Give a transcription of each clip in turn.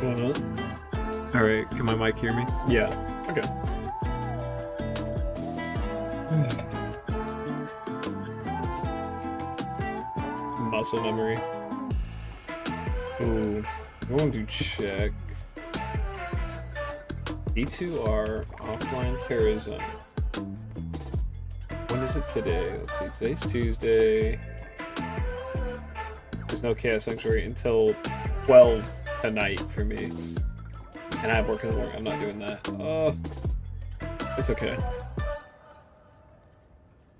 What? All right, can my mic hear me? Yeah. Okay. It's muscle memory. Ooh, I'm going to check. E2R offline terrorism. When is it today? Let's see. Today's Tuesday. There's no chaos sanctuary until 12 tonight for me. And I have work in the morning. I'm not doing that. It's okay.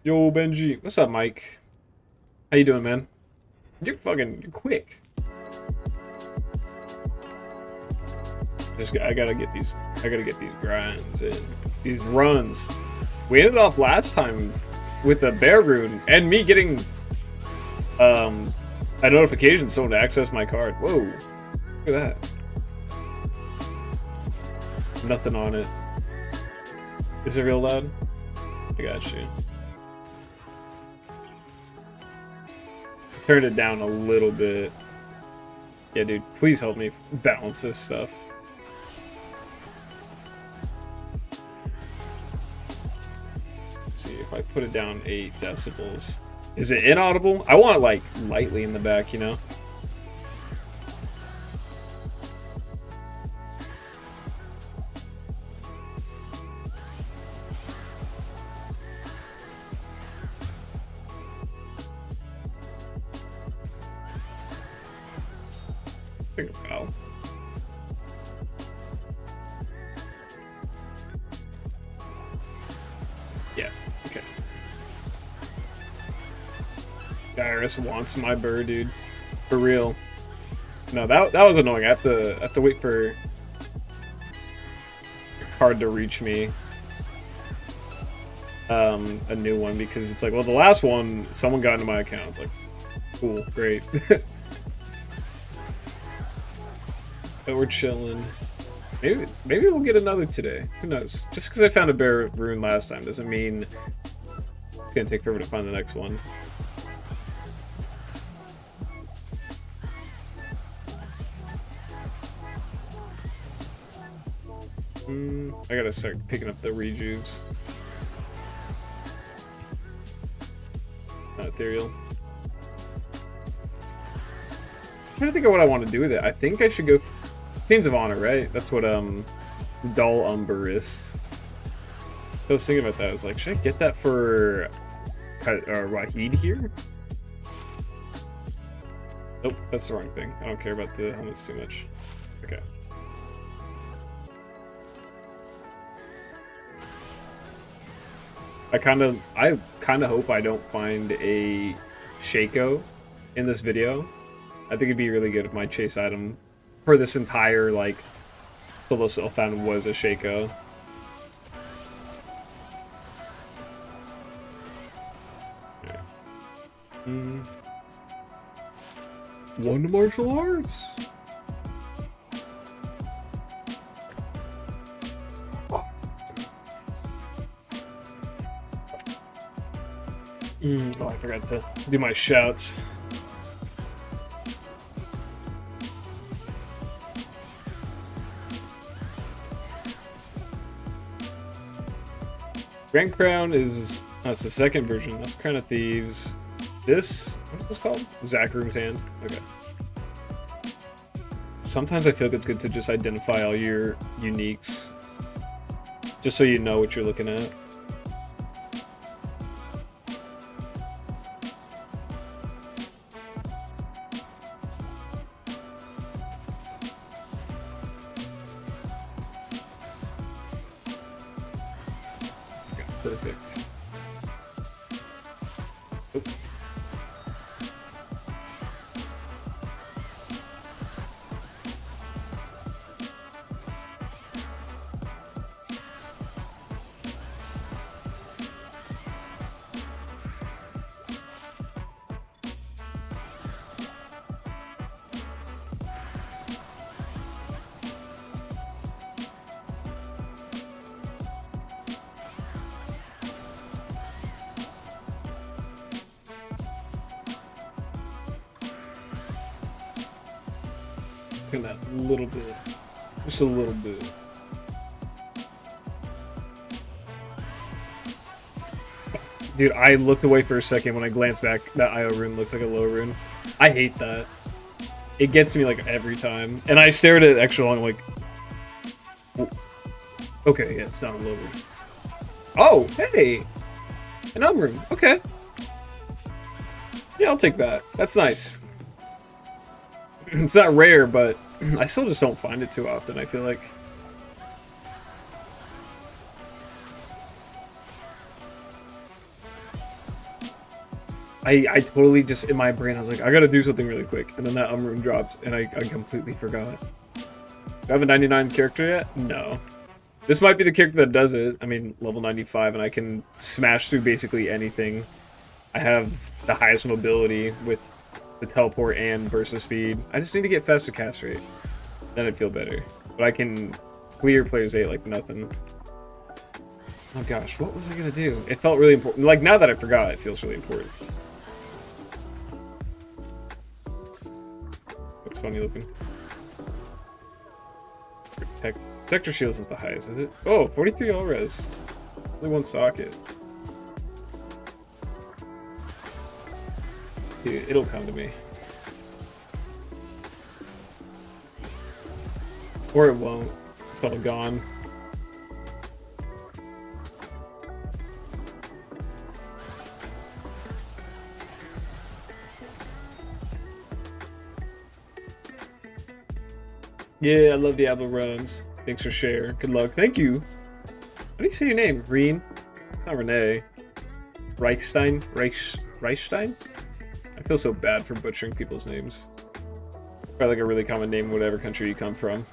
Yo, Benji. What's up, Mike? How you doing, man? You're quick. I gotta get these grinds in. These runs. We ended off last time with a bear rune and me getting a notification someone to access my card. Whoa. Look at that. Nothing on it. Is it real loud? I got you. Turned it down a little bit. Yeah, dude, please help me balance this stuff. Let's see if I put it down 8 decibels. Is it inaudible? I want it like lightly in the back, you know? Wow. Yeah, okay. Dyrus wants my burr, dude. For real. No, that was annoying. I have to wait for a card to reach me. A new one, because it's like, well, the last one, someone got into my account. It's like, cool, great. But we're chilling. Maybe we'll get another today. Who knows? Just because I found a bear rune last time doesn't mean it's gonna take forever to find the next one. I gotta start picking up the rejuves. It's not ethereal. I'm trying to think of what I want to do with it. I think I should go Chains of Honor, right? That's what it's a dull umberist. So I was thinking about that. I was like, should I get that for Wahid here? Nope, that's the wrong thing. I don't care about the helmets too much. Okay. I kind of hope I don't find a Shaco in this video. I think it'd be really good if my chase item for this entire, like, solo self-found was a Shaco. Okay. One to martial arts! Oh, I forgot to do my shouts. Grand Crown is... that's the second version. That's Crown of Thieves. This... what is this called? Zachroom's Hand. Okay. Sometimes I feel like it's good to just identify all your uniques. Just so you know what you're looking at. Perfect. Oop. Turn that a little bit. Just a little bit. Dude, I looked away for a second when I glanced back. That IO rune looked like a low rune. I hate that. It gets me like every time. And I stared at it extra long, like... Okay, yeah, it's not a low rune. Oh, hey! An rune. Okay. Yeah, I'll take that. That's nice. It's not rare, but I still just don't find it too often, I feel like. I totally just, in my brain, I was like, I gotta do something really quick. And then that rune dropped, and I completely forgot. Do I have a 99 character yet? No. This might be the character that does it. I mean, level 95, and I can smash through basically anything. I have the highest mobility with the teleport and burst of speed. I just need to get faster cast rate. Then I'd feel better. But I can clear players 8 like nothing. Oh gosh, what was I gonna do? It felt really important. Like, now that I forgot, it feels really important. That's funny looking. Protector shield isn't the highest, is it? Oh, 43 all res. Only one socket. Dude, it'll come to me. Or it won't. It's all gone. Yeah, I love Diablo runs. Thanks for share. Good luck. Thank you. How do you say your name? Reen? It's not Renee. Reichstein? Reichstein? I feel so bad for butchering people's names. Probably like a really common name in whatever country you come from.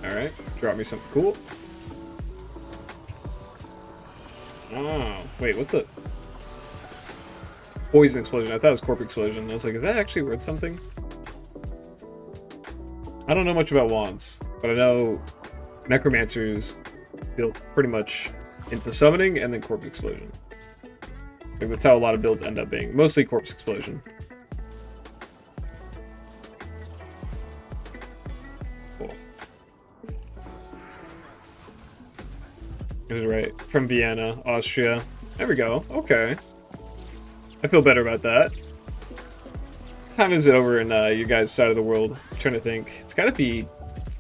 Alright, drop me something cool. Oh, wait, what the? Poison explosion. I thought it was corp explosion. I was like, is that actually worth something? I don't know much about wands, but I know necromancers built pretty much into summoning and then corpse explosion. Like, that's how a lot of builds end up being. Mostly corpse explosion. Cool. It was right. From Vienna, Austria. There we go. Okay. I feel better about that. What time is it over in your guys' side of the world? I'm trying to think. It's gotta be...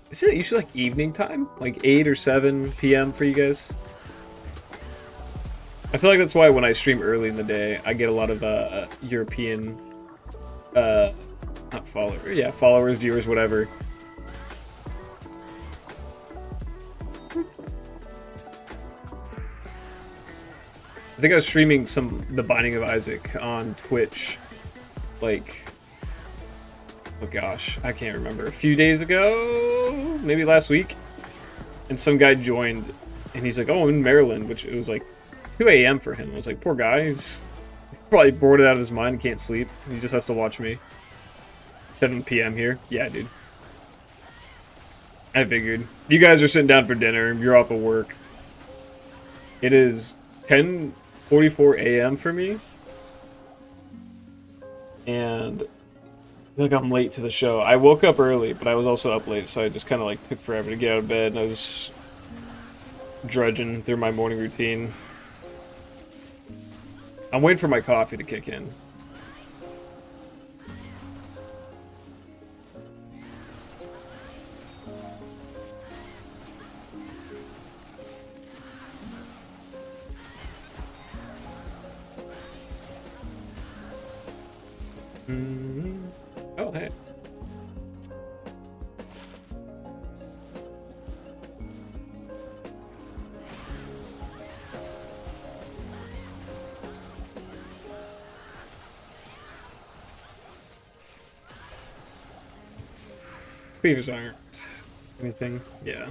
Isn't it usually like evening time? Like 8 or 7 p.m. for you guys? I feel like that's why when I stream early in the day, I get a lot of European... not followers. Yeah, followers, viewers, whatever. I think I was streaming The Binding of Isaac on Twitch, like, oh gosh, I can't remember, a few days ago, maybe last week, and some guy joined, and he's like, oh, I'm in Maryland, which it was like 2 a.m. for him. I was like, poor guy, he's probably bored out of his mind, can't sleep, he just has to watch me. 7 p.m. here? Yeah, dude. I figured. You guys are sitting down for dinner, you're off of work. It is 10:44 a.m. for me, and I feel like I'm late to the show. I woke up early, but I was also up late, so I just kind of like took forever to get out of bed, and I was drudging through my morning routine. I'm waiting for my coffee to kick in. Oh, hey. Beavers aren't anything. Yeah.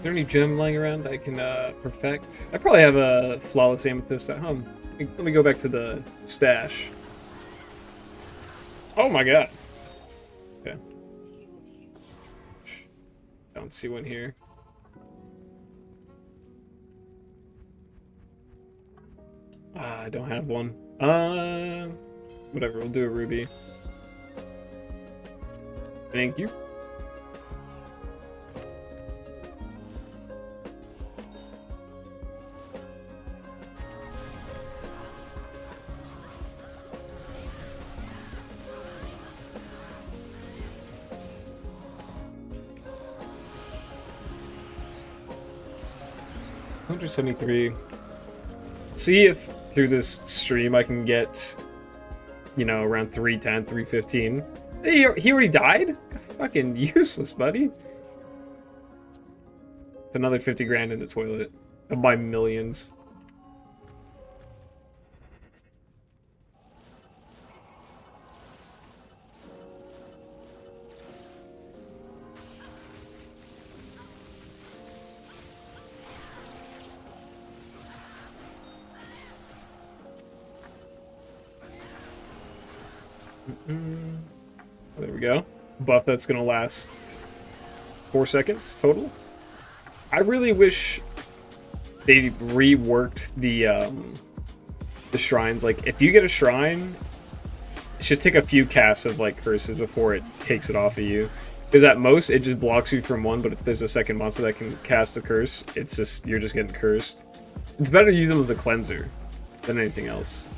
Is there any gem lying around I can perfect? I probably have a flawless amethyst at home. Let me go back to the stash. Oh my god. Okay. Don't see one here. I don't have one. Whatever, we'll do a ruby. Thank you. $173. See if through this stream I can get, you know, around 310, 315. He already died? Fucking useless, buddy. It's another 50 grand in the toilet. Of my millions. There we go. Buff that's gonna last 4 seconds total. I really wish they reworked the shrines. Like, if you get a shrine, it should take a few casts of like curses before it takes it off of you. Because at most it just blocks you from one, but if there's a second monster that can cast a curse, it's just you're just getting cursed. It's better to use them as a cleanser than anything else.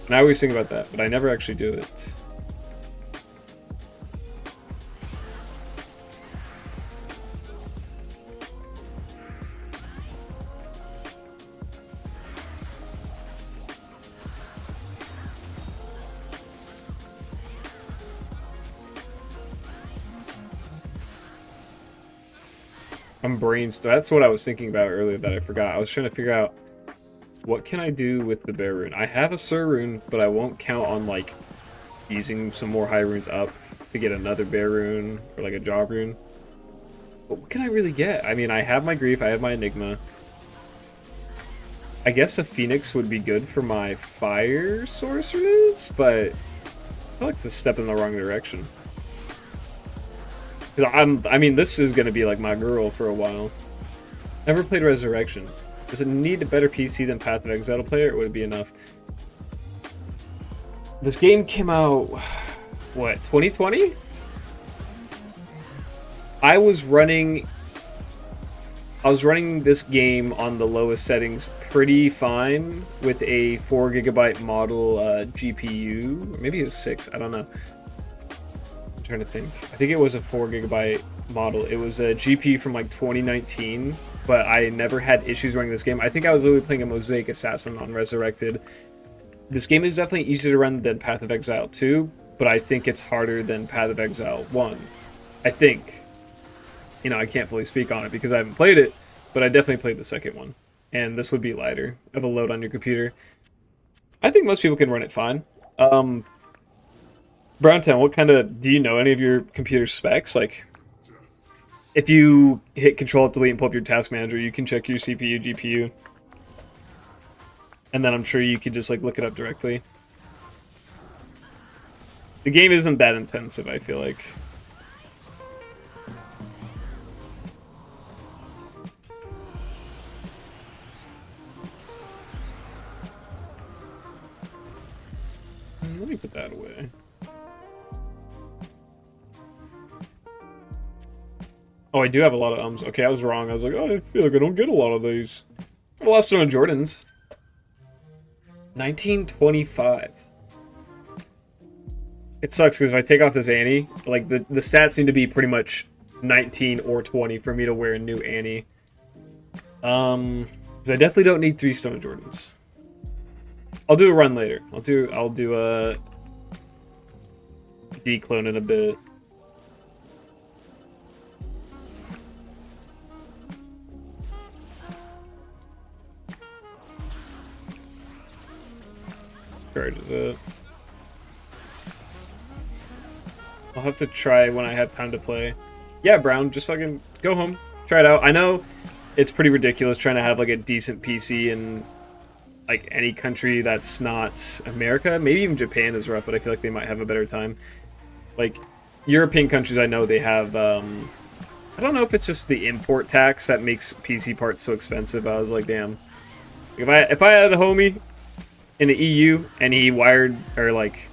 And I always think about that, but I never actually do it. I'm brainstorming. That's what I was thinking about earlier that I forgot. I was trying to figure out what can I do with the bear rune. I have a Sur rune, but I won't count on like using some more high runes up to get another bear rune or like a job rune. But what can I really get? I mean, I have my grief, I have my enigma. I guess a phoenix would be good for my fire sorcerers, but I feel like it's a step in the wrong direction. I mean, this is gonna be like my girl for a while. Never played Resurrection. Does it need a better PC than Path of Exile to play it, or would it be enough? This game came out, what, 2020? I was running this game on the lowest settings pretty fine with a 4GB model GPU. Maybe it was 6, I don't know. I'm trying to think. I think it was a 4GB model. It was a GPU from like 2019, but I never had issues running this game. I think I was literally playing a Mosaic Assassin on Resurrected. This game is definitely easier to run than Path of Exile 2, but I think it's harder than Path of Exile 1. I think. You know, I can't fully speak on it because I haven't played it, but I definitely played the second one. And this would be lighter of a load on your computer. I think most people can run it fine. Browntown, what kind of... Do you know any of your computer specs? Like, if you hit Control-Delete and pull up your task manager, you can check your CPU, GPU. And then I'm sure you could just, like, look it up directly. The game isn't that intensive, I feel like. Let me put that away. Oh, I do have a lot of ums. Okay, I was wrong. I was like, oh, I feel like I don't get a lot of these. I have a lot of Stone Jordans. 1925. It sucks because if I take off this Annie, like the stats seem to be pretty much 19 or 20 for me to wear a new Annie. Because I definitely don't need 3 Stone Jordans. I'll do a run later. I'll do a declone in a bit. Charges it. I'll have to try when I have time to play. Yeah, Brown, just fucking go home. Try it out. I know it's pretty ridiculous trying to have like a decent PC in like any country that's not America. Maybe even Japan is rough, but I feel like they might have a better time. Like European countries, I know they have. I don't know if it's just the import tax that makes PC parts so expensive. I was like, damn. If I had a homie in the EU and he wired, or like,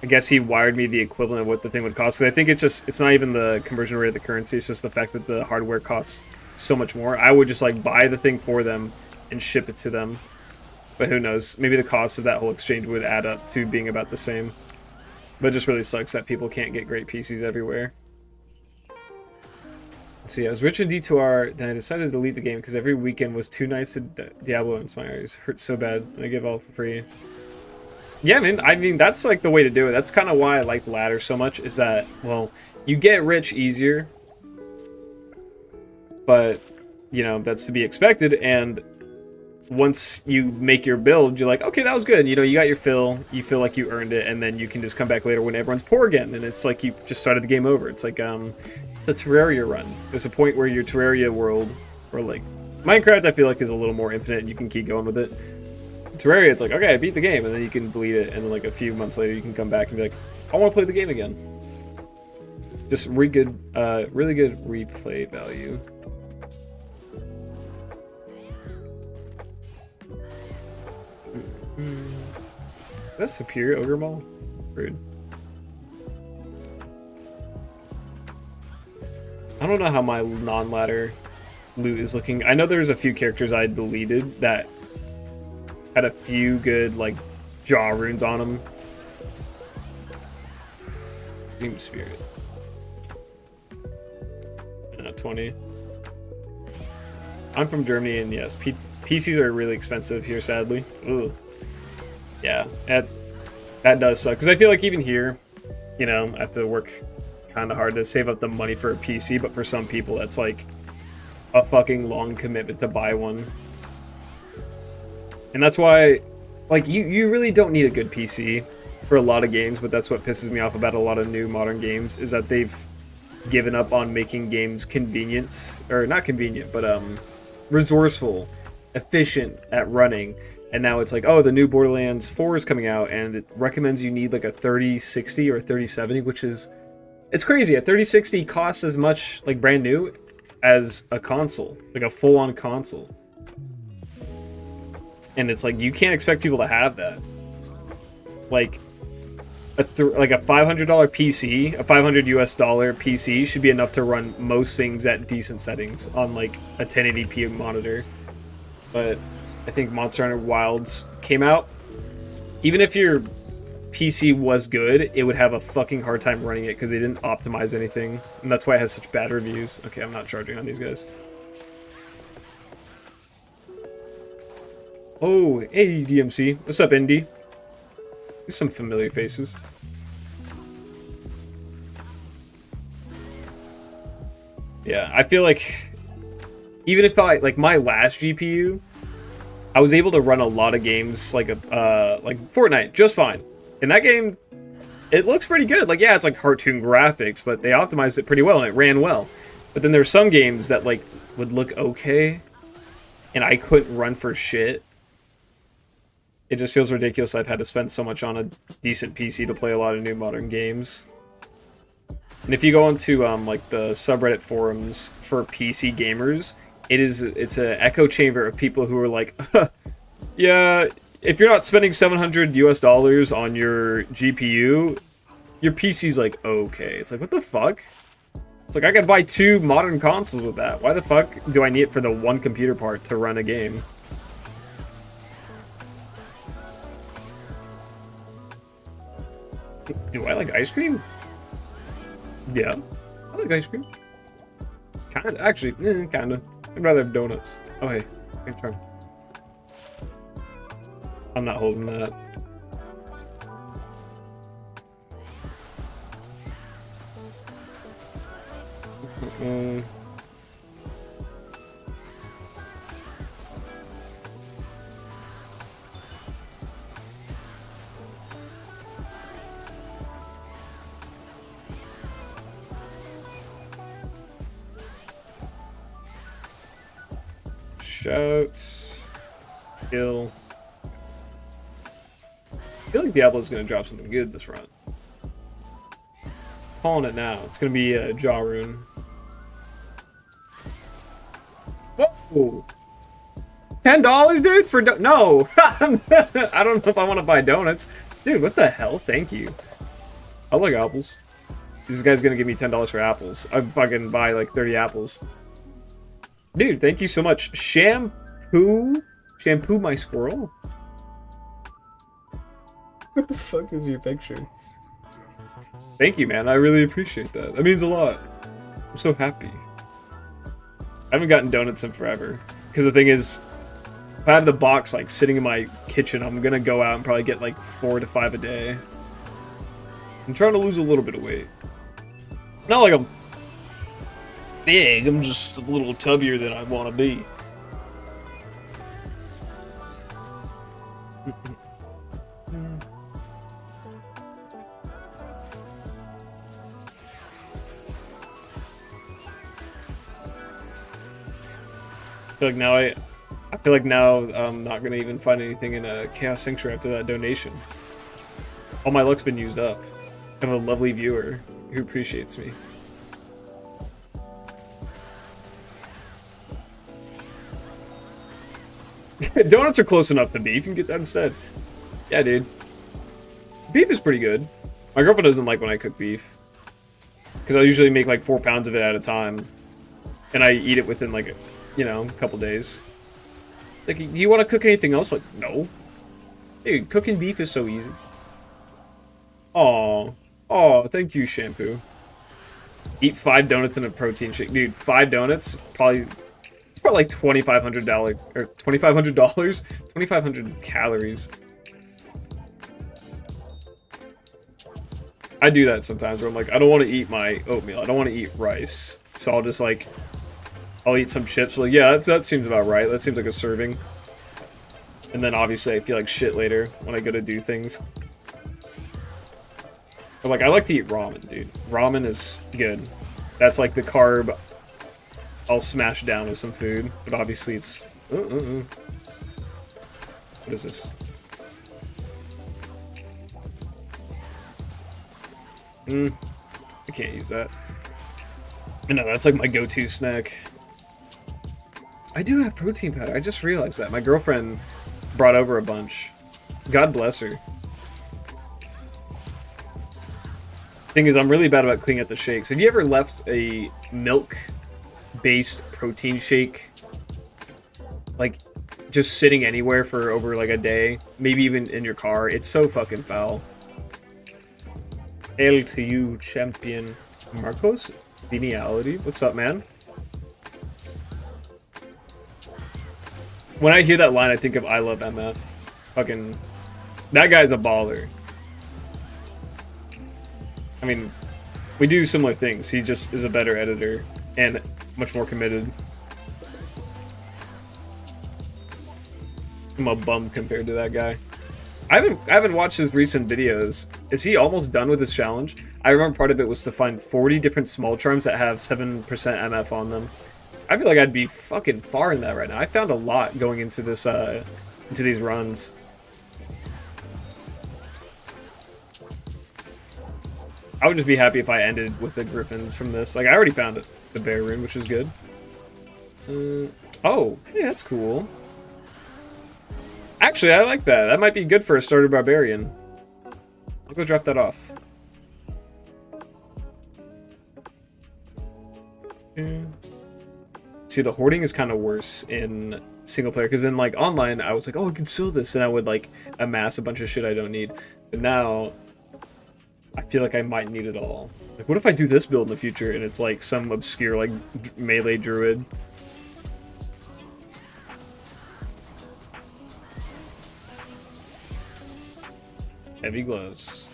I guess he wired me the equivalent of what the thing would cost. Because I think it's not even the conversion rate of the currency. It's just the fact that the hardware costs so much more. I would just like buy the thing for them and ship it to them. But who knows? Maybe the cost of that whole exchange would add up to being about the same. But it just really sucks that people can't get great PCs everywhere. Let's see, I was rich in D2R, then I decided to delete the game because every weekend was 2 nights of Diablo Inspires. Hurt so bad, and I give all for free. Yeah, man, I mean, that's like the way to do it. That's kind of why I like ladder so much, is that, well, you get rich easier, but, you know, that's to be expected, and once you make your build, you're like, okay, that was good. You know, you got your fill, you feel like you earned it, and then you can just come back later when everyone's poor again, and it's like you just started the game over. It's like, it's a Terraria run. There's a point where your Terraria world, or like, Minecraft I feel like is a little more infinite and you can keep going with it. Terraria, it's like, okay, I beat the game, and then you can delete it, and then like a few months later you can come back and be like, I want to play the game again. Just really good replay value. That's Superior Ogre Mall? Rude. I don't know how my non-ladder loot is looking. I know there's a few characters I deleted that had a few good, like, jaw runes on them. Dream Spirit. 20. I'm from Germany, and yes, PCs are really expensive here, sadly. Ugh. Yeah, that does suck. Because I feel like even here, you know, I have to work kind of hard to save up the money for a PC, but for some people, that's like a fucking long commitment to buy one. And that's why, like, you really don't need a good PC for a lot of games, but that's what pisses me off about a lot of new modern games, is that they've given up on making games convenient, or not convenient, but resourceful, efficient at running. And now it's like, oh, the new Borderlands 4 is coming out, and it recommends you need like a 3060 or 3070, which is, it's crazy. A 3060 costs as much, like brand new, as a console, like a full-on console. And it's like, you can't expect people to have that. Like a $500 PC, a $500 US PC should be enough to run most things at decent settings on like a 1080p monitor. But I think Monster Hunter Wilds came out. Even if your PC was good, it would have a fucking hard time running it because they didn't optimize anything. And that's why it has such bad reviews. Okay, I'm not charging on these guys. Oh, hey DMC. What's up, Indy? These some familiar faces. Yeah, I feel like even if I, like my last GPU, I was able to run a lot of games like Fortnite just fine. In that game, it looks pretty good. Like, yeah, it's like cartoon graphics, but they optimized it pretty well and it ran well. But then there's some games that like would look okay, and I couldn't run for shit. It just feels ridiculous I've had to spend so much on a decent PC to play a lot of new modern games. And if you go into like the subreddit forums for PC gamers, it's an echo chamber of people who are like, yeah, if you're not spending $700 US on your GPU, your PC's like okay. It's like, what the fuck? It's like, I could buy 2 modern consoles with that. Why the fuck do I need it for the one computer part to run a game? Do I like ice cream? Yeah, I like ice cream. Kinda, actually, kinda. I'd rather have donuts. Oh hey, I can try. I'm not holding that. Shout. Kill. I feel like Diablo is going to drop something good this run. Calling it now. It's going to be a Jaw Rune. Whoa! $10, dude, for no! I don't know if I want to buy donuts. Dude, what the hell? Thank you. I like apples. This guy's going to give me $10 for apples. I fucking buy like 30 apples. Dude, thank you so much. Shampoo my squirrel? What the fuck is your picture? Thank you, man. I really appreciate that. That means a lot. I'm so happy. I haven't gotten donuts in forever. Because the thing is, if I have the box like sitting in my kitchen, I'm gonna go out and probably get like 4 to 5 a day. I'm trying to lose a little bit of weight. Not like I'm big, I'm just a little tubbier than I want to be. I feel like now I'm not gonna even find anything in a Chaos Sanctuary after that donation. All my luck's been used up. I have a lovely viewer who appreciates me. Donuts are close enough to beef. You can get that instead. Yeah, dude. Beef is pretty good. My girlfriend doesn't like when I cook beef. Because I usually make like 4 pounds of it at a time. And I eat it within like, you know, a couple days. Like, do you want to cook anything else? Like, no. Dude, cooking beef is so easy. Aw. Aw, thank you, Shampoo. Eat 5 donuts in a protein shake. Dude, 5 donuts, probably... It's probably like $2,500, or $2,500? 2,500 calories. I do that sometimes where I'm like, I don't want to eat my oatmeal. I don't want to eat rice. So I'll just like... I'll eat some chips. Like, yeah, that seems about right. That seems like a serving. And then obviously I feel like shit later when I go to do things. But like, I like to eat ramen, dude. Ramen is good. That's like the carb I'll smash down with some food. But obviously it's... What is this? I can't use that. I know, that's like my go-to snack. I do have protein powder. I just realized that. My girlfriend brought over a bunch. God bless her. Thing is, I'm really bad about cleaning up the shakes. Have you ever left a milk-based protein shake, like, just sitting anywhere for over, like, a day? Maybe even in your car? It's so fucking foul. Hail to you, champion. Marcos? Geniality? What's up, man? When I hear that line, I think of I Love MF. Fucking... That guy's a baller. I mean, we do similar things. He just is a better editor and much more committed. I'm a bum compared to that guy. I haven't watched his recent videos. Is he almost done with his challenge? I remember part of it was to find 40 different small charms that have 7% MF on them. I feel like I'd be fucking far in that right now. I found a lot going into this, into these runs. I would just be happy if I ended with the Griffins from this. Like, I already found it, the Bear Rune, which is good. Oh, hey, that's cool. Actually, I like that. That might be good for a starter Barbarian. I'll go drop that off. See, the hoarding is kind of worse in single player, because in like online, I was like, oh, I can sell this, and I would like amass a bunch of shit I don't need. But now, I feel like I might need it all. Like, what if I do this build in the future, and it's like some obscure like melee druid? Heavy gloves.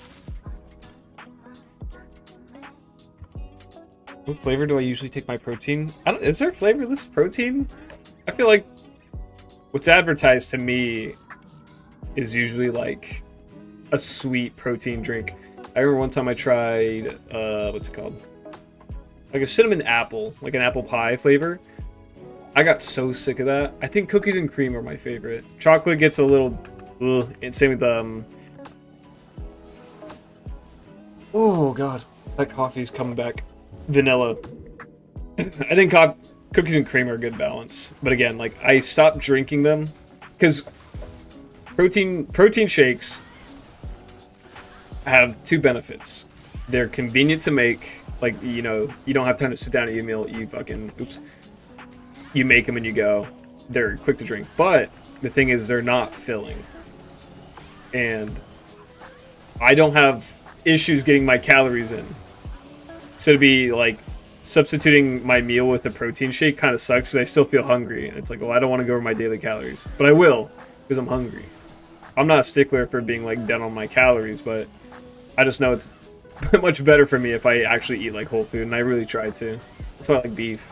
What flavor do I usually take my protein? Is there flavorless protein? I feel like what's advertised to me is usually like a sweet protein drink. I remember one time I tried, what's it called? Like a cinnamon apple, like an apple pie flavor. I got so sick of that. I think cookies and cream are my favorite. Chocolate gets a little, ugh, and same with oh god, that coffee's coming back. Vanilla. I think cookies and cream are a good balance. But again, like I stopped drinking them because protein shakes have two benefits. They're convenient to make. Like, you know, you don't have time to sit down and eat a meal. You fucking, oops. You make them and you go. They're quick to drink. But the thing is, they're not filling. And I don't have issues getting my calories in. So to be, like, substituting my meal with a protein shake kind of sucks because I still feel hungry. And it's like, well, I don't want to go over my daily calories. But I will, because I'm hungry. I'm not a stickler for being, like, down on my calories, but I just know it's much better for me if I actually eat like whole food, and I really try to. That's why I like beef.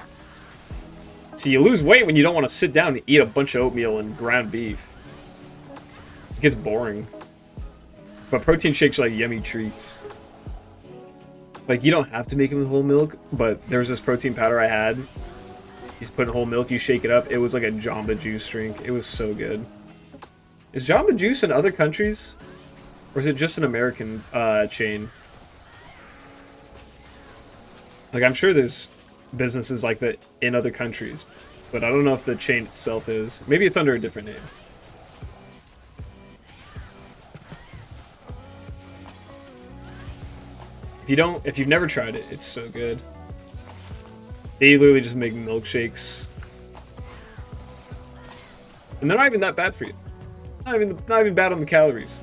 So you lose weight when you don't want to sit down and eat a bunch of oatmeal and ground beef. It gets boring. But protein shakes are like yummy treats. Like, you don't have to make them with whole milk, but there was this protein powder I had. You just put in whole milk, you shake it up. It was like a Jamba Juice drink. It was so good. Is Jamba Juice in other countries? Or is it just an American chain? Like, I'm sure there's businesses like that in other countries, but I don't know if the chain itself is. Maybe it's under a different name. If you've never tried it, it's so good. They literally just make milkshakes. And they're not even that bad for you. Not even bad on the calories.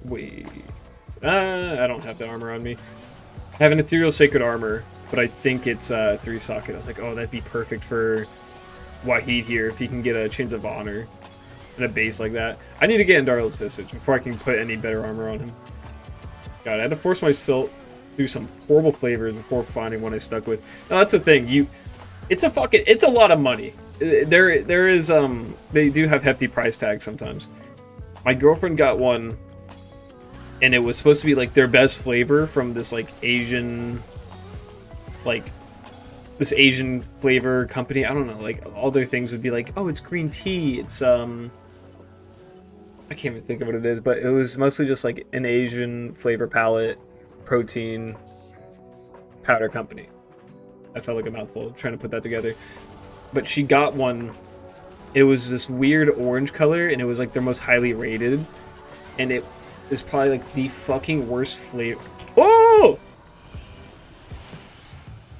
Wait. I don't have the armor on me. I have an Ethereal Sacred Armor, but I think it's 3 socket. I was like, oh, that'd be perfect for Wahid here if he can get a Chains of Honor and a base like that. I need to get Indario's Visage before I can put any better armor on him. God, I had to force myself through some horrible flavors before finding one I stuck with. Now, that's the thing. It's a lot of money. There is they do have hefty price tags sometimes. My girlfriend got one, and it was supposed to be like their best flavor from this like Asian flavor company. I don't know, like all their things would be like, oh, it's green tea, it's I can't even think of what it is, but it was mostly just like an Asian flavor palette protein powder company. I felt like a mouthful trying to put that together. But she got one. It was this weird orange color, and it was like their most highly rated, and it is probably like the fucking worst flavor. Oh!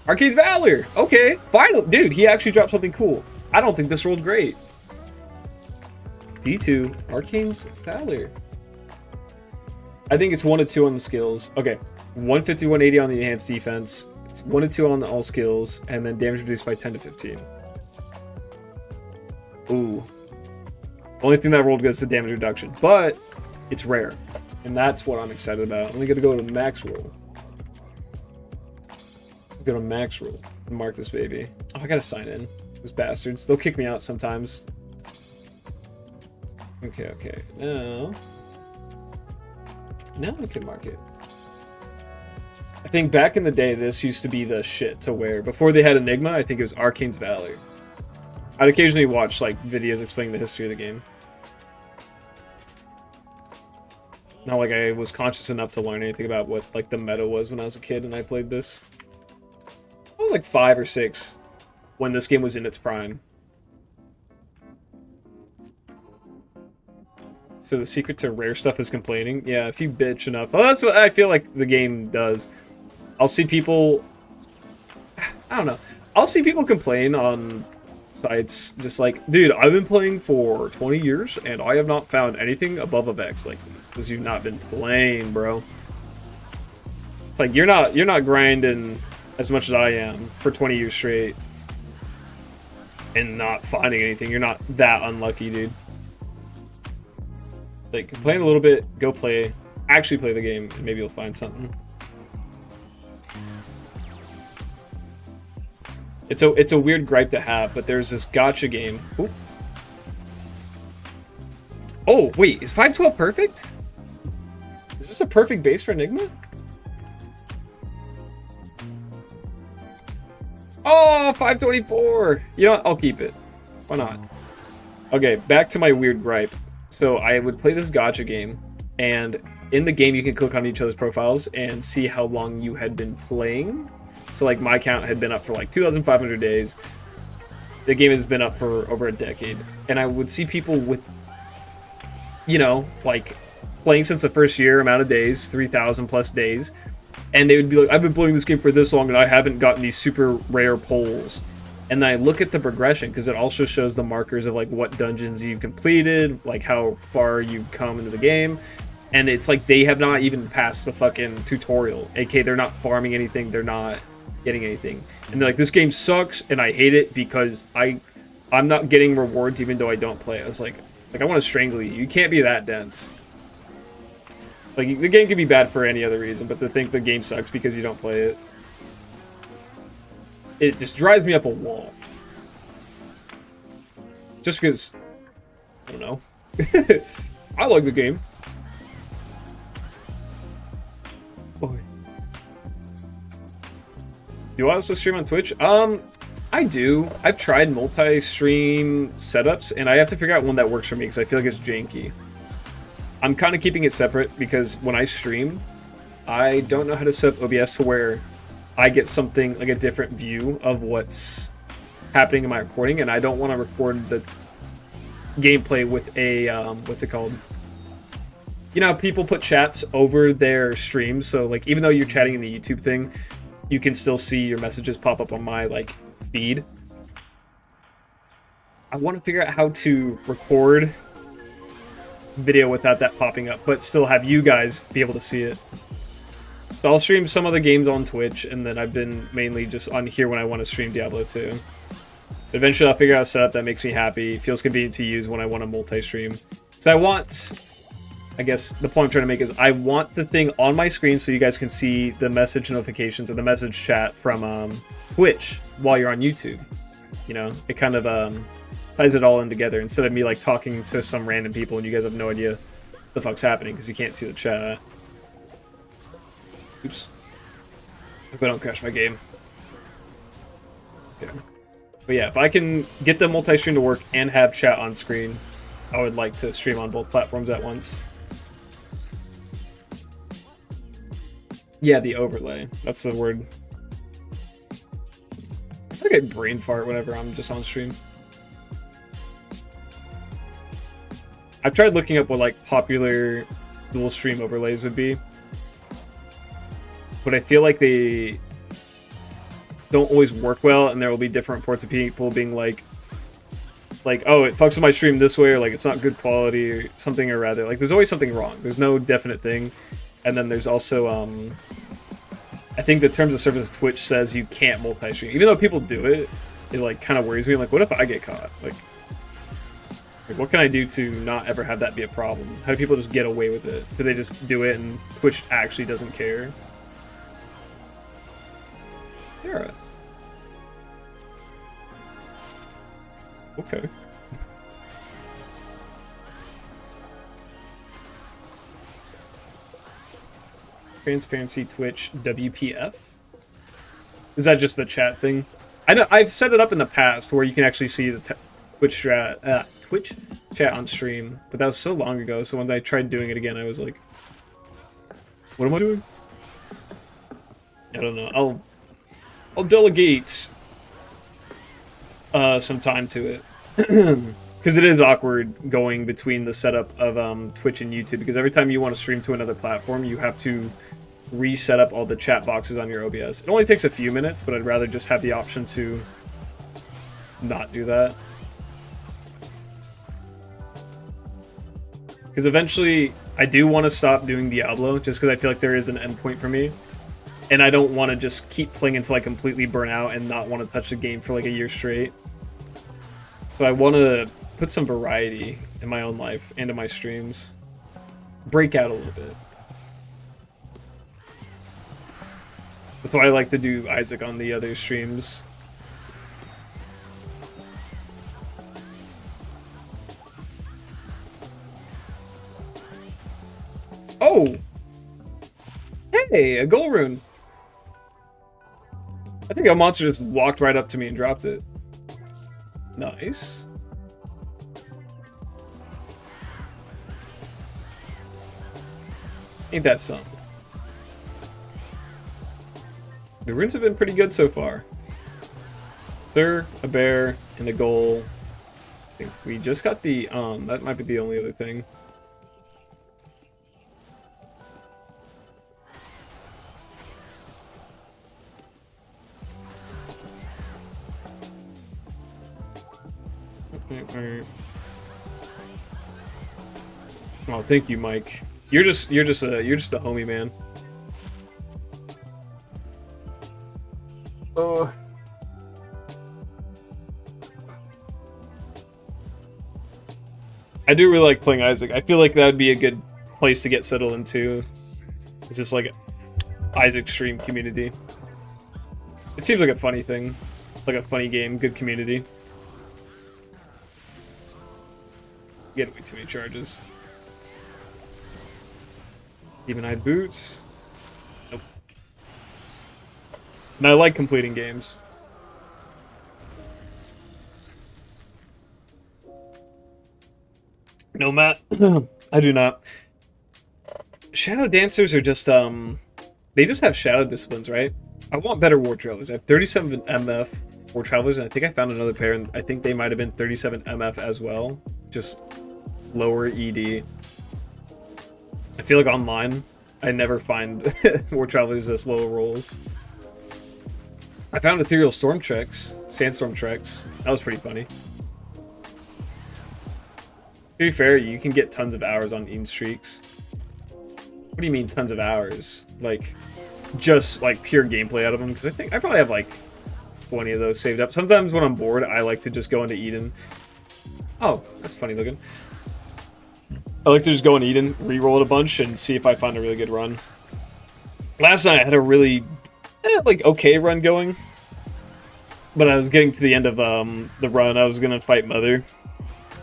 Arcade's Valor! Okay, finally! Dude, he actually dropped something cool. I don't think this rolled great. D2, Arcane's Valor. I think it's 1 to 2 on the skills. Okay, 150, 180 on the enhanced defense. It's 1 to 2 on the all skills, and then damage reduced by 10 to 15. Ooh. Only thing that rolled good is the damage reduction, but it's rare. And that's what I'm excited about. I'm gonna go to max roll. Go to max roll and mark this baby. Oh, I gotta sign in. Those bastards. They'll kick me out sometimes. Okay. Now I can mark it. I think back in the day, this used to be the shit to wear. Before they had Enigma, I think it was Arcane's Valor. I'd occasionally watch like videos explaining the history of the game. Not like I was conscious enough to learn anything about what like the meta was when I was a kid and I played this. I was like 5 or 6 when this game was in its prime. So the secret to rare stuff is complaining. Yeah, if you bitch enough. Oh, that's what I feel like the game does. I'll see people... I don't know. I'll see people complain on sites just like, dude, I've been playing for 20 years and I have not found anything above a Vex like this because you've not been playing, bro. It's like you're not grinding as much as I am for 20 years straight and not finding anything. You're not that unlucky, dude. Like, complain a little bit, go play, actually play the game, and maybe you'll find something. It's a weird gripe to have, but there's this gotcha game. Ooh. Oh, wait, is 512 perfect? Is this a perfect base for Enigma? Oh, 524! You know what? I'll keep it. Why not? Okay, back to my weird gripe. So I would play this gotcha game, and in the game you can click on each other's profiles and see how long you had been playing. So like my account had been up for like 2,500 days. The game has been up for over a decade. And I would see people with, you know, like playing since the first year amount of days, 3,000 plus days. And they would be like, I've been playing this game for this long and I haven't gotten these super rare pulls. And then I look at the progression because it also shows the markers of like what dungeons you've completed, like how far you've come into the game. And it's like they have not even passed the fucking tutorial. AK, they're not farming anything, they're not getting anything. And they're like, this game sucks and I hate it because I'm not getting rewards even though I don't play. I was like I want to strangle you. You can't be that dense. Like, the game can be bad for any other reason, but to think the game sucks because you don't play it, it just drives me up a wall. Just because, I don't know. I like the game. Boy. Do I also stream on Twitch? I do. I've tried multi-stream setups, and I have to figure out one that works for me because I feel like it's janky. I'm kind of keeping it separate because when I stream, I don't know how to set up OBS to where I get something like a different view of what's happening in my recording, and I don't want to record the gameplay with a what's it called? You know, people put chats over their streams, so like even though you're chatting in the YouTube thing, you can still see your messages pop up on my like feed. I want to figure out how to record video without that popping up, but still have you guys be able to see it. So I'll stream some other games on Twitch, and then I've been mainly just on here when I want to stream Diablo 2. Eventually I'll figure out a setup that makes me happy, feels convenient to use when I want to multi-stream. So I want, I guess the point I'm trying to make is I want the thing on my screen so you guys can see the message notifications or the message chat from Twitch while you're on YouTube. You know, it kind of ties it all in together instead of me like talking to some random people and you guys have no idea the fuck's happening because you can't see the chat. Oops. Hope I don't crash my game. Okay. But yeah, if I can get the multi-stream to work and have chat on screen, I would like to stream on both platforms at once. Yeah, the overlay. That's the word. I think I brain fart whenever I'm just on stream. I've tried looking up what like popular dual stream overlays would be, but I feel like they don't always work well, and there will be different reports of people being like, oh, it fucks with my stream this way, or like it's not good quality, or something, or rather, like there's always something wrong. There's no definite thing, and then there's also, I think the terms of service of Twitch says you can't multi-stream, even though people do it. It like kind of worries me. I'm like, what if I get caught? Like, what can I do to not ever have that be a problem? How do people just get away with it? Do they just do it and Twitch actually doesn't care? Yeah. Okay. Transparency Twitch WPF? Is that just the chat thing? I know I've set it up in the past where you can actually see the Twitch chat on stream, but that was so long ago. So when I tried doing it again, I was like, "What am I doing?" I don't know. I'll delegate some time to it because it is awkward going between the setup of Twitch and YouTube, because every time you want to stream to another platform, you have to reset up all the chat boxes on your OBS. It only takes a few minutes, but I'd rather just have the option to not do that. Because eventually, I do want to stop doing Diablo, just because I feel like there is an endpoint for me. And I don't want to just keep playing until I completely burn out and not want to touch the game for like a year straight. So I want to put some variety in my own life and in my streams. Break out a little bit. That's why I like to do Isaac on the other streams. Hey, a gold rune. I think a monster just walked right up to me and dropped it. Nice. Ain't that something? The runes have been pretty good so far. Sir, a bear, and a goal. I think we just got the, that might be the only other thing. Oh, thank you, Mike. You're just a homie, man. Oh. I do really like playing Isaac. I feel like that would be a good place to get settled into. It's just like Isaac stream community. It seems like a funny thing. Like a funny game, good community. Get way too many charges. Even-eyed boots. Nope. And I like completing games. No, Matt. I do not. Shadow Dancers are just, they just have shadow disciplines, right? I want better War Travelers. I have 37 MF War Travelers, and I think I found another pair, and I think they might have been 37 MF as well. Just lower ED. I feel like online, I never find War Travelers this low rolls. I found Ethereal Storm Treks, Sandstorm Treks. That was pretty funny. To be fair, you can get tons of hours on Ean streaks. What do you mean tons of hours? Like, just like pure gameplay out of them? Because I think I probably have like 20 of those saved up. Sometimes when I'm bored, I like to just go into Eden. Oh, that's funny looking. I like to just go in Eden, re-roll it a bunch, and see if I find a really good run. Last night I had a really, like, okay run going. But I was getting to the end of the run. I was going to fight Mother.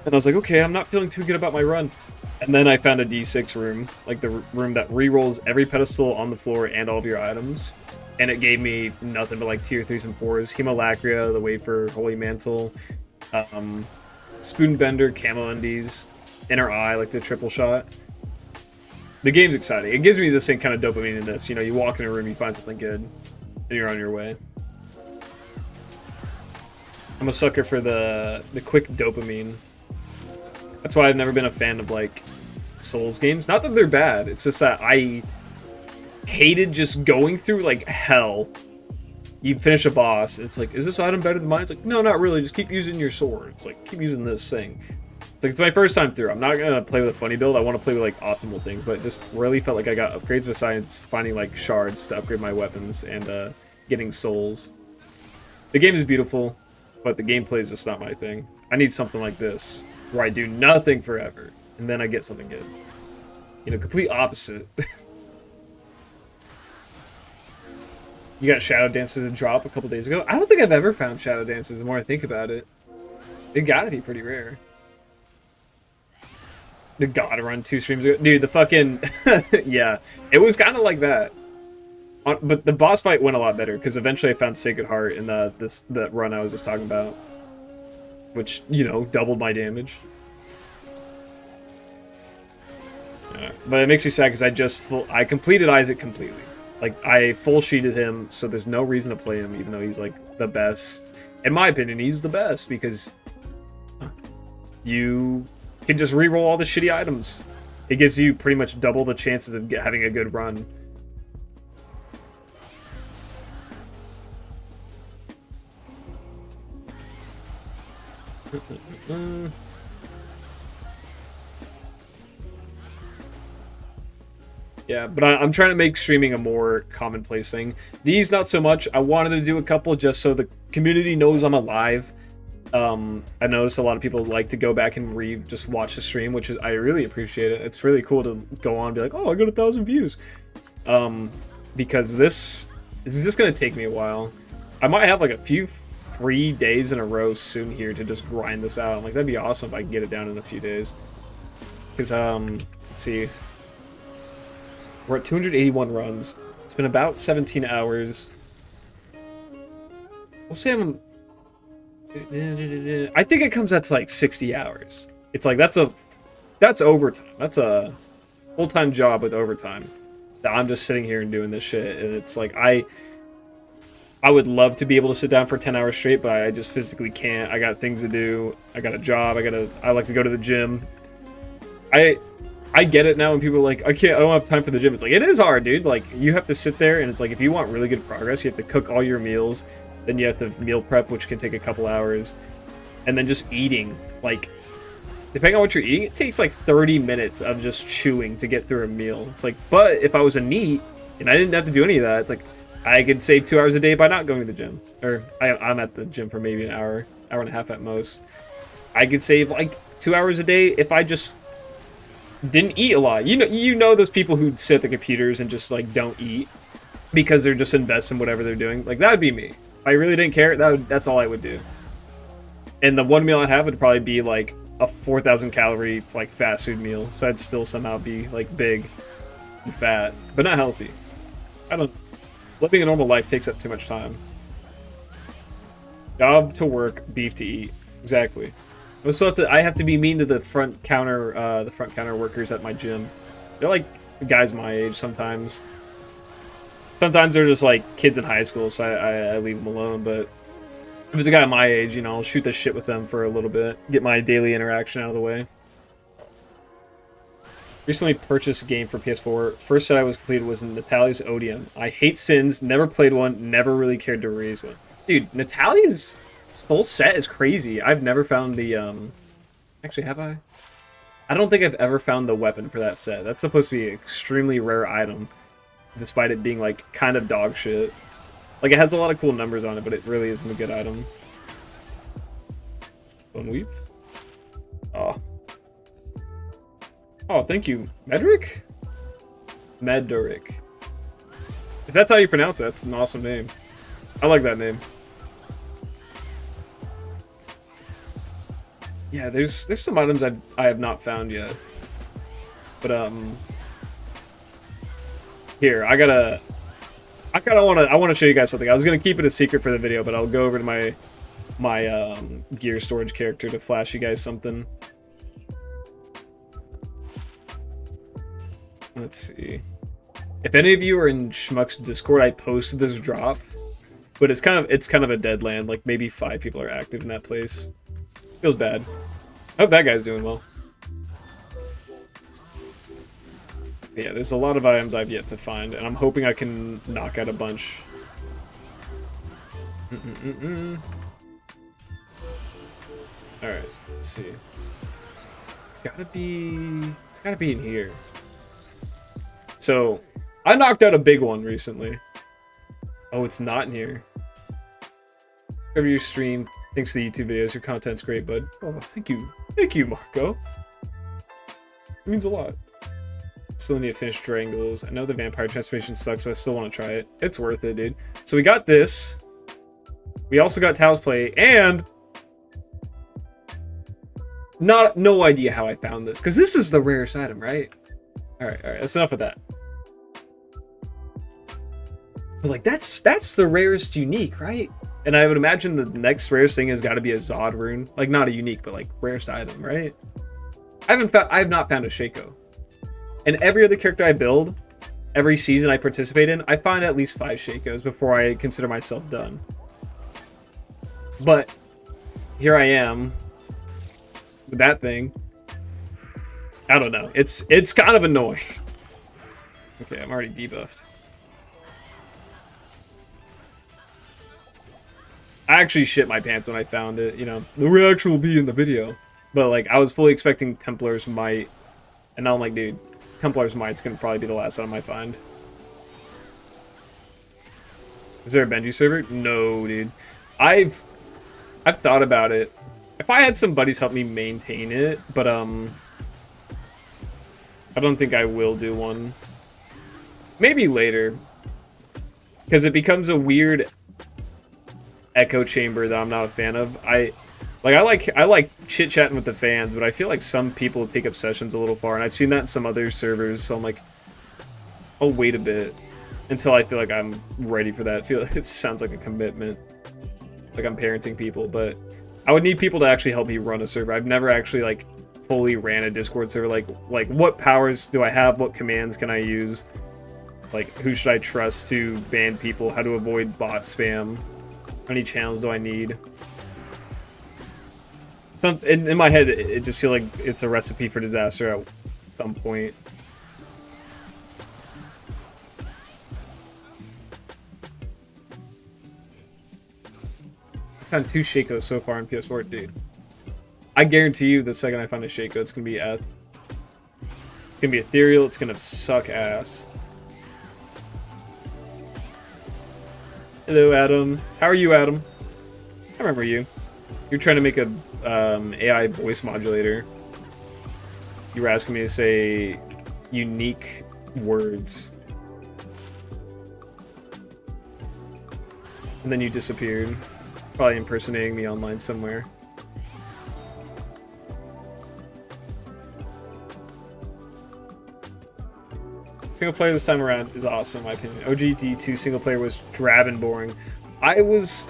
And I was like, okay, I'm not feeling too good about my run. And then I found a D6 room, like the room that re-rolls every pedestal on the floor and all of your items. And it gave me nothing but like tier 3s and 4s. Hemolacria, the Wafer, Holy Mantle, Spoonbender, Camo Undies, Inner Eye, like the triple shot. The game's exciting. It gives me the same kind of dopamine in this. You know, you walk in a room, you find something good, and you're on your way. I'm a sucker for the quick dopamine. That's why I've never been a fan of, like, Souls games. Not that they're bad, it's just that I hated just going through, like, hell. You finish a boss, it's like, is this item better than mine? It's like, no, not really, just keep using your sword. It's like, keep using this thing. It's like, it's my first time through. I'm not gonna play with a funny build, I want to play with, like, optimal things, but it just really felt like I got upgrades besides finding, like, shards to upgrade my weapons and, getting souls. The game is beautiful, but the gameplay is just not my thing. I need something like this, where I do nothing forever, and then I get something good. You know, complete opposite. You got Shadow Dances to drop a couple days ago? I don't think I've ever found Shadow Dances the more I think about it. They gotta be pretty rare. The gotta run 2 streams ago. Dude, the fucking... yeah, it was kind of like that. But the boss fight went a lot better, because eventually I found Sacred Heart in the run I was just talking about. Which, you know, doubled my damage. But it makes me sad because I completed Isaac completely. Like, I full sheeted him, so there's no reason to play him, even though he's, like, the best. In my opinion, he's the best, because you can just reroll all the shitty items. It gives you pretty much double the chances of having a good run. Yeah, but I'm trying to make streaming a more commonplace thing. These, not so much. I wanted to do a couple just so the community knows I'm alive. I noticed a lot of people like to go back and just watch the stream, which is, I really appreciate it. It's really cool to go on and be like, oh, I got 1,000 views. Because this is just going to take me a while. I might have like a few free days in a row soon here to just grind this out. Like, that'd be awesome if I can get it down in a few days. Because, let's see. We're at 281 runs. It's been about 17 hours. We'll say I think it comes out to like 60 hours. It's like that's overtime. That's a full-time job with overtime. I'm just sitting here and doing this shit, and it's like I would love to be able to sit down for 10 hours straight, but I just physically can't. I got things to do. I got a job. I like to go to the gym. I get it now when people are like, I don't have time for the gym. It's like, it is hard, dude. Like, you have to sit there, and it's like, if you want really good progress, you have to cook all your meals, then you have to meal prep, which can take a couple hours, and then just eating. Like, depending on what you're eating, it takes like 30 minutes of just chewing to get through a meal. It's like, but if I was a NEET, and I didn't have to do any of that, it's like, I could save 2 hours a day by not going to the gym. Or, I'm at the gym for maybe an hour and a half at most. I could save like 2 hours a day if I just didn't eat a lot. You know those people who sit at the computers and just like don't eat because they're just invested in whatever they're doing. Like, that would be me. If I really didn't care, that's all I would do. And the one meal I'd have would probably be like a 4,000 calorie like fast food meal. So I'd still somehow be like big and fat, but not healthy. Living a normal life takes up too much time. Job to work, beef to eat. Exactly. I have to be mean to the front counter workers at my gym. They're like guys my age sometimes. Sometimes they're just like kids in high school, so I leave them alone. But if it's a guy my age, you know, I'll shoot the shit with them for a little bit, get my daily interaction out of the way. Recently purchased a game for PS4. First set I was completed was Natalia's Odium. I hate Sins, never played one, never really cared to raise one. Dude, Natalia's full set is crazy. I've never found the, actually, have I? I don't think I've ever found the weapon for that set. That's supposed to be an extremely rare item, despite it being, like, kind of dog shit. Like, it has a lot of cool numbers on it, but it really isn't a good item. Bone Weep? Oh. Oh, thank you. Medric? Medric. If that's how you pronounce it, that's an awesome name. I like that name. Yeah, there's some items I have not found yet. But here, I want to show you guys something. I was gonna keep it a secret for the video, but I'll go over to my gear storage character to flash you guys something. Let's see. If any of you are in Schmuck's Discord, I posted this drop, but it's kind of a dead land. Like, maybe 5 people are active in that place. Feels bad. I hope that guy's doing well. But yeah, there's a lot of items I've yet to find, and I'm hoping I can knock out a bunch. Alright, let's see. It's gotta be in here. So, I knocked out a big one recently. Oh, it's not in here. Cover your stream. Thanks to the YouTube videos. Your content's great, bud. Oh, thank you. Thank you, Marco. It means a lot. Still need to finish Triangles. I know the vampire transformation sucks, but I still want to try it. It's worth it, dude. So we got this. We also got Tao's Play, and no idea how I found this, because this is the rarest item, right? Alright, that's enough of that. But like, that's the rarest unique, right? And I would imagine the next rarest thing has got to be a Zod rune. Like, not a unique, but like rarest item, right? I have not found a Shaco. And every other character I build, every season I participate in, I find at least 5 Shacos before I consider myself done. But here I am with that thing. I don't know. It's kind of annoying. Okay, I'm already debuffed. I actually shit my pants when I found it, you know. The reaction will be in the video. But like, I was fully expecting Templar's Might, and now I'm like, dude, Templar's Might's gonna probably be the last item I find. Is there a Benji server? No, dude. I've thought about it. If I had some buddies help me maintain it, but I don't think I will do one. Maybe later. Because it becomes a weird echo chamber that I'm not a fan of. I like chit-chatting with the fans, but I feel like some people take up sessions a little far, and I've seen that in some other servers, so I'm like, oh, wait a bit. until I feel like I'm ready for that. I feel it sounds like a commitment, like I'm parenting people, but I would need people to actually help me run a server. I've never actually like fully ran a Discord server. Like what powers do I have? What commands can I use? Like who should I trust to ban people? How to avoid bot spam? How many channels do I need? In my head, it just feels like it's a recipe for disaster at some point. I found 2 Shakos so far in PS4, dude. I guarantee you the second I find a Shaco, it's gonna be Eth. It's gonna be ethereal, it's gonna suck ass. Hello, Adam. How are you, Adam? I remember you. You're trying to make a AI voice modulator. You were asking me to say unique words. And then you disappeared. Probably impersonating me online somewhere. Single player this time around is awesome, in my opinion. OG D2 single player was drab and boring. I was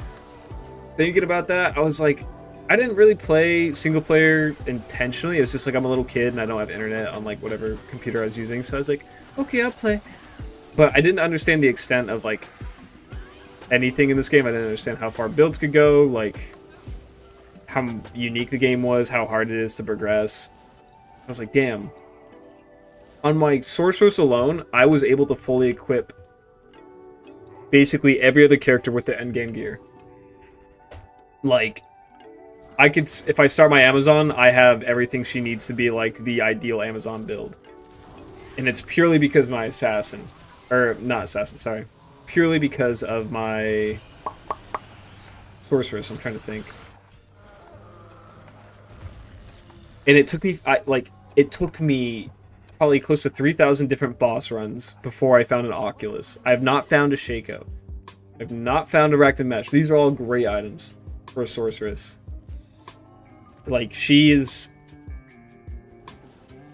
thinking about that. I was like, I didn't really play single player intentionally. It was just like I'm a little kid and I don't have internet on like whatever computer I was using. So I was like, okay, I'll play. But I didn't understand the extent of like anything in this game. I didn't understand how far builds could go, like how unique the game was, how hard it is to progress. I was like, damn. On my sorceress alone, I was able to fully equip basically every other character with the endgame gear. Like, I could, if I start my Amazon, I have everything she needs to be like the ideal Amazon build. And it's purely because my assassin, or not assassin, sorry. Purely because of my sorceress, I'm trying to think. And it took me, it took me probably close to 3,000 different boss runs before I found an Oculus. I have not found a Shaco. I have not found a Rectum Mesh. These are all great items for a sorceress. Like, she is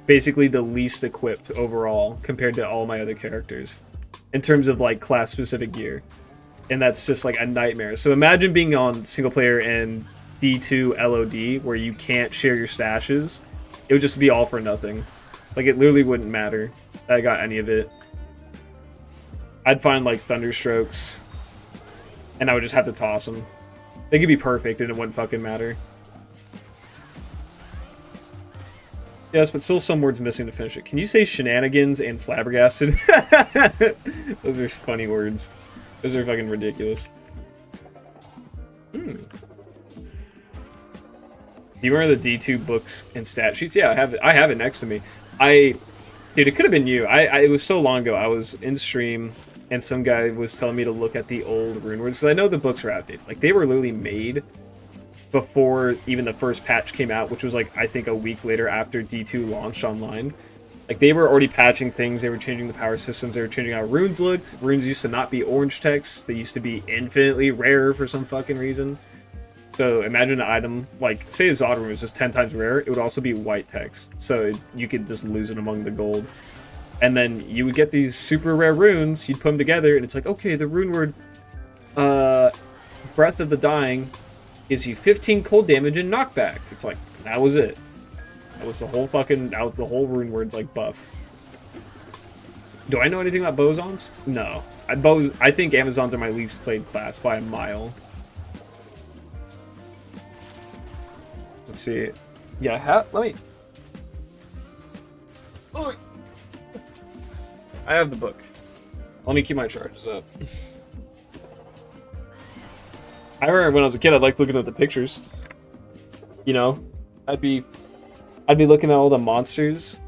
basically the least equipped overall compared to all my other characters in terms of like class specific gear, and that's just like a nightmare. So imagine being on single player and D2 LOD where you can't share your stashes. It would just be all for nothing. Like, it literally wouldn't matter that I got any of it. I'd find like Thunderstrokes and I would just have to toss them. They could be perfect and it wouldn't fucking matter. Yes, but still some words missing to finish it. Can you say shenanigans and flabbergasted? Those are funny words. Those are fucking ridiculous. Do you remember the D2 books and stat sheets? Yeah, I have it next to me. Dude, it could have been you. It was so long ago. I was in stream and some guy was telling me to look at the old rune words, because I know the books are outdated. Like, they were literally made before even the first patch came out, which was like, I think a week later after D2 launched online. Like, they were already patching things, they were changing the power systems, they were changing how runes looked. Runes used to not be orange text, they used to be infinitely rarer for some fucking reason. So imagine an item, like, say a Zod rune was just 10 times rare, it would also be white text. So you could just lose it among the gold. And then you would get these super rare runes, you'd put them together, and it's like, okay, the rune word, Breath of the Dying, gives you 15 cold damage and knockback. It's like, that was it. That was the whole rune words, like, buff. Do I know anything about bosons? No. I think Amazons are my least played class by a mile. Let's see. Yeah, let me... Oh, I have the book. Let me keep my charges up. I remember when I was a kid, I liked looking at the pictures. You know, I'd be looking at all the monsters,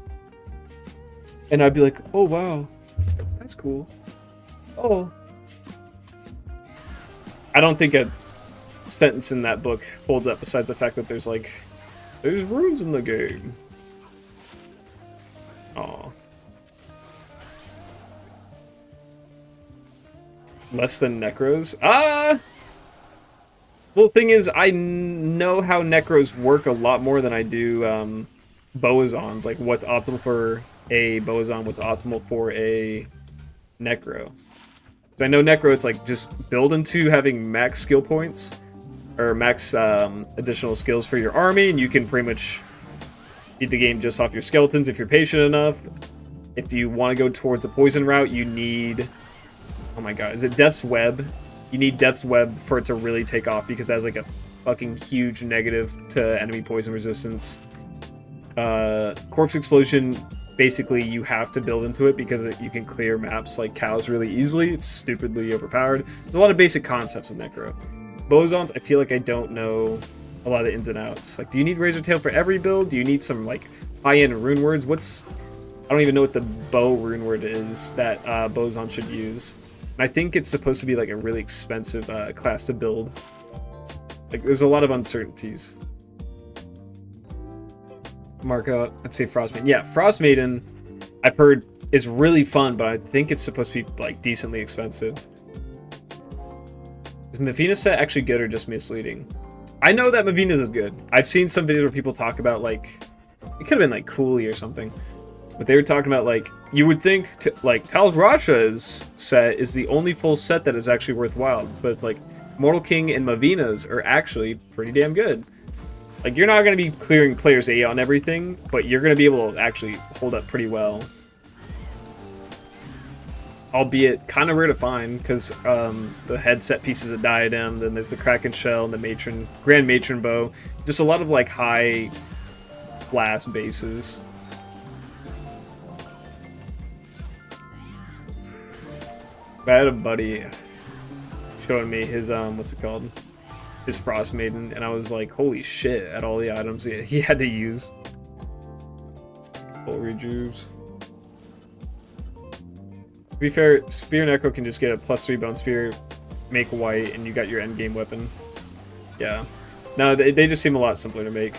and I'd be like, "Oh wow, that's cool." Oh, I don't think a sentence in that book holds up. Besides the fact that there's runes in the game. Aw. Less than Necros? Well, the thing is, I know how Necros work a lot more than I do Boazons. Like, what's optimal for a Boazon, what's optimal for a Necro. So I know Necro, it's like just build into having max skill points or max additional skills for your army, and you can pretty much beat the game just off your skeletons if you're patient enough. If you want to go towards a poison route, you need... Oh my god, is it Death's Web? You need Death's Web for it to really take off because that has like a fucking huge negative to enemy poison resistance. Corpse Explosion, basically you have to build into it because you can clear maps like cows really easily. It's stupidly overpowered. There's a lot of basic concepts in Necro. Bosons, I feel like I don't know a lot of the ins and outs. Like, do you need Razor Tail for every build? Do you need some like high-end rune words? I don't even know what the bow rune word is that Boson should use. And I think it's supposed to be like a really expensive class to build. Like, there's a lot of uncertainties. Mark out, I'd say Frost Maiden. Yeah, Frost Maiden, I've heard, is really fun, but I think it's supposed to be like decently expensive. Is Mavina's set actually good or just misleading? I know that Mavina's is good. I've seen some videos where people talk about like, it could have been like Cooley or something. But they were talking about, like, you would think, like, Tal's Rasha's set is the only full set that is actually worthwhile. But it's like, Mortal King and Mavina's are actually pretty damn good. Like, you're not going to be clearing players A on everything, but you're going to be able to actually hold up pretty well. Albeit, kind of rare to find, because the headset piece is a diadem, then there's the Kraken Shell, and the Grand Matron Bow. Just a lot of, like, high blast bases. I had a buddy showing me his, what's it called? His Frost Maiden, and I was like, holy shit, at all the items he had to use. Full rejuves. To be fair, Spear and Echo can just get a +3 Bone Spear, make white, and you got your endgame weapon. Yeah. No, they just seem a lot simpler to make,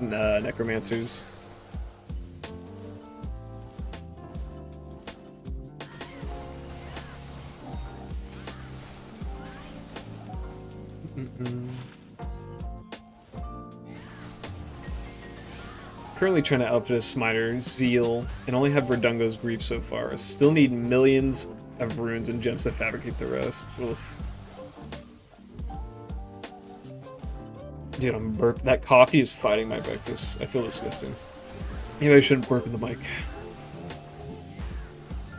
Necromancers. Currently trying to outfit a Smiter, Zeal, and only have Verdungo's Grief so far. Still need millions of runes and gems to fabricate the rest. Oof. Dude, I'm burp. That coffee is fighting my breakfast. I feel disgusting. Maybe I shouldn't burp in the mic.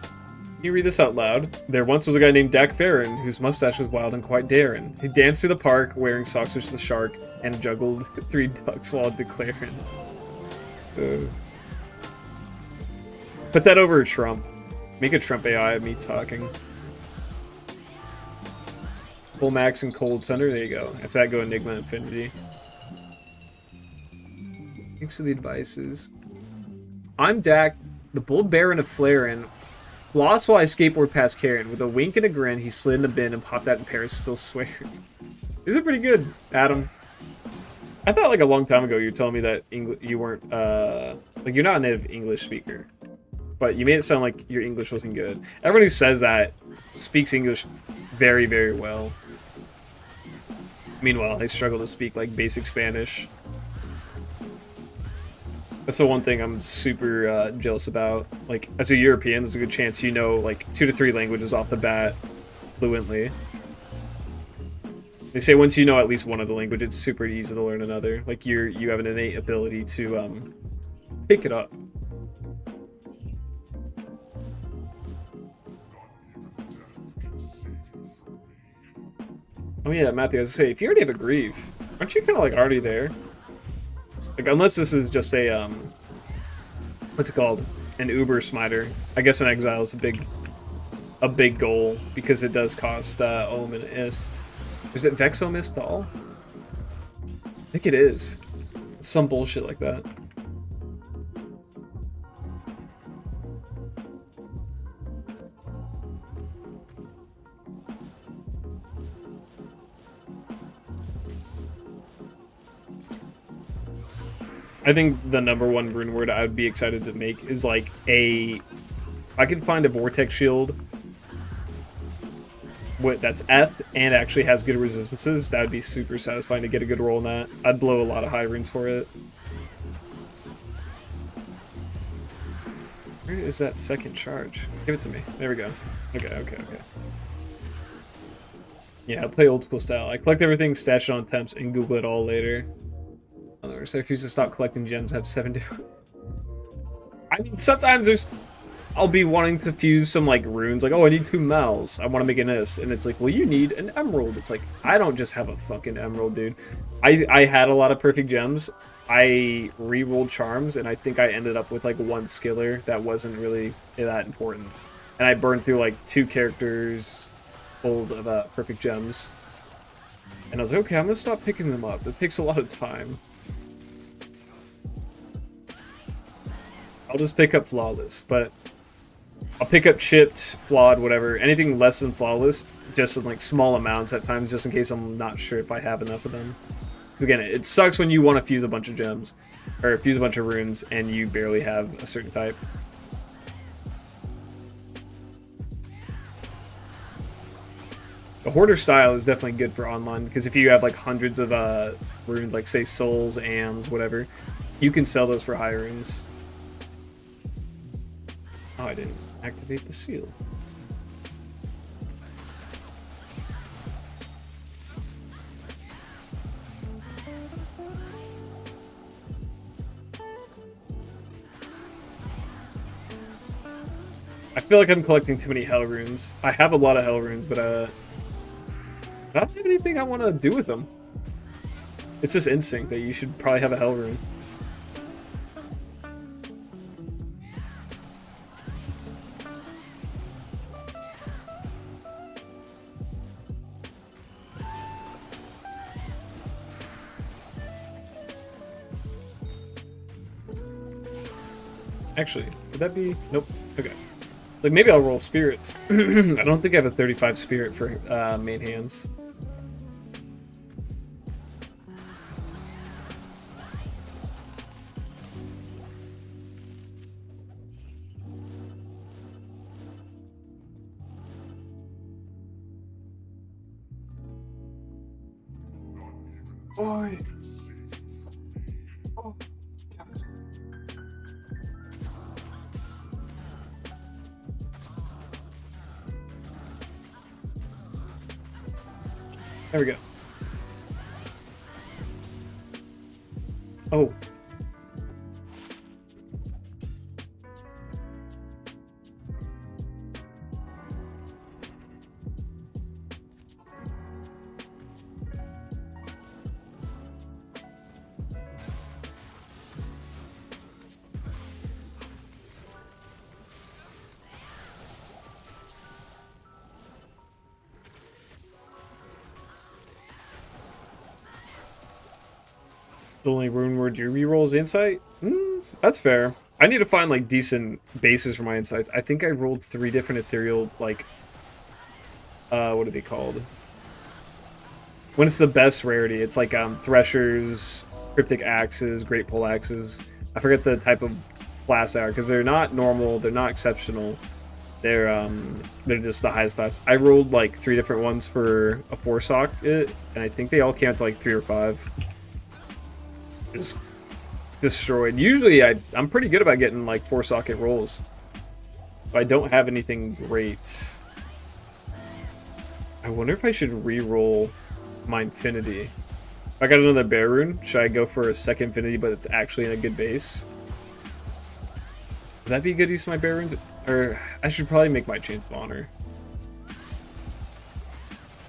Can you read this out loud? There once was a guy named Dak Farron, whose mustache was wild and quite daring. He danced through the park wearing socks with the shark and juggled 3 ducks while declaring. Put that over a Trump. Make a Trump AI of me talking. Full max and cold thunder. There you go. After that, go Enigma Infinity. Thanks for the advices. I'm Dak, the bold baron of Flaren. Lost while I skateboard past Karen. With a wink and a grin, he slid in the bin and popped out in Paris, still swearing. These are pretty good, Adam. I thought like a long time ago you were telling me that you weren't, like you're not a native English speaker. But you made it sound like your English wasn't good. Everyone who says that speaks English very, very well. Meanwhile, they struggle to speak like basic Spanish. That's the one thing I'm super jealous about. Like, as a European, there's a good chance you know like 2 to 3 languages off the bat fluently. They say once you know at least one of the language, it's super easy to learn another. Like you have an innate ability to pick it up. Oh yeah, Matthew, I was gonna say, if you already have a grief, aren't you kind of like already there? Like, unless this is just a what's it called? An Uber Smiter. I guess an Exile is a big goal because it does cost Ohm and Ist. Is it Vexomist Doll? I think it is. It's some bullshit like that. I think the #1 rune word I would be excited to make is like I could find a Vortex Shield that's F and actually has good resistances. That would be super satisfying to get a good roll in that. I'd blow a lot of high runes for it. Where is that second charge? Give it to me. There we go. Okay. Yeah, I play old school style. I collect everything, stash it on temps, and Google it all later. So I refuse to stop collecting gems. I have 7 different. I mean, sometimes I'll be wanting to fuse some like runes, like, oh, I need 2 mals. I want to make an this, and it's like, well, you need an emerald. It's like, I don't just have a fucking emerald, dude. I had a lot of perfect gems. I re-rolled charms, and I think I ended up with like 1 skiller that wasn't really that important, and I burned through like 2 characters full of perfect gems, and I was like, okay, I'm gonna stop picking them up. It takes a lot of time. I'll just pick up flawless, but I'll pick up chipped, flawed, whatever. Anything less than flawless, just in like small amounts at times, just in case I'm not sure if I have enough of them. Because again, it sucks when you want to fuse a bunch of gems, or fuse a bunch of runes, and you barely have a certain type. The hoarder style is definitely good for online, because if you have like hundreds of runes, like say souls, ams, whatever, you can sell those for high runes. Oh, I didn't activate the seal. I feel like I'm collecting too many hell runes. I have a lot of hell runes, but I don't have anything I want to do with them. It's just instinct that you should probably have a hell rune. Actually, would that be... Nope. Okay. Like, maybe I'll roll spirits. I don't think I have a 35 spirit for main hands. Boy. Oh, God. There we go. Oh. The only rune word you reroll is insight? That's fair. I need to find like decent bases for my insights. I think I rolled 3 different ethereal, like, what are they called? When it's the best rarity, it's like threshers, cryptic axes, great pole axes. I forget the type of class they are because they're not normal, they're not exceptional. They're just the highest class. I rolled like 3 different ones for a 4-sock, and I think they all came out to like 3 or 5. Just destroyed. Usually I'm pretty good about getting like 4-socket rolls. But I don't have anything great. I wonder if I should re-roll my infinity. If I got another bear rune, should I go for a second infinity but it's actually in a good base? Would that be a good use of my bear runes? Or I should probably make my Chains of Honor.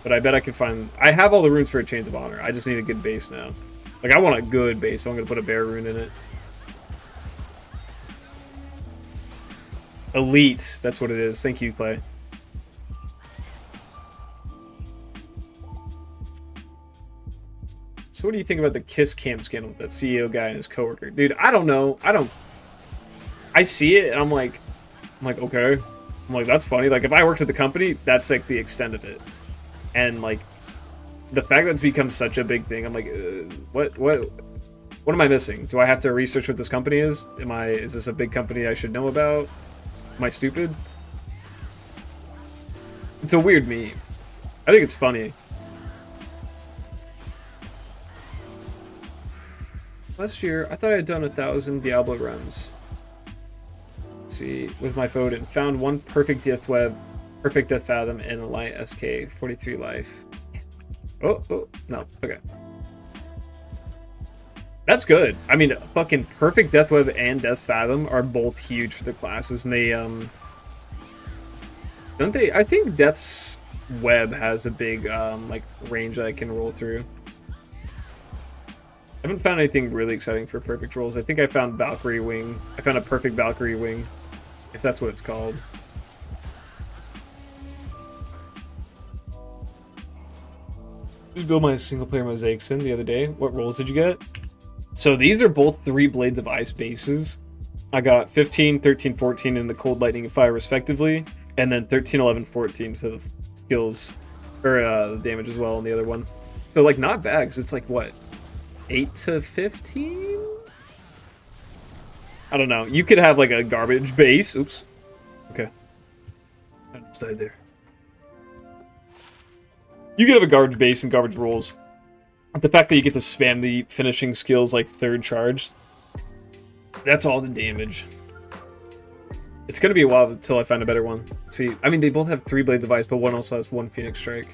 But I bet I could find... I have all the runes for a Chains of Honor. I just need a good base now. Like, I want a good base, so I'm going to put a bear rune in it. Elite. That's what it is. Thank you, Clay. So what do you think about the Kiss Cam scandal with that CEO guy and his coworker? Dude, I don't know. I see it, and I'm like, okay. I'm like, that's funny. Like, if I worked at the company, that's, like, the extent of it. And, like, the fact that it's become such a big thing, I'm like, what am I missing? Do I have to research what this company is? Is this a big company I should know about? Am I stupid? It's a weird meme. I think it's funny. Last year, I thought I had done 1,000 Diablo runs. Let's see, with my phone, and found 1 perfect Death Web, perfect Death Fathom, and a Light SK, 43 life. Oh, no. Okay. That's good. I mean, fucking Perfect Death Web and Death's Fathom are both huge for the classes, and they, don't they? I think Death's Web has a big, like, range that I can roll through. I haven't found anything really exciting for perfect rolls. I think I found Valkyrie Wing. I found a perfect Valkyrie Wing, if that's what it's called. Just build my single-player mosaics in the other day. What rolls did you get? So these are both 3 Blades of Ice bases. I got 15, 13, 14 in the Cold, Lightning, and Fire, respectively. And then 13, 11, 14 to the skills, or the damage as well on the other one. So, like, not bad, because it's like, what, 8 to 15? I don't know. You could have, like, a garbage base. Oops. Okay. I stayed there. You could have a garbage base and garbage rolls. The fact that you get to spam the finishing skills like third charge, that's all the damage. It's going to be a while until I find a better one. Let's see, I mean, they both have 3 Blades of Ice, but one also has 1 Phoenix Strike.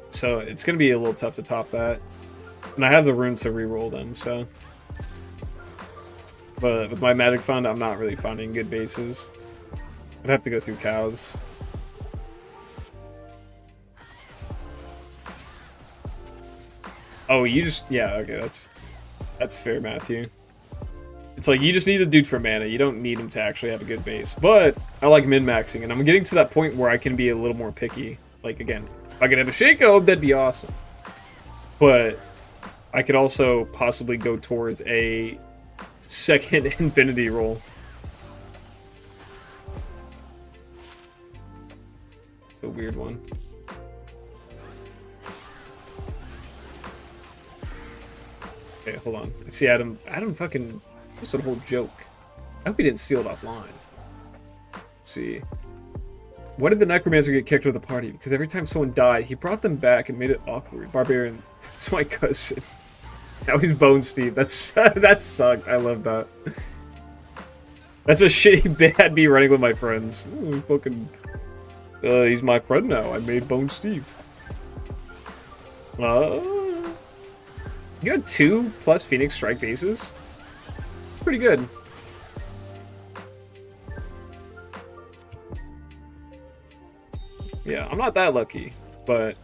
So it's going to be a little tough to top that. And I have the runes to reroll them, so. But with my Magic Fund, I'm not really finding good bases. I'd have to go through cows. Oh, you just... Yeah, okay, that's fair, Matthew. It's like, you just need the dude for mana. You don't need him to actually have a good base. But I like min-maxing, and I'm getting to that point where I can be a little more picky. Like, again, if I could have a Shaco, that'd be awesome. But I could also possibly go towards a second Infinity roll. It's a weird one. Okay, hold on. I see Adam fucking posted a whole joke. I hope he didn't steal it offline. Let's see. Why did the Necromancer get kicked out of the party? Because every time someone died, he brought them back and made it awkward. Barbarian, that's my cousin. Now he's Bone Steve. That's that sucked. I love that. That's a shitty bad be running with my friends. Ooh, fucking, he's my friend now. I made Bone Steve. You got 2 plus Phoenix Strike bases? Pretty good. Yeah, I'm not that lucky, but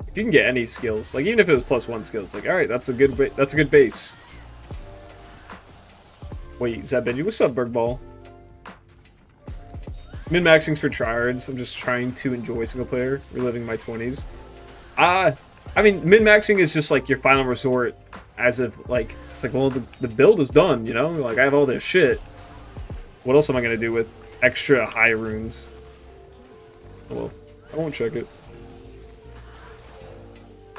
if you can get any skills, like even if it was +1 skills, like all right, that's a good base. Wait, is that Benji? What's up, Bergball? Min-maxing's for tryhards. I'm just trying to enjoy single player, reliving my 20s. I mean, min-maxing is just like your final resort, as if like it's like, well, the build is done, you know? Like I have all this shit. What else am I gonna do with extra high runes? Oh, well, I won't check it.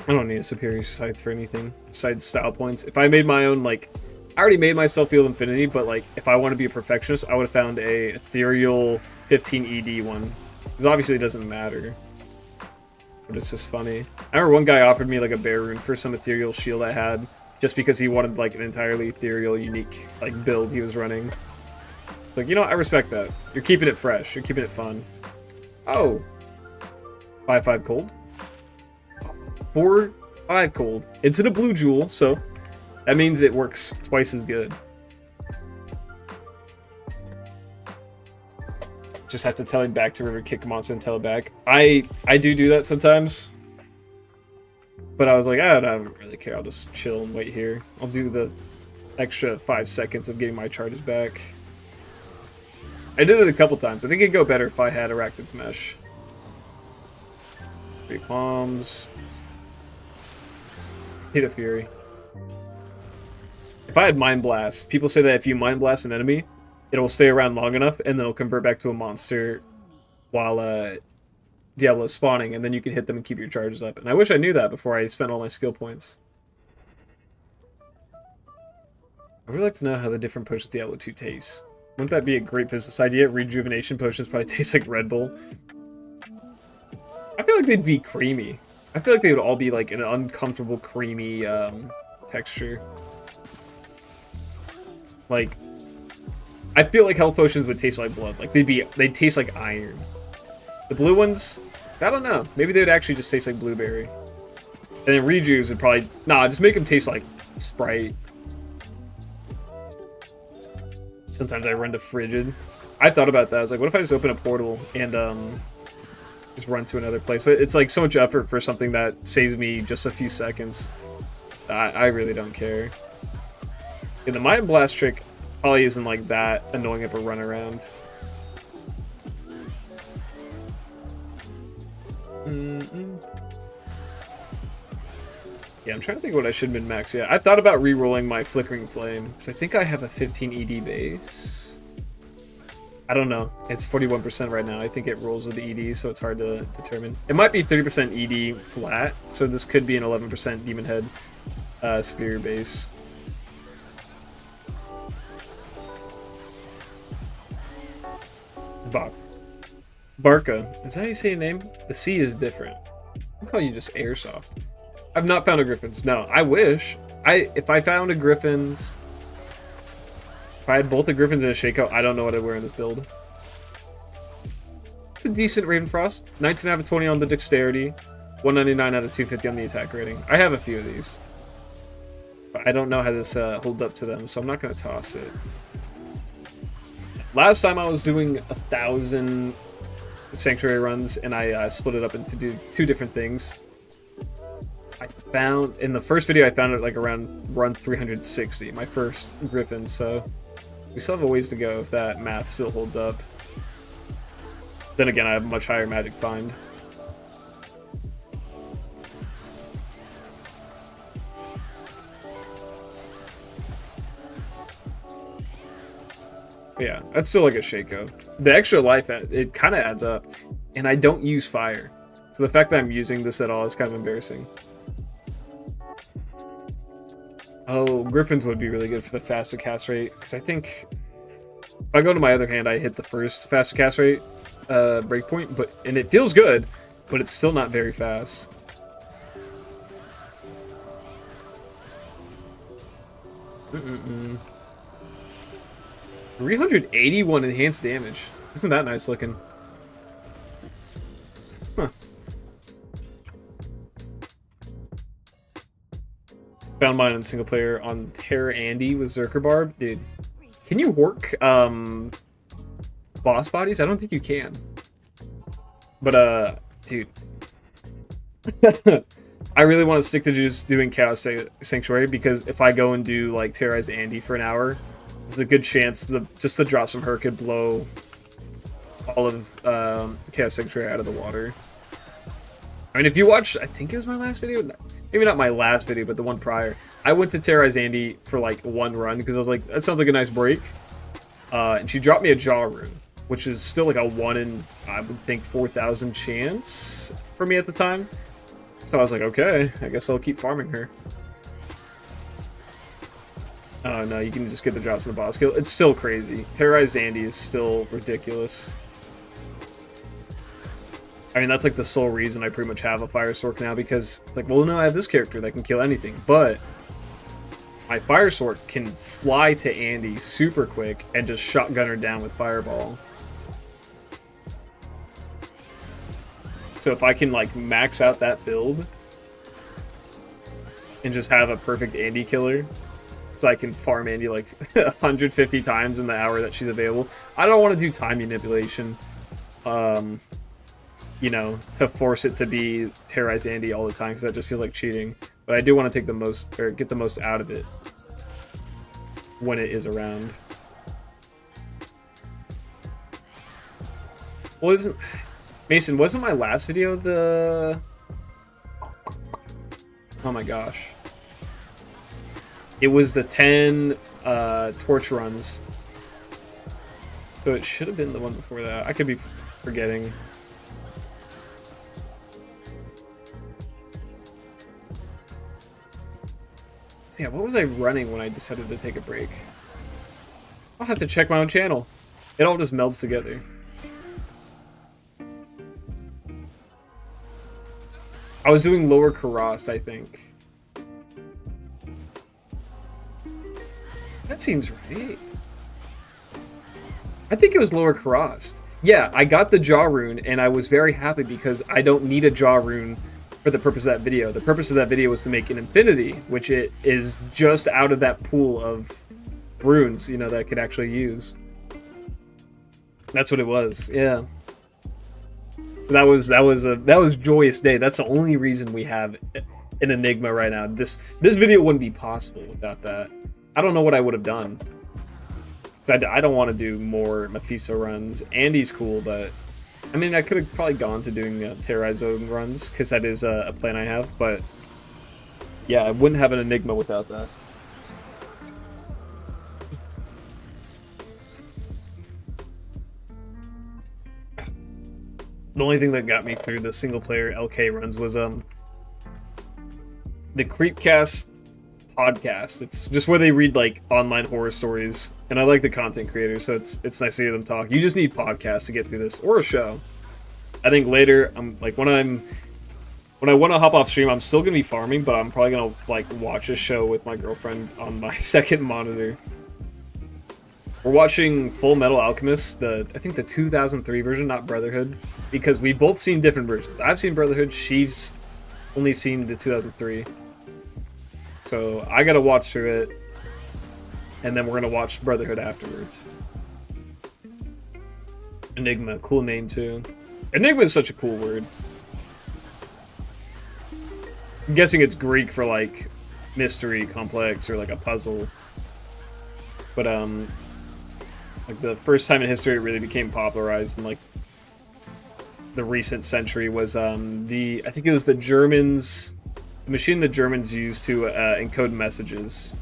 I don't need a superior scythe for anything besides style points. If I made my own, like, I already made myself Field Infinity, but like if I want to be a perfectionist, I would have found a ethereal 15 ED one. Because obviously it doesn't matter. But it's just funny. I remember one guy offered me like a bear rune for some ethereal shield I had, just because he wanted like an entirely ethereal, unique like build he was running. It's like, you know, I respect that. You're keeping it fresh. You're keeping it fun. Oh. 5/5 cold. 4/5 cold. It's in a blue jewel, so that means it works twice as good. Just have to tell him back to River, kick him on, and tell it back. I do that sometimes. But I was like, I don't really care. I'll just chill and wait here. I'll do the extra 5 seconds of getting my charges back. I did it a couple times. I think it'd go better if I had Arachnid's Mesh. 3 palms. Hit a Fury. If I had Mind Blast, people say that if you Mind Blast an enemy, it'll stay around long enough and then it'll convert back to a monster while Diablo's spawning, and then you can hit them and keep your charges up. And I wish I knew that before I spent all my skill points. I would like to know how the different potions Diablo 2 taste. Wouldn't that be a great business idea? Rejuvenation potions probably taste like Red Bull. I feel like they'd be creamy. I feel like they would all be like an uncomfortable, creamy texture. Like, I feel like health potions would taste like blood. Like they'd taste like iron. The blue ones, I don't know. Maybe they would actually just taste like blueberry. And then Reju's would probably... Nah, just make them taste like Sprite. Sometimes I run to Frigid. I thought about that. I was like, what if I just open a portal and just run to another place? But it's like so much effort for something that saves me just a few seconds. I really don't care. And the Mind Blast trick probably isn't like that annoying of a run around. Yeah, I'm trying to think what I should min-max. Yeah, I thought about re-rolling my Flickering Flame, because I think I have a 15 ED base. I don't know. It's 41% right now. I think it rolls with the ED, so it's hard to determine. It might be 30% ED flat, so this could be an 11% Demon Head Superior base. Barca. Is that how you say your name? The C is different. I'll call you just Airsoft. I've not found a Griffin's. No, I wish. If I found a Griffin's... If I had both a Griffins and a Shaco, I don't know what I'd wear in this build. It's a decent Ravenfrost. 19 out of 20 on the Dexterity. 199 out of 250 on the attack rating. I have a few of these. But I don't know how this holds up to them, so I'm not going to toss it. Last time I was doing 1,000 Sanctuary runs, and I split it up into two different things. I found, in the first video, I found it like around run 360, my first Griffin, so we still have a ways to go if that math still holds up. Then again, I have a much higher magic find. But yeah, that's still like a Shaco. The extra life, it kind of adds up, and I don't use fire. So the fact that I'm using this at all is kind of embarrassing. Oh, Griffins would be really good for the faster cast rate, because I think if I go to my other hand, I hit the first faster cast rate breakpoint, and it feels good, but it's still not very fast. Mm-mm-mm. 381 enhanced damage. Isn't that nice looking? Huh. Found mine in single player on Terra Andy with Zerker Barb. Dude, can you work boss bodies? I don't think you can. But dude. I really want to stick to just doing Chaos Sanctuary, because if I go and do like Terrorize Andy for an hour, there's a good chance just the drops from her could blow all of Chaos Sanctuary out of the water. I mean, if you watch, I think it was my last video, maybe not my last video, but the one prior, I went to Terrorize Andy for like one run because I was like, that sounds like a nice break. And she dropped me a Jaw Rune, which is still like a 1 in, I would think, 4,000 chance for me at the time. So I was like, okay, I guess I'll keep farming her. Oh no, you can just get the drops in the boss kill. It's still crazy. Terrorize Andy is still ridiculous. I mean, that's like the sole reason I pretty much have a Fire Sword now, because it's like, well, no, I have this character that can kill anything, but my Fire Sword can fly to Andy super quick and just shotgun her down with Fireball. So if I can like max out that build and just have a perfect Andy killer, so I can farm Andy like 150 times in the hour that she's available. I don't want to do time manipulation, you know, to force it to be Terrorize Andy all the time, because that just feels like cheating. But I do want to take the most, or get the most out of it when it is around. Well, isn't Mason, wasn't my last video the... Oh my gosh. It was the 10 torch runs. So it should have been the one before that. I could be forgetting. So yeah, what was I running when I decided to take a break? I'll have to check my own channel. It all just melds together. I was doing lower Karast, I think. That seems right. I think it was lower Karast. Yeah, I got the jaw rune, and I was very happy because I don't need a jaw rune for the purpose of that video. The purpose of that video was to make an infinity, which it is just out of that pool of runes, you know, that I could actually use. That's what it was. Yeah. So that was joyous day. That's the only reason we have an enigma right now. This video wouldn't be possible without that. I don't know what I would have done. So I don't want to do more Mephisto runs. Andy's cool, but I mean, I could have probably gone to doing Terrorize Zone runs because that is a plan I have. But yeah, I wouldn't have an enigma without that. The only thing that got me through the single player LK runs was the Creepcast podcast. It's just where they read like online horror stories, and I like the content creators, so it's nice to hear them talk. You just need podcasts to get through this, or a show. I think later, I'm like when I want to hop off stream, I'm still gonna be farming, but I'm probably gonna like watch a show with my girlfriend on my second monitor. We're watching Full Metal Alchemist, I think the 2003 version, not Brotherhood, because we've both seen different versions. I've seen Brotherhood, she's only seen the 2003. So I gotta watch through it, and then we're gonna watch Brotherhood afterwards. Enigma, cool name too. Enigma is such a cool word. I'm guessing it's Greek for like mystery, complex, or like a puzzle. But like the first time in history it really became popularized in like the recent century was I think it was the Germans. The machine the Germans used to encode messages.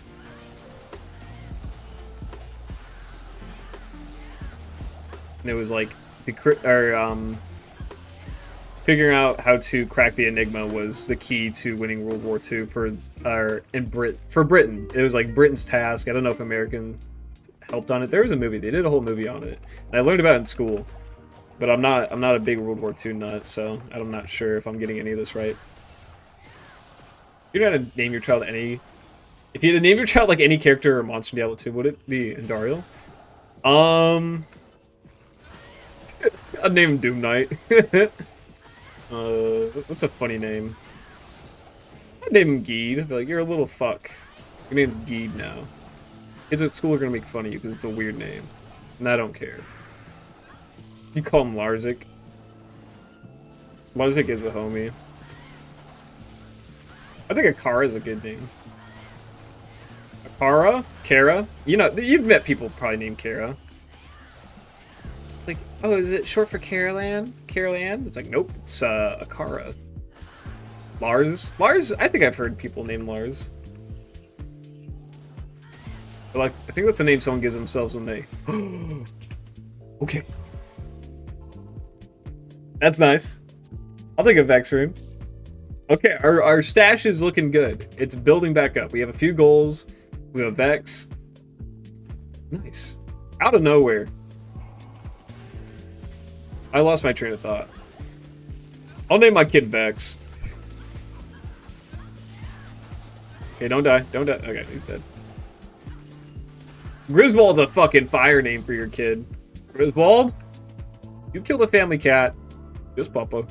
And it was like figuring out how to crack the Enigma was the key to winning World War II for Britain. It was like Britain's task. I don't know if American helped on it. There was a movie. They did a whole movie on it, and I learned about it in school. But I'm not a big World War II nut, so I'm not sure if I'm getting any of this right. You know how to name your child any... If you had to name your child like any character or monster in Diablo 2, would it be Andariel? I'd name him Doom Knight. What's a funny name? I'd name him Geed. I'd be like, you're a little fuck. Your name's Geed now. Kids at school are gonna make fun of you because it's a weird name. And I don't care. You call him Larzik. Larzik is a homie. I think Akara is a good name. Akara? Kara? You know, you've met people probably named Kara. It's like, oh, is it short for Carolan? Carolan? It's like, nope, it's Akara. Lars? Lars? I think I've heard people name Lars. But like, I think that's the name someone gives themselves when they... Okay. That's nice. I'll take a Vex rune. Okay, our stash is looking good. It's building back up. We have a few goals. We have a Vex. Nice. Out of nowhere. I lost my train of thought. I'll name my kid Vex. Okay, don't die. Don't die. Okay, he's dead. Griswold's a fucking fire name for your kid. Griswold? You killed a family cat. Just Papa.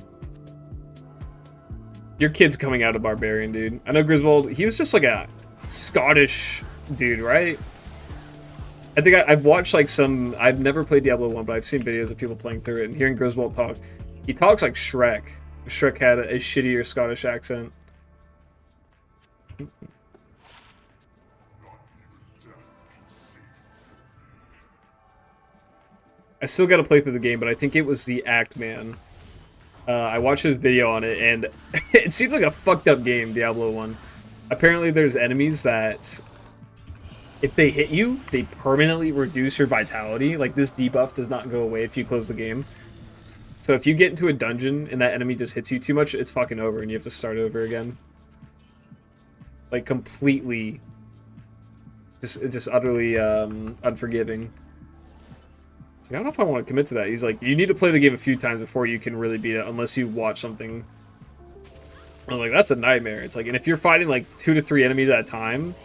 Your kid's coming out of Barbarian, dude. I know Griswold, he was just like a Scottish dude, right? I think I've watched like some... I've never played Diablo 1, but I've seen videos of people playing through it and hearing Griswold talk. He talks like Shrek. Shrek had a shittier Scottish accent. I still gotta play through the game, but I think it was the Act Man. I watched his video on it, and it seemed like a fucked up game, Diablo 1. Apparently there's enemies that, if they hit you, they permanently reduce your vitality. Like, this debuff does not go away if you close the game. So if you get into a dungeon and that enemy just hits you too much, it's fucking over, and you have to start over again. Like, completely, just utterly unforgiving. I don't know if I want to commit to that. He's like, you need to play the game a few times before you can really beat it, unless you watch something. I'm like, that's a nightmare. It's like, and if you're fighting like 2 to 3 enemies at a time,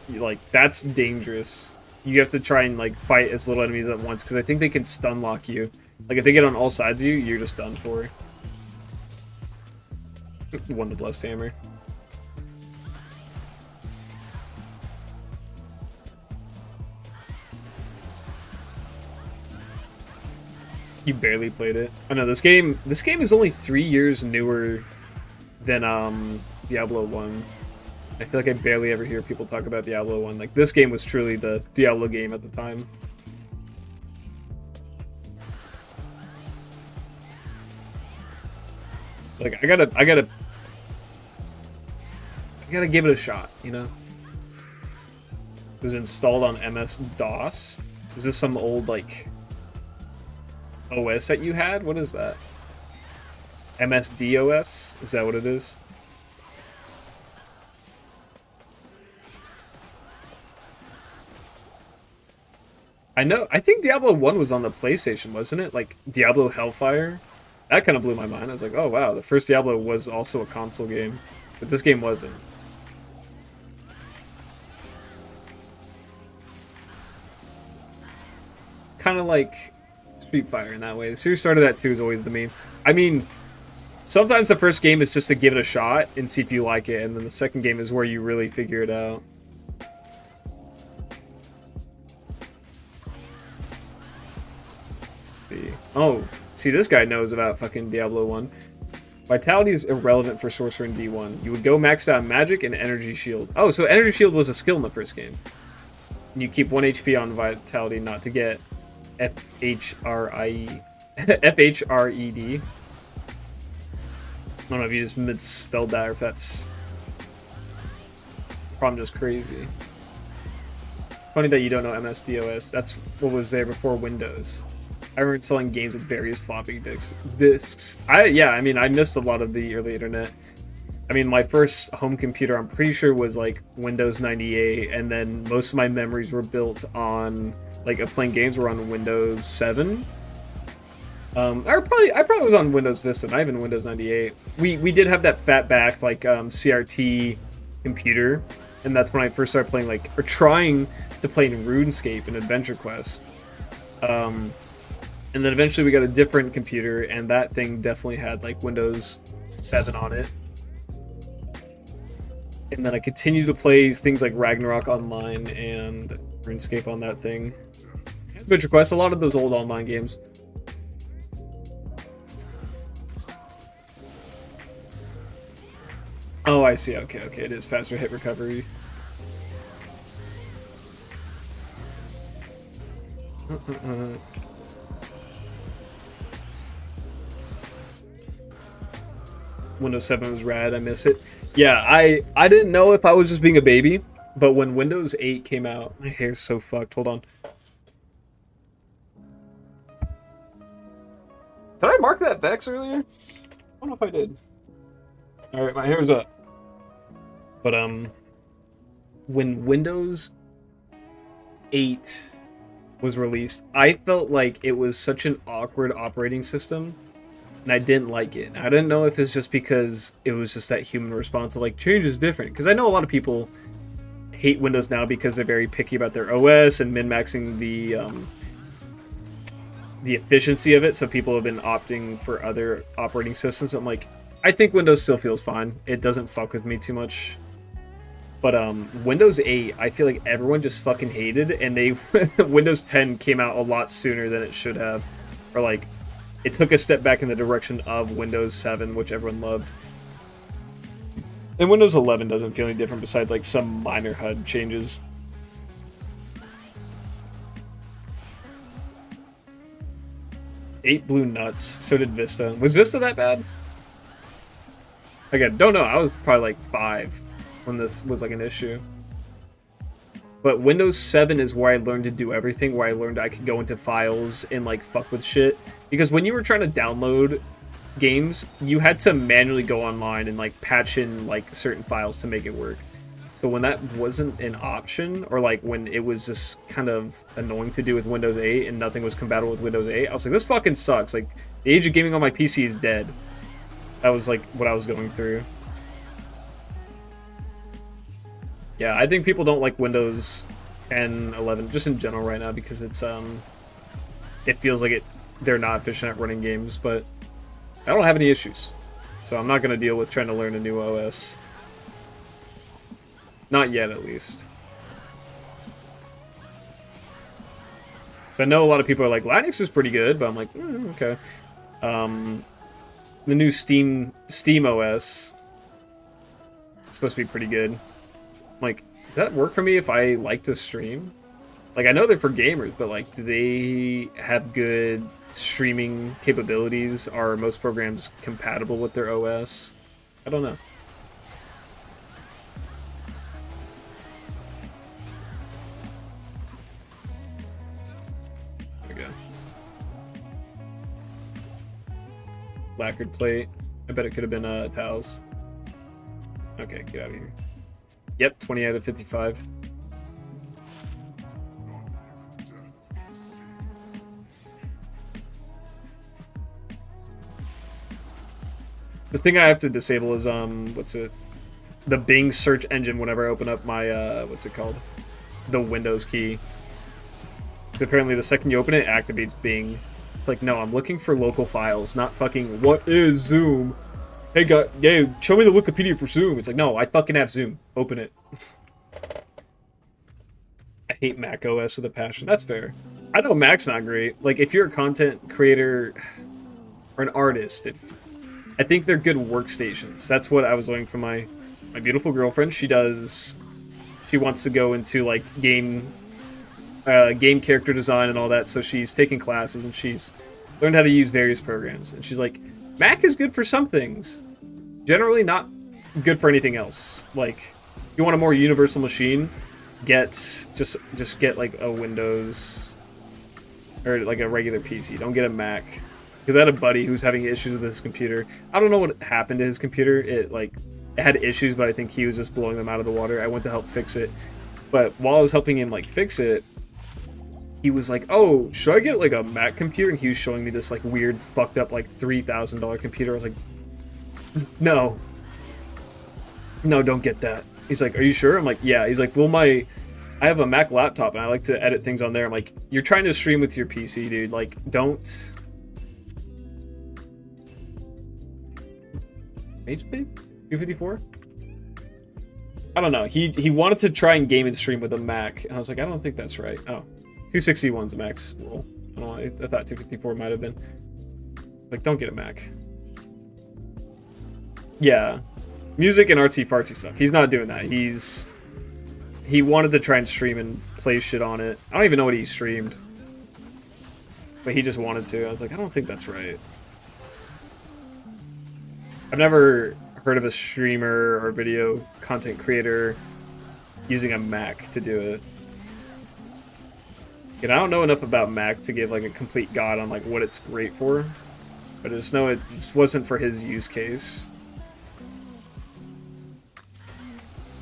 like, that's dangerous. You have to try and like fight as little enemies at once, because I think they can stun lock you Like, if they get on all sides of you, you're just done for. One to Blessed Hammer. You barely played it. I know this game is only 3 years newer than Diablo 1. I feel like I barely ever hear people talk about Diablo 1. Like, this game was truly the Diablo game at the time. Like, I gotta give it a shot, you know? It was installed on MS-DOS. Is this some old, like, OS that you had? What is that? MS-DOS? Is that what it is? I think Diablo 1 was on the PlayStation, wasn't it? Like, Diablo Hellfire? That kind of blew my mind. I was like, oh wow, the first Diablo was also a console game. But this game wasn't. It's kind of like Street Fighter in that way. The series started at 2 is always the meme. I mean, sometimes the first game is just to give it a shot and see if you like it, and then the second game is where you really figure it out. See. Oh, see, this guy knows about fucking Diablo 1. Vitality is irrelevant for Sorcerer in D1. You would go max out Magic and Energy Shield. Oh, so Energy Shield was a skill in the first game. And you keep 1 HP on Vitality not to get FHRE. FHRED. I don't know if you just misspelled that or if that's... I'm just crazy. It's funny that you don't know MS-DOS. That's what was there before Windows. I remember selling games with various floppy disks. I mean, I missed a lot of the early internet. I mean, my first home computer, I'm pretty sure, was like Windows 98, and then most of my memories were built on, like, playing games were on Windows 7. I probably was on Windows Vista, not even Windows 98. We did have that fat back, like, CRT computer, and that's when I first started playing, like, or trying to play in RuneScape and Adventure Quest. And then eventually we got a different computer, and that thing definitely had, like, Windows 7 on it. And then I continued to play things like Ragnarok Online and RuneScape on that thing. Adventure Quest, a lot of those old online games. Oh, I see. Okay, it is faster hit recovery. Windows 7 was rad. I miss it. Yeah, I didn't know if I was just being a baby, but when Windows 8 came out, my hair's so fucked. Hold on. Did I mark that Vex earlier? I don't know if I did. All right, my hair's up. But when Windows 8 was released, I felt like it was such an awkward operating system. And I didn't like it. I didn't know if it's just because it was just that human response of like, change is different. Because I know a lot of people hate Windows now because they're very picky about their OS and min-maxing the efficiency of it. So people have been opting for other operating systems. But I'm like, I think Windows still feels fine. It doesn't fuck with me too much. But Windows 8, I feel like everyone just fucking hated. And Windows 10 came out a lot sooner than it should have. Or like, it took a step back in the direction of Windows 7, which everyone loved. And Windows 11 doesn't feel any different besides like some minor HUD changes. Eight blew nuts. So did Vista. Was Vista that bad? Again, don't know. I was probably like 5 when this was like an issue. But Windows 7 is where I learned to do everything, where I learned I could go into files and like fuck with shit. Because when you were trying to download games, you had to manually go online and like patch in like certain files to make it work. So when that wasn't an option, or like when it was just kind of annoying to do with Windows 8 and nothing was compatible with Windows 8, I was like, this fucking sucks. Like, the age of gaming on my PC is dead. That was like what I was going through. Yeah, I think people don't like Windows 10, 11, just in general right now because it's it feels like it they're not efficient at running games, but I don't have any issues. So I'm not going to deal with trying to learn a new OS. Not yet, at least. So I know a lot of people are like, Linux is pretty good, but I'm like, okay. The new Steam OS is supposed to be pretty good. I'm like, does that work for me if I like to stream? Like, I know they're for gamers, but like, do they have good streaming capabilities? Are most programs compatible with their OS? I don't know. There we go. Lacquered plate. I bet it could have been towels. Okay, get out of here. Yep, 20 out of 55. The thing I have to disable is the Bing search engine whenever I open up my what's it called? The Windows key. Because apparently the second you open it, it activates Bing. It's like, no, I'm looking for local files, not fucking what is Zoom? Hey, show me the Wikipedia for Zoom. It's like, no, I fucking have Zoom. Open it. I hate Mac OS with a passion. That's fair. I know Mac's not great. Like, if you're a content creator or an artist, I think they're good workstations. That's what I was learning from my beautiful girlfriend. She wants to go into like game character design and all that. So she's taking classes and she's learned how to use various programs. And she's like, Mac is good for some things, generally not good for anything else. Like, if you want a more universal machine, just get like a Windows or like a regular PC. Don't get a Mac. Because I had a buddy who's having issues with his computer. I don't know what happened to his computer. It had issues, but I think he was just blowing them out of the water. I went to help fix it. But while I was helping him like fix it, he was like, oh, should I get like a Mac computer? And he was showing me this like weird, fucked up like $3,000 computer. I was like, no, don't get that. He's like, are you sure? I'm like, yeah. He's like, well, I have a Mac laptop and I like to edit things on there. I'm like, you're trying to stream with your PC, dude. Like, don't. HP? 254? I don't know. He wanted to try and game and stream with a Mac, and I was like, I don't think that's right. Oh, 261's a Mac's rule. I don't know. I thought 254 might have been. Like, don't get a Mac. Yeah, music and artsy fartsy stuff. He's not doing that. He wanted to try and stream and play shit on it. I don't even know what he streamed, but he just wanted to. I was like, I don't think that's right. I've never heard of a streamer or video content creator using a Mac to do it. And I don't know enough about Mac to give like a complete guide on like what it's great for, but I just know it just wasn't for his use case.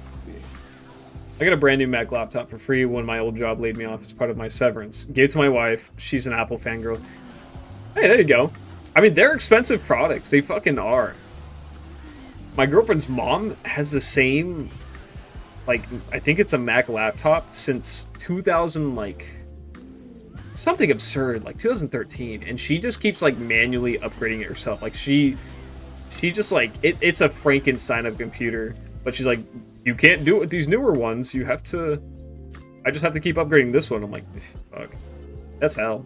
Let's see. I got a brand new Mac laptop for free when my old job laid me off as part of my severance. Gave it to my wife. She's an Apple fangirl. Hey, there you go. I mean, they're expensive products. They fucking are. My girlfriend's mom has the same, like, I think it's a Mac laptop since 2000, like, something absurd, like 2013, and she just keeps, like, manually upgrading it herself. Like, she just, like, it's a Frankenstein of a computer, but she's like, you can't do it with these newer ones, I just have to keep upgrading this one. I'm like, fuck, that's hell.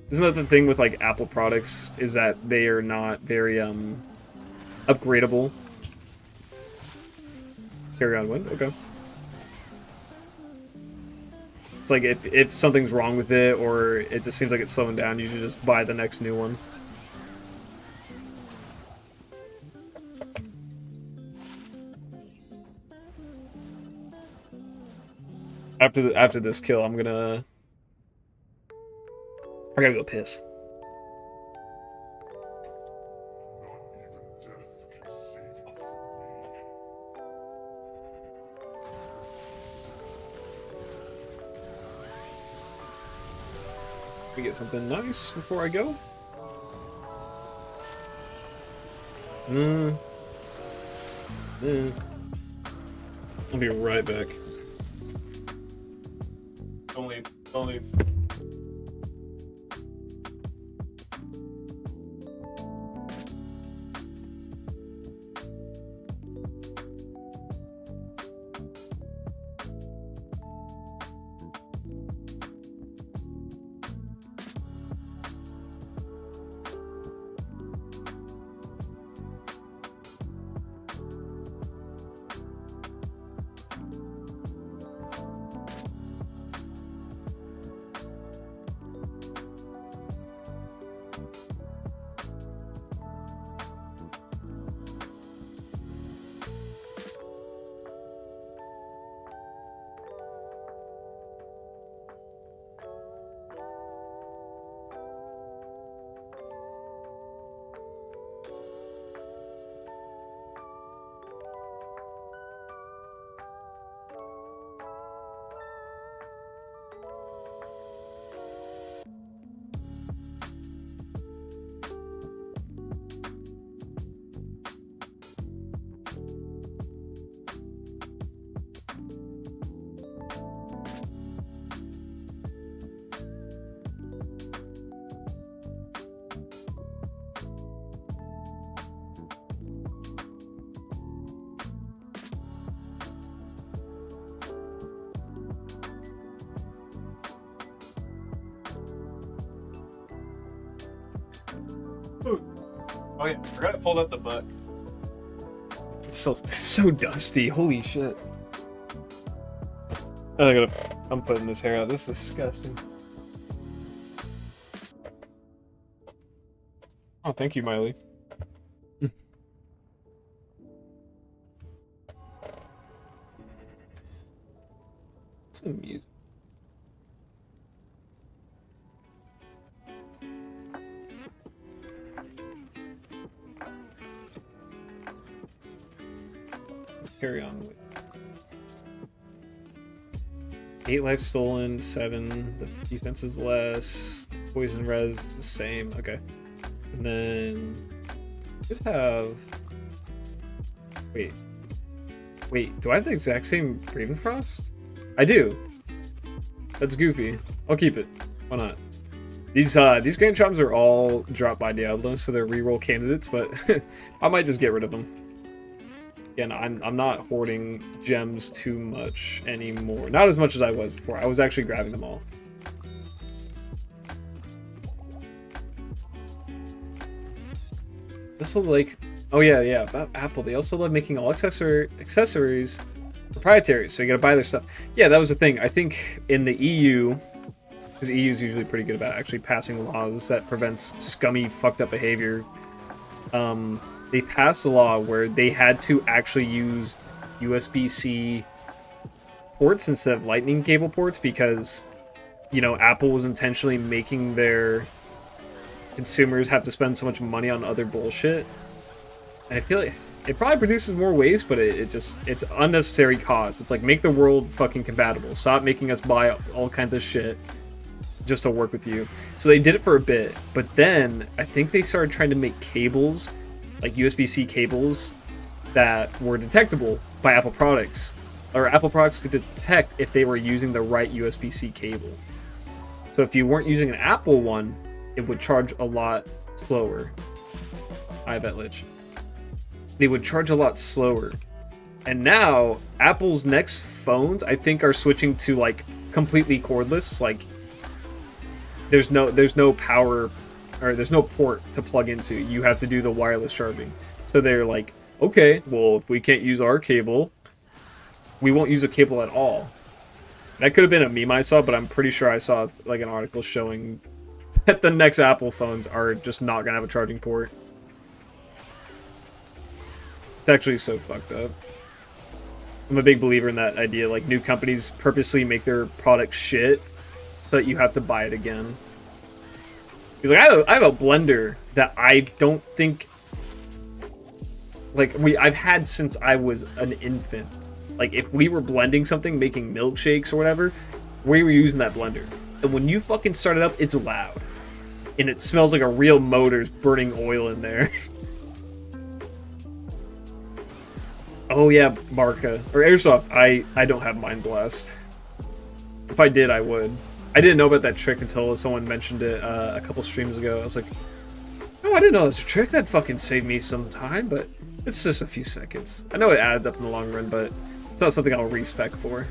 Isn't that the thing with, like, Apple products, is that they are not very, upgradable. Carry on wind? Okay. It's like if something's wrong with it or it just seems like it's slowing down, you should just buy the next new one. After this kill, I gotta go piss. Get something nice before I go. I'll be right back. Don't leave. Oh yeah, I forgot to pull up the book. It's so dusty. Holy shit. I'm putting this hair out. This is disgusting. Oh, thank you, Miley. Some music. Let's carry on with 8 lives stolen, 7. The defense is less. Poison res is the same. Okay. And then we could have. Wait, do I have the exact same Raven Frost? I do. That's goofy. I'll keep it. Why not? These Grand Charms are all dropped by Diablo, so they're reroll candidates, but I might just get rid of them. Again, I'm not hoarding gems too much anymore. Not as much as I was before. I was actually grabbing them all. This will like, oh yeah, about Apple. They also love making all accessories proprietary, so you gotta buy their stuff. Yeah, that was the thing. I think in the EU, because EU is usually pretty good about actually passing laws that prevents scummy, fucked up behavior. They passed a law where they had to actually use USB-C ports instead of lightning cable ports because, you know, Apple was intentionally making their consumers have to spend so much money on other bullshit. And I feel like it probably produces more waste, but it's unnecessary cost. It's like, make the world fucking compatible. Stop making us buy all kinds of shit just to work with you. So they did it for a bit, but then I think they started trying to make cables, like USB-C cables, that were detectable by Apple products. Or Apple products could detect if they were using the right USB-C cable. So if you weren't using an Apple one, it would charge a lot slower. I bet Lich. They would charge a lot slower. And now, Apple's next phones, I think, are switching to, like, completely cordless. Like, there's no power, or there's no port to plug into. You have to do the wireless charging. So they're like, okay, well, if we can't use our cable, we won't use a cable at all. That could have been a meme I saw, but I'm pretty sure I saw, like, an article showing that the next Apple phones are just not gonna have a charging port. It's actually so fucked up. I'm a big believer in that idea. Like, new companies purposely make their product shit so that you have to buy it again. Because, like, I have a blender that I don't think, like, I've had since I was an infant. Like, if we were blending something, making milkshakes or whatever, we were using that blender. And when you fucking start it up, it's loud. And it smells like a real motor's burning oil in there. Oh yeah, Marca. Or Airsoft, I don't have Mind Blast. If I did, I would. I didn't know about that trick until someone mentioned it a couple streams ago. I was like, oh, I didn't know that's a trick. That fucking saved me some time, but it's just a few seconds. I know it adds up in the long run, but it's not something I'll respec for.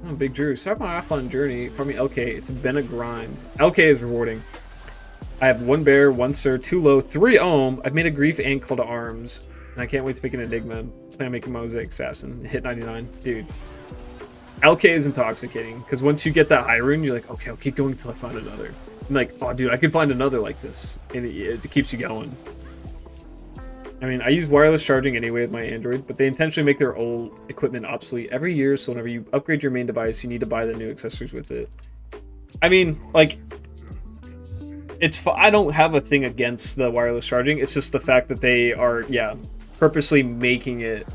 Oh, Big Drew, start my offline journey. Farming LK, it's been a grind. LK is rewarding. I have 1 bear, 1 sir, 2 low, 3 ohm. I've made a grief and call to arms. And I can't wait to make an enigma. Plan on making mosaic assassin. Hit 99. Dude. LK is intoxicating. Because once you get that high rune, you're like, okay, I'll keep going until I find another. I'm like, oh dude, I can find another like this. And it keeps you going. I mean, I use wireless charging anyway with my Android, but they intentionally make their old equipment obsolete every year, so whenever you upgrade your main device, you need to buy the new accessories with it. I mean, like, I don't have a thing against the wireless charging, it's just the fact that they are, yeah, purposely making it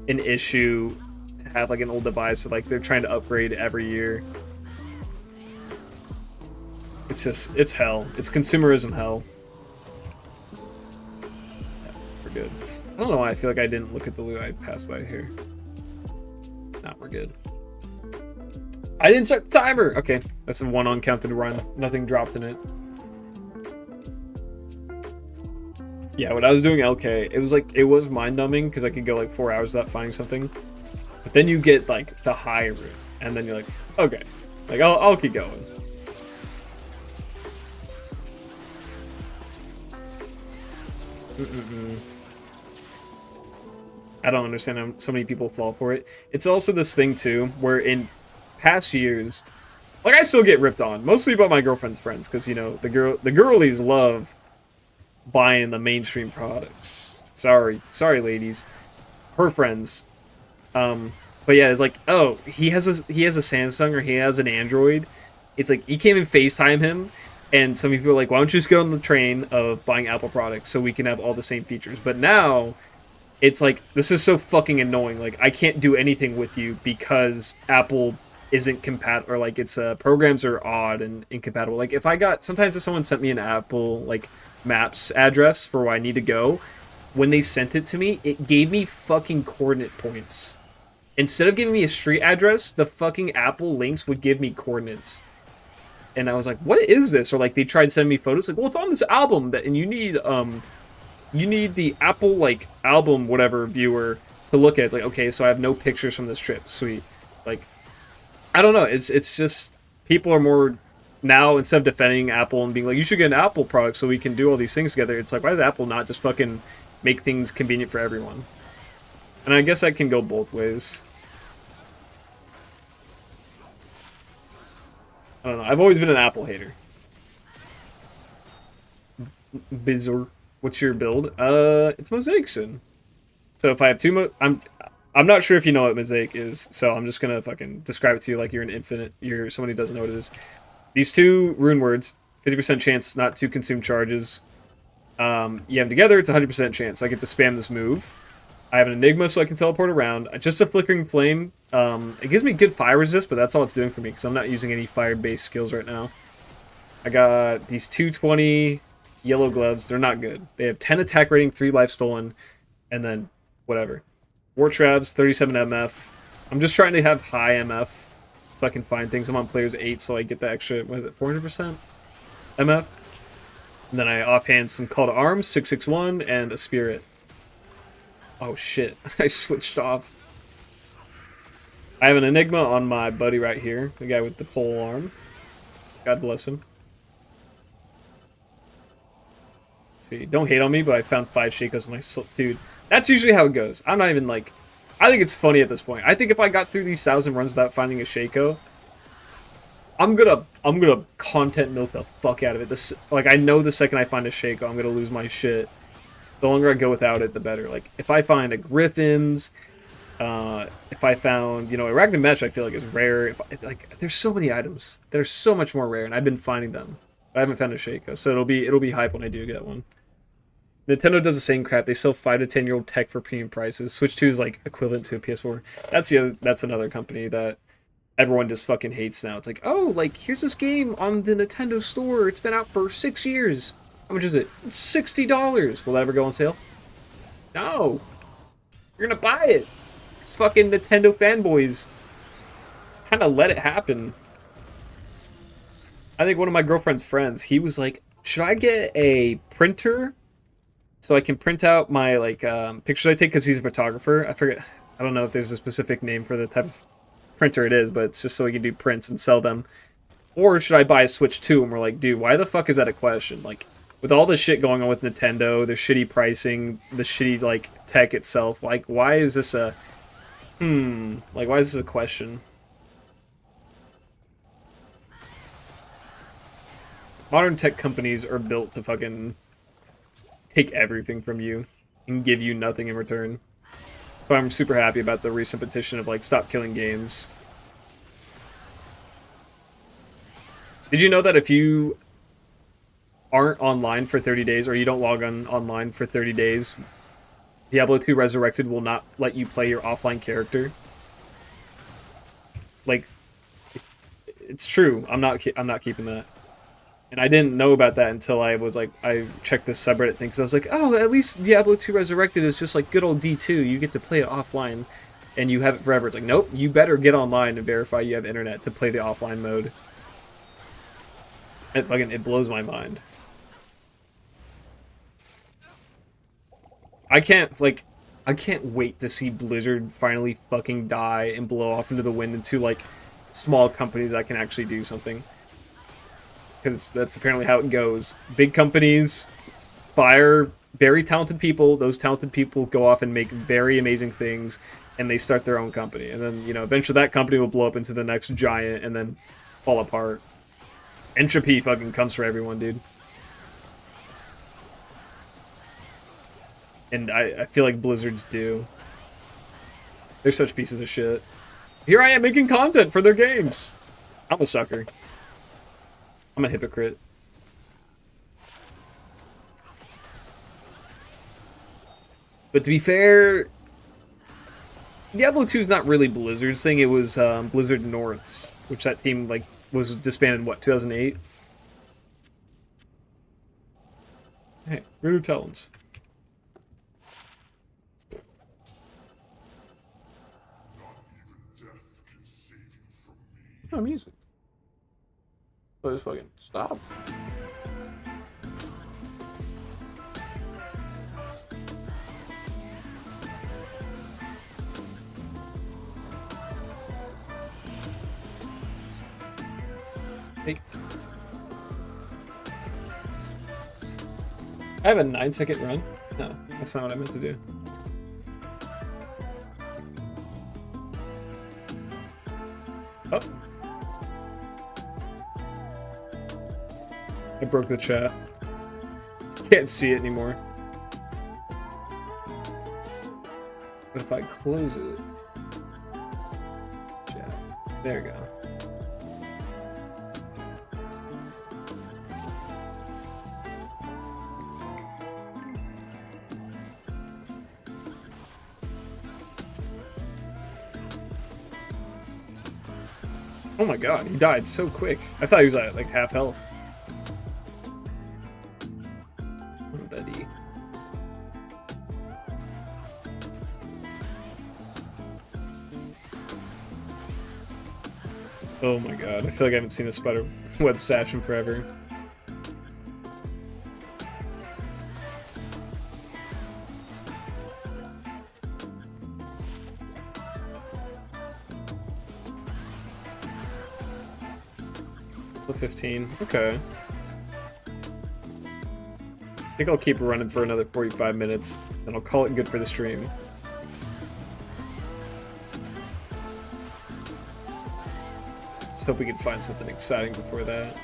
an issue to have, like, an old device, so, like, they're trying to upgrade every year. It's just, it's hell. It's consumerism hell. Good. I don't know why I feel like I didn't look at the loot I passed by here. Nah, we're good. I didn't start the timer! Okay, that's a 1 uncounted run. Nothing dropped in it. Yeah, when I was doing LK, it was like, it was mind-numbing because I could go like 4 hours without finding something. But then you get like the high route, and then you're like, okay, like I'll keep going. Mm-mm-mm. I don't understand how so many people fall for it. It's also this thing too, where in past years, like I still get ripped on, mostly by my girlfriend's friends, because you know the girlies love buying the mainstream products. Sorry, ladies, her friends. But yeah, it's like, oh, he has a Samsung or he has an Android. It's like you can't even FaceTime him, and some people are like, why don't you just get on the train of buying Apple products so we can have all the same features? But now it's like this is so fucking annoying. Like I can't do anything with you because Apple isn't compatible, or like its programs are odd and incompatible. Like if someone sent me an Apple like Maps address for where I need to go, when they sent it to me, it gave me fucking coordinate points. Instead of giving me a street address, the fucking Apple links would give me coordinates. And I was like, what is this? Or like they tried sending me photos, like, well, it's on this album that, and you need the Apple like album whatever viewer to look at. It's like, okay, so I have no pictures from this trip. Sweet. Like, I don't know. It's just people are more now, instead of defending Apple and being like, you should get an Apple product so we can do all these things together. It's like, why does Apple not just fucking make things convenient for everyone? And I guess that can go both ways. I don't know. I've always been an Apple hater. Bizarre. What's your build? It's Mosaic soon. So if I have I'm not sure if you know what Mosaic is, so I'm just gonna fucking describe it to you like you're an infinite. You're somebody who doesn't know what it is. These two rune words, 50% chance not to consume charges. You have them together, it's 100% chance. I get to spam this move. I have an Enigma so I can teleport around. Just a Flickering Flame. It gives me good fire resist, but that's all it's doing for me because I'm not using any fire-based skills right now. I got these 220 yellow gloves. They're not good. They have 10 attack rating, 3 life stolen, and then whatever. War Travs, 37 MF. I'm just trying to have high MF so I can find things. I'm on players 8, so I get the extra, what is it, 400% MF? And then I offhand some Call to Arms, 661, and a Spirit. Oh shit, I switched off. I have an Enigma on my buddy right here, the guy with the pole arm. God bless him. Let's see, don't hate on me, but I found 5 Shakos in my soul. Dude, that's usually how it goes. I'm not even like, I think it's funny at this point. I think if I got through these 1,000 runs without finding a Shako, I'm gonna content milk the fuck out of it. This, like, I know the second I find a Shako, I'm gonna lose my shit. The longer I go without it, the better. Like, if I find a Griffin's, if I found, you know, a Arachnid Mesh, I feel like is rare. Like, there's so many items. They're so much more rare, and I've been finding them. I haven't found a Shako, so it'll be hype when I do get one. Nintendo does the same crap. They sell 5 to 10-year-old tech for premium prices. Switch 2 is like equivalent to a PS4. That's another company that everyone just fucking hates now. It's like, oh, like, here's this game on the Nintendo store. It's been out for 6 years. How much is it? $60. Will that ever go on sale? No. You're gonna buy it. These fucking Nintendo fanboys kind of let it happen. I think one of my girlfriend's friends, he was like, should I get a printer so I can print out my, like, pictures I take, because he's a photographer. I forget. I don't know if there's a specific name for the type of printer it is, but it's just so we can do prints and sell them. Or should I buy a Switch 2? And we're like, dude, why the fuck is that a question? Like, with all this shit going on with Nintendo, the shitty pricing, the shitty, like, tech itself, like, why is this a... Like, why is this a question? Modern tech companies are built to fucking take everything from you and give you nothing in return. So I'm super happy about the recent petition of, like, stop killing games. Did you know that if you aren't online for 30 days, or you don't log on online for 30 days, Diablo 2 Resurrected will not let you play your offline character? Like, it's true. I'm not keeping that. And I didn't know about that until I was like, I checked this subreddit thing, because I was like, oh, at least Diablo 2 Resurrected is just like good old D2. You get to play it offline, and you have it forever. It's like, nope, you better get online and verify you have internet to play the offline mode. It blows my mind. I can't wait to see Blizzard finally fucking die and blow off into the wind into, like, small companies that can actually do something. Because that's apparently how it goes. Big companies fire very talented people. Those talented people go off and make very amazing things, and they start their own company. And then, you know, eventually that company will blow up into the next giant and then fall apart. Entropy fucking comes for everyone, dude. And I feel like Blizzards do. They're such pieces of shit. Here I am making content for their games. I'm a sucker. I'm a hypocrite. But to be fair, Diablo 2 is not really Blizzard's thing. It was Blizzard North's, which that team like was disbanded in, what, 2008? Hey, Ruder Talons. Oh, music. Oh, just fucking stop. Hey. I have a 9-second run? No, that's not what I meant to do. Oh. I broke the chat. Can't see it anymore. But if I close it... Chat. There we go. Oh my god, he died so quick. I thought he was at like half health. Oh, buddy. Oh my god, I feel like I haven't seen a spider web sash in forever. The 15. Okay. I think I'll keep running for another 45 minutes, and I'll call it good for the stream. Just hope we can find something exciting before that.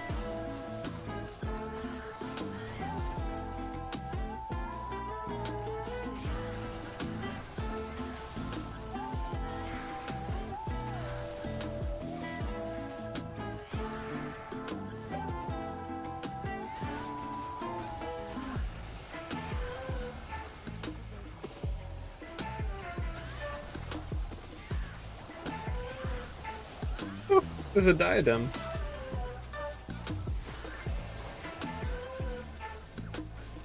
There's a diadem.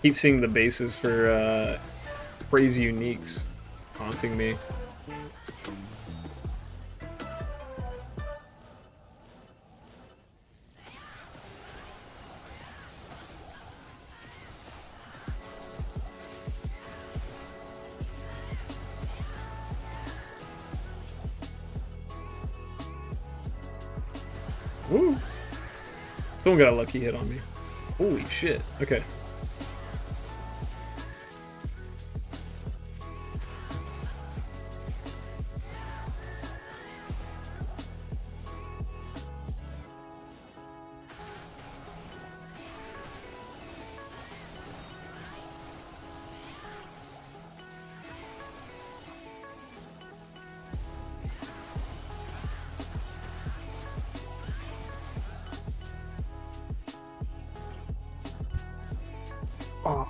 Keep seeing the bases for crazy uniques. It's haunting me. Woo! Someone got a lucky hit on me. Holy shit. Okay. Oh.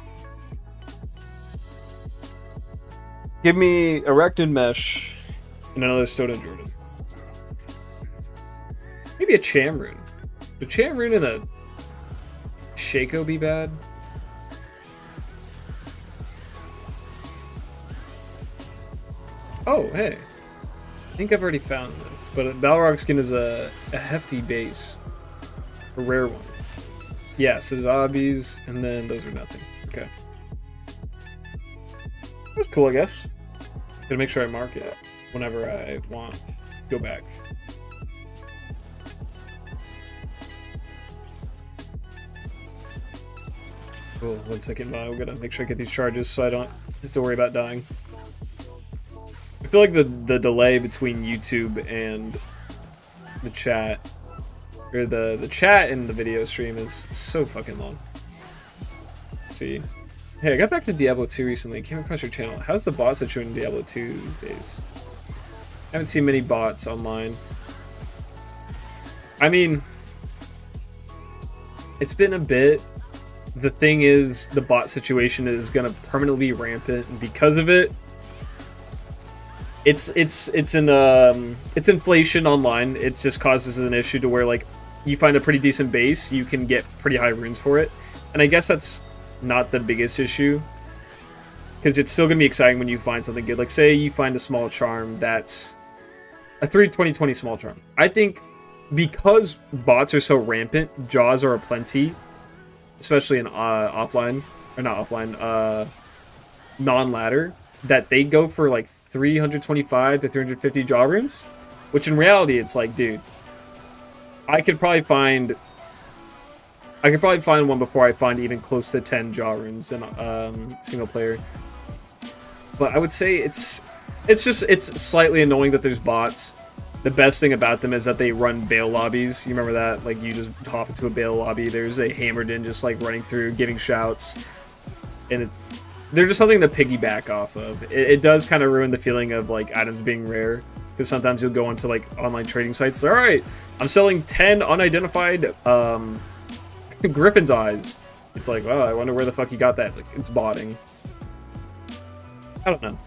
Give me Erected Mesh and another Stone Jordan. Maybe a Chamrune. Would Chamrune and a Shaco be bad? Oh, hey. I think I've already found this, but a Balrog skin is a hefty base. A rare one. Yeah, Sazabis, and then those are nothing. Okay. That's cool, I guess. Gotta make sure I mark it whenever I want to go back. Cool. 1 second, I'm gonna make sure I get these charges so I don't have to worry about dying. I feel like the delay between YouTube and the chat, or the chat and the video stream, is so fucking long. Let's see. Hey, I got back to Diablo 2 recently. Came across your channel. How's the bot situation in Diablo 2 these days? I haven't seen many bots online. I mean, it's been a bit. The thing is, the bot situation is gonna permanently be rampant, and because of it, it's inflation online. It just causes an issue to where, like, you find a pretty decent base, you can get pretty high runes for it, and I guess that's not the biggest issue, because it's still gonna be exciting when you find something good. Like, say you find a small charm that's a 3/20/20 small charm. I think because bots are so rampant, jaws are aplenty, especially in offline, or not offline, non-ladder, that they go for like 325 to 350 jaw runes, which in reality, it's like, dude, I could probably find one before I find even close to 10 jaw runes in single player. But I would say it's slightly annoying that there's bots. The best thing about them is that they run bail lobbies. You remember that? Like, you just hop into a bail lobby, there's a hammered in just like running through, giving shouts, and they're just something to piggyback off of. It does kind of ruin the feeling of like items being rare, because sometimes you'll go onto like online trading sites. All right, I'm selling 10 unidentified Griffin's eyes. It's like, oh, I wonder where the fuck you got that. It's like, it's botting. I don't know.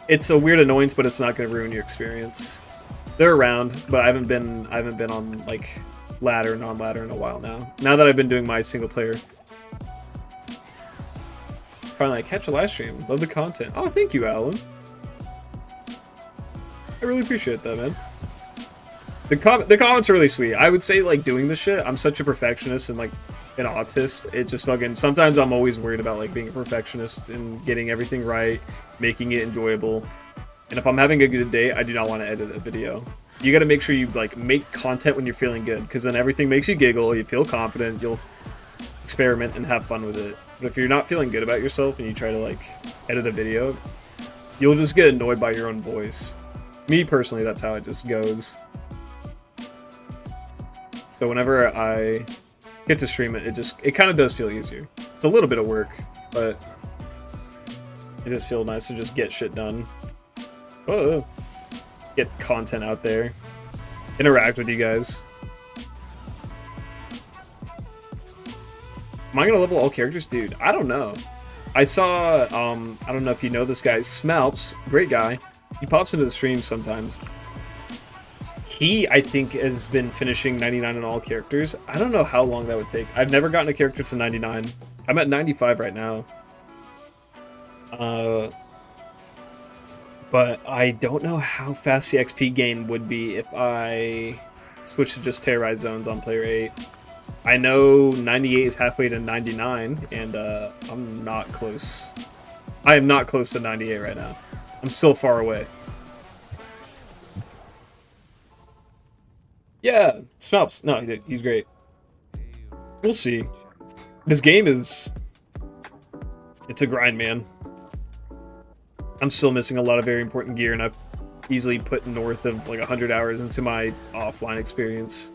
It's a weird annoyance, but it's not going to ruin your experience. They're around, but I haven't been on like ladder, non-ladder in a while now. Now that I've been doing my single player. Finally, I catch a live stream. Love the content. Oh, thank you, Alan. I really appreciate that, man. The comments are really sweet. I would say, like, doing this shit, I'm such a perfectionist and like an autist. It just fucking, sometimes I'm always worried about like being a perfectionist and getting everything right, making it enjoyable. And if I'm having a good day, I do not want to edit a video. You got to make sure you like make content when you're feeling good, because then everything makes you giggle, you feel confident, you'll experiment and have fun with it. But if you're not feeling good about yourself and you try to like edit a video, you'll just get annoyed by your own voice. Me personally, that's how it just goes. So whenever I get to stream it, it kind of does feel easier. It's a little bit of work, but it just feels nice to just get shit done. Oh, get content out there, interact with you guys. Am I gonna level all characters? Dude, I don't know. I saw, I don't know if you know this guy, Smalps, great guy. He pops into the stream sometimes. He, I think, has been finishing 99 on all characters. I don't know how long that would take. I've never gotten a character to 99. I'm at 95 right now. But I don't know how fast the XP gain would be if I switch to just Terrorize Zones on Player 8. I know 98 is halfway to 99, and I'm not close. I am not close to 98 right now. I'm still far away. Yeah, Smelps. No, he's great. We'll see. This game is... It's a grind, man. I'm still missing a lot of very important gear, and I've easily put north of like 100 hours into my offline experience.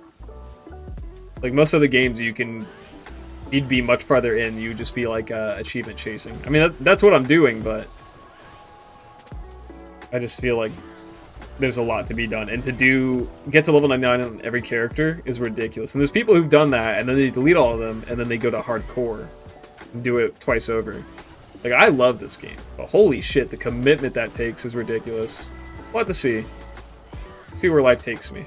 Like most other games, you'd be much farther in. You'd just be like achievement chasing. I mean, that's what I'm doing, but I just feel like there's a lot to be done, and to get to level 99 on every character is ridiculous. And there's people who've done that, and then they delete all of them, and then they go to hardcore and do it twice over. Like, I love this game, but holy shit, the commitment that takes is ridiculous. We'll have to see. Let's see where life takes me.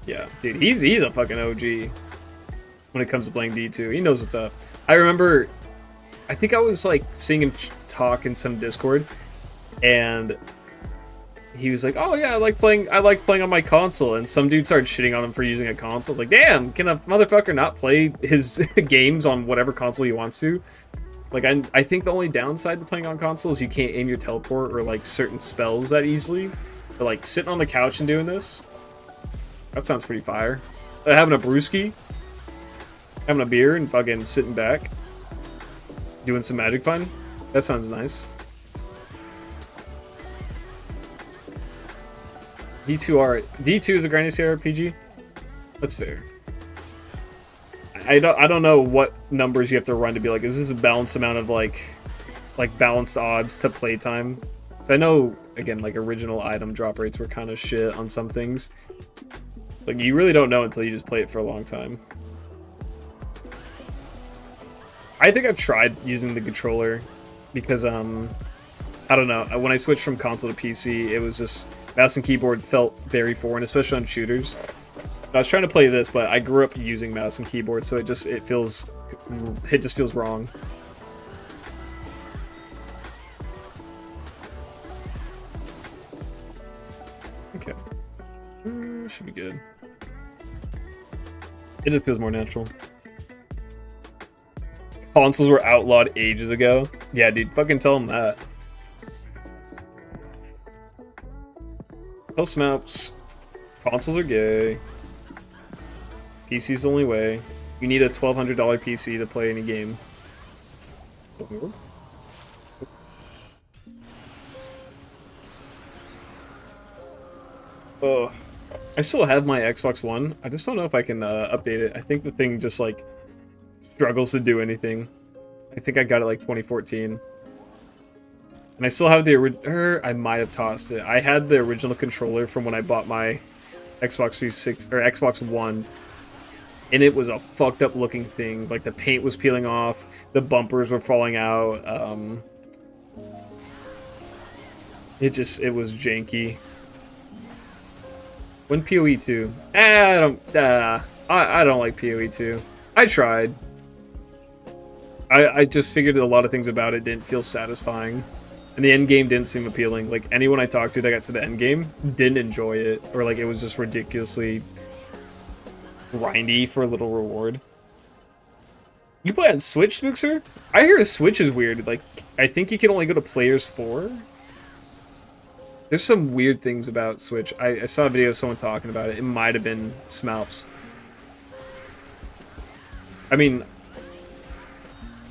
Yeah, dude, he's a fucking OG when it comes to playing D2. He knows what's up. I remember, I think I was like seeing him talk in some Discord, and he was like, "Oh yeah, I like playing on my console." And some dude started shitting on him for using a console. It's like, damn, can a motherfucker not play his games on whatever console he wants to? Like, I think the only downside to playing on console is you can't aim your teleport or like certain spells that easily. But like sitting on the couch and doing this, that sounds pretty fire. Having a brewski, Having a beer and fucking sitting back. Doing some Magic fun. That sounds nice. D2 is a grinding RPG? That's fair. I don't know what numbers you have to run to be like, is this a balanced amount of like balanced odds to playtime? So I know, again, like original item drop rates were kind of shit on some things. Like you really don't know until you just play it for a long time. I think I've tried using the controller because I don't know, when I switched from console to PC, it was just mouse and keyboard felt very foreign, especially on shooters. I was trying to play this, but I grew up using mouse and keyboard, so it just feels wrong. Okay. Should be good. It just feels more natural. Consoles were outlawed ages ago. Yeah, dude, fucking tell them that. Tell Smaps, consoles are gay. PC's the only way. You need a $1,200 PC to play any game. Oh, I still have my Xbox One. I just don't know if I can update it. I think the thing just like struggles to do anything. I think I got it like 2014. And I still have the original. I might have tossed it. I had the original controller from when I bought my Xbox 360 or Xbox One. And it was a fucked up looking thing. Like the paint was peeling off, the bumpers were falling out. It was janky. When PoE 2? I don't like PoE 2. I tried. I just figured a lot of things about it didn't feel satisfying. And the end game didn't seem appealing. Like anyone I talked to that got to the end game didn't enjoy it. Or like it was just ridiculously grindy for a little reward. You play on Switch, Spookser? I hear the Switch is weird. Like, I think you can only go to Players 4. There's some weird things about Switch. I saw a video of someone talking about it. It might have been Smalps. I mean,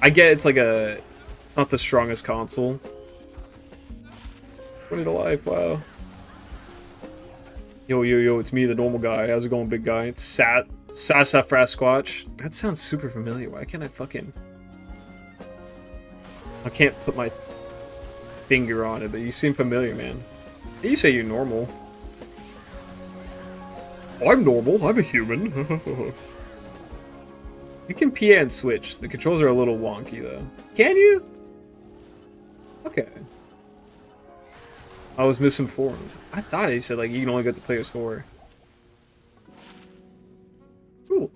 I get it's like it's not the strongest console. 20 to life, wow. Yo, it's me, the normal guy. How's it going, big guy? It's Sassafras. That sounds super familiar. Why can't I can't put my finger on it, but you seem familiar, man. You say you're normal. I'm normal. I'm a human. You can PA and switch. The controls are a little wonky, though. Can you? Okay. I was misinformed. I thought he said, like, you can only get the Players 4. Cool.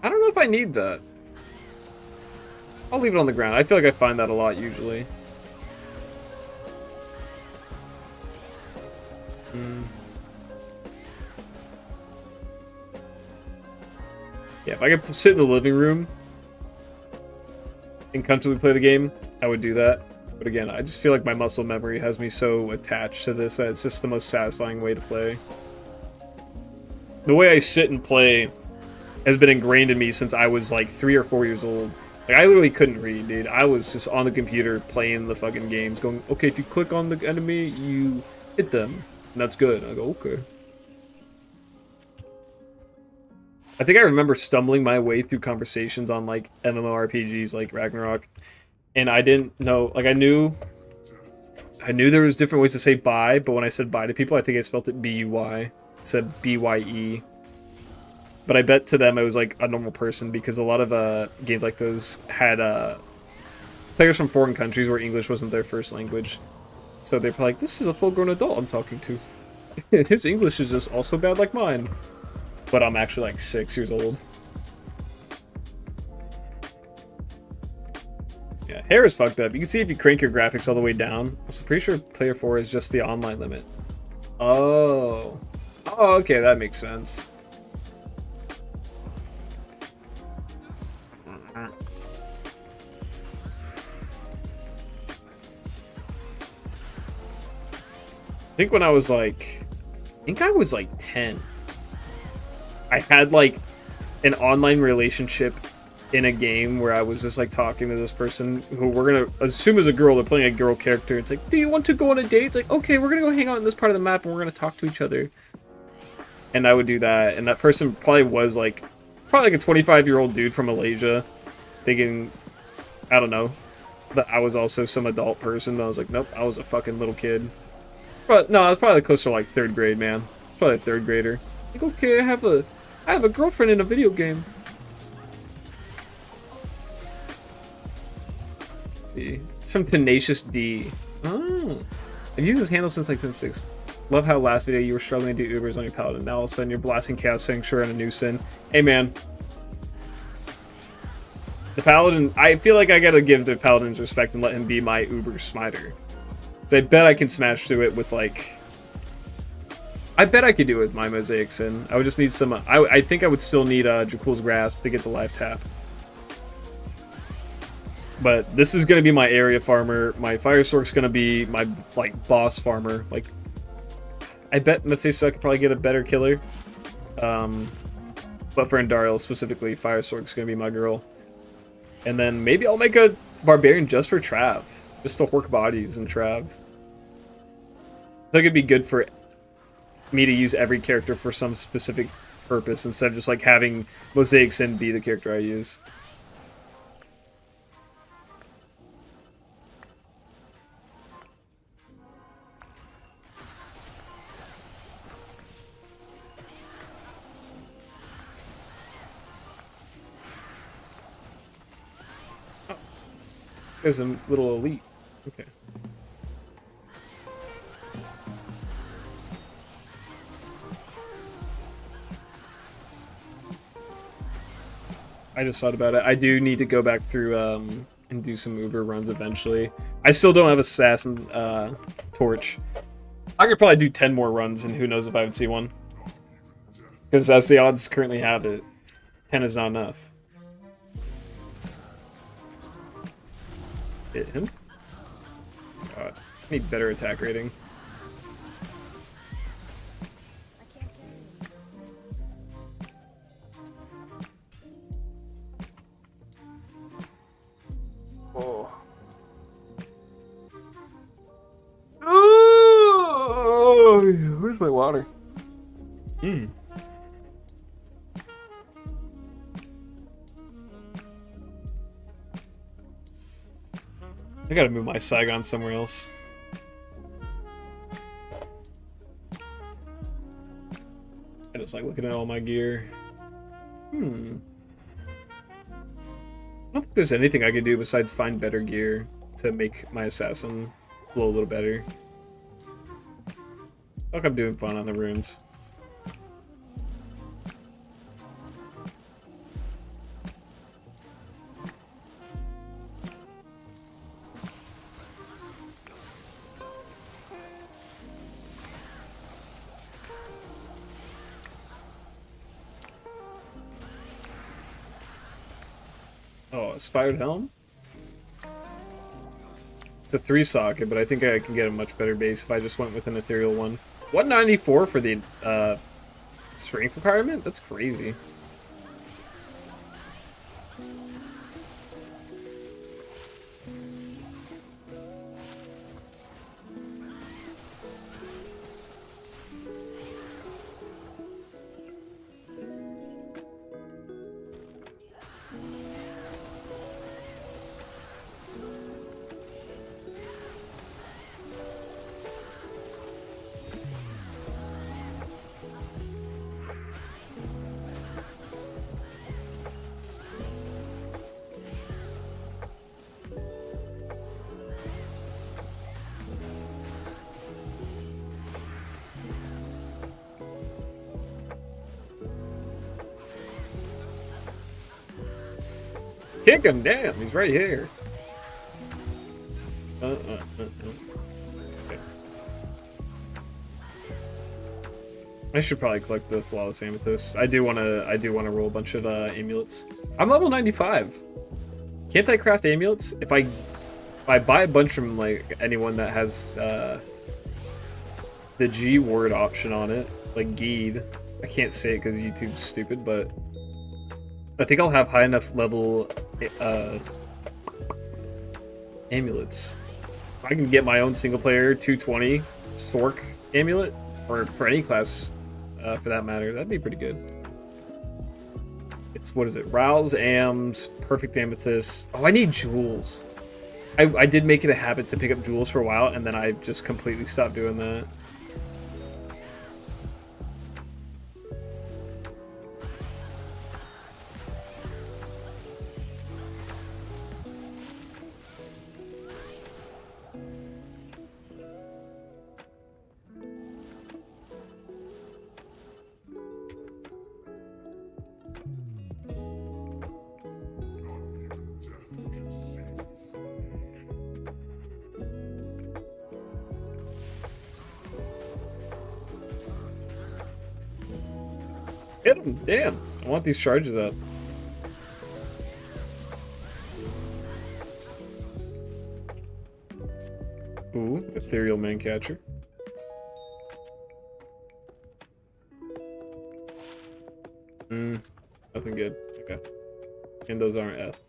I don't know if I need that. I'll leave it on the ground. I feel like I find that a lot, usually. Yeah, if I could sit in the living room and comfortably play the game, I would do that. But again, I just feel like my muscle memory has me so attached to this that it's just the most satisfying way to play. The way I sit and play has been ingrained in me since I was like 3 or 4 years old. Like, I literally couldn't read, dude. I was just on the computer playing the fucking games, going, okay, if you click on the enemy, you hit them. And that's good. I go, okay. I think I remember stumbling my way through conversations on, like, MMORPGs like Ragnarok. And I didn't know, like, I knew there was different ways to say bye, but when I said bye to people, I think I spelled it B-U-Y. It said B-Y-E. But I bet to them I was, like, a normal person, because a lot of games like those had players from foreign countries where English wasn't their first language. So they're like, this is a full-grown adult I'm talking to. His English is just also bad like mine. But I'm actually like 6 years old. Yeah, hair is fucked up. You can see if you crank your graphics all the way down. I'm also pretty sure player 4 is just the online limit. Oh. Oh, okay, that makes sense. I think when I was like 10. I had like an online relationship in a game where I was just like talking to this person who we're gonna assume is a girl. They're playing a girl character. It's like, do you want to go on a date? It's like, okay, we're gonna go hang out in this part of the map and we're gonna talk to each other. And I would do that, and that person probably was like, probably like a 25-year-old dude from Malaysia, thinking, I don't know, that I was also some adult person. I was like, nope, I was a fucking little kid. But no, I was probably closer to like 3rd grade, man. It's probably a 3rd grader. Like, okay, I have a girlfriend in a video game. Let's see, it's from Tenacious D. Oh, I've used this handle since like 10.6. Love how last video you were struggling to do Ubers on your Paladin. Now all of a sudden you're blasting Chaos Sanctuary on a new sin. Hey man, the Paladin, I feel like I gotta give the Paladins respect and let him be my Uber smiter. So I bet I can smash through it with like, I bet I could do it with my Mosaic Sin. I would just need some, I think I would still need Jakul's Grasp to get the life tap. But this is gonna be my area farmer. My Fire Stork's gonna be my like boss farmer. Like, I bet Mephisto I could probably get a better killer. But for Andariel specifically, Fire Stork's gonna be my girl. And then maybe I'll make a Barbarian just for Trav. Just to work bodies in Trav. I think it'd be good for me to use every character for some specific purpose instead of just like having Mosaic Sin be the character I use. There's a little elite. Okay. I just thought about it. I do need to go back through and do some Uber runs eventually. I still don't have Assassin Torch. I could probably do 10 more runs, and who knows if I would see one. Because as the odds currently have it, 10 is not enough. Hit him. God, I need better attack rating. Oh. Oh, where's my water? I gotta move my Saigon somewhere else. I just like looking at all my gear. I don't think there's anything I could do besides find better gear to make my assassin blow a little better. I feel like I'm doing fun on the runes. Oh, Spired Helm? It's a 3-socket, but I think I can get a much better base if I just went with an ethereal one. 194 for the strength requirement? That's crazy. Kick him, damn, he's right here. Okay. I should probably collect the flawless amethyst. I do wanna roll a bunch of amulets. I'm level 95. Can't I craft amulets? If I buy a bunch from like anyone that has the G word option on it, like Geed, I can't say it because YouTube's stupid, but I think I'll have high enough level amulets. If I can get my own single player 220 Sork amulet, or for any class for that matter, that'd be pretty good. It's, what is it? Rouse, Ams, Perfect Amethyst. Oh, I need jewels. I did make it a habit to pick up jewels for a while, and then I just completely stopped doing that. Hit him! Damn! I want these charges up. Ooh, ethereal man catcher. Nothing good. Okay. And those aren't F.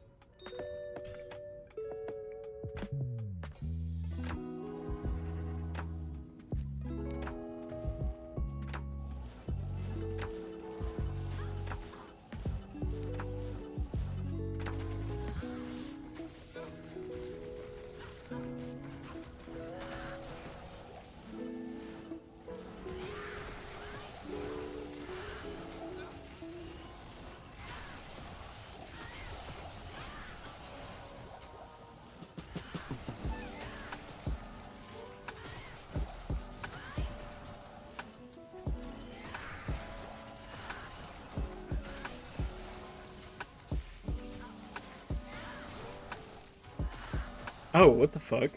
Oh, what the fuck?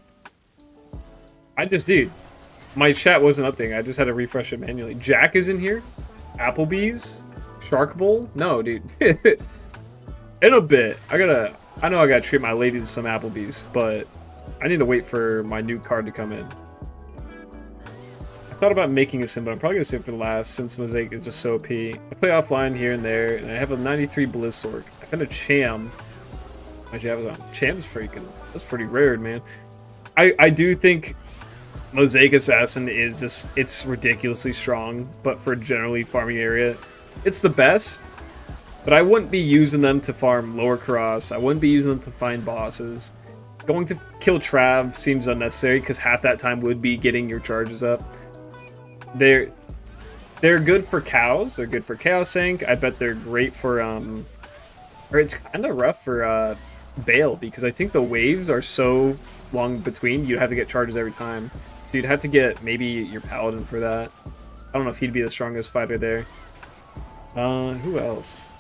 Dude, my chat wasn't updating. I just had to refresh it manually. Jack is in here? Applebee's? Shark Bowl? No, dude. In a bit. I know I gotta treat my lady to some Applebee's, but I need to wait for my new card to come in. I thought about making a sim, but I'm probably gonna save it for the last since Mosaic is just so OP. I play offline here and there, and I have a 93 Blizzork. I found a Cham. My jab was on. Cham's freaking. That's pretty rare, man. I do think Mosaic Assassin is just, it's ridiculously strong, but for generally farming area, it's the best. But I wouldn't be using them to farm lower cross. I wouldn't be using them to find bosses. Going to kill Trav seems unnecessary because half that time would be getting your charges up. They're good for cows. They're good for Chaos Sync. I bet they're great for or it's kind of rough for Bale, because I think the waves are so long between, you have to get charges every time. So you'd have to get maybe your Paladin for that. I don't know if he'd be the strongest fighter there. Who else?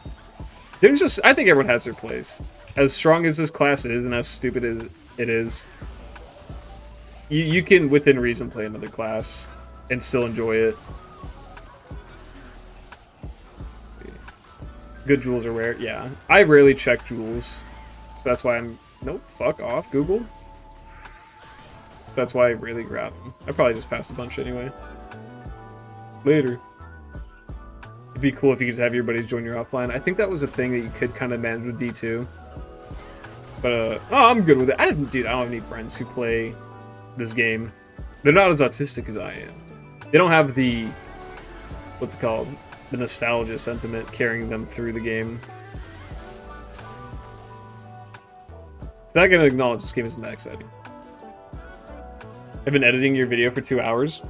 There's just, I think everyone has their place. As strong as this class is, and as stupid as it is, you can, within reason, play another class and still enjoy it. Let's see. Good jewels are rare. Yeah, I rarely check jewels. So that's why I'm... Nope, fuck off, Google. So that's why I really grab them. I probably just passed a bunch anyway. Later. It'd be cool if you could just have your buddies join your offline. I think that was a thing that you could kind of manage with D2. But, oh, I'm good with it. Dude, I don't have any friends who play this game. They're not as autistic as I am. They don't have the... what's it called? The nostalgia sentiment carrying them through the game. So I'm not gonna acknowledge this game isn't that exciting. I've been editing your video for 2 hours.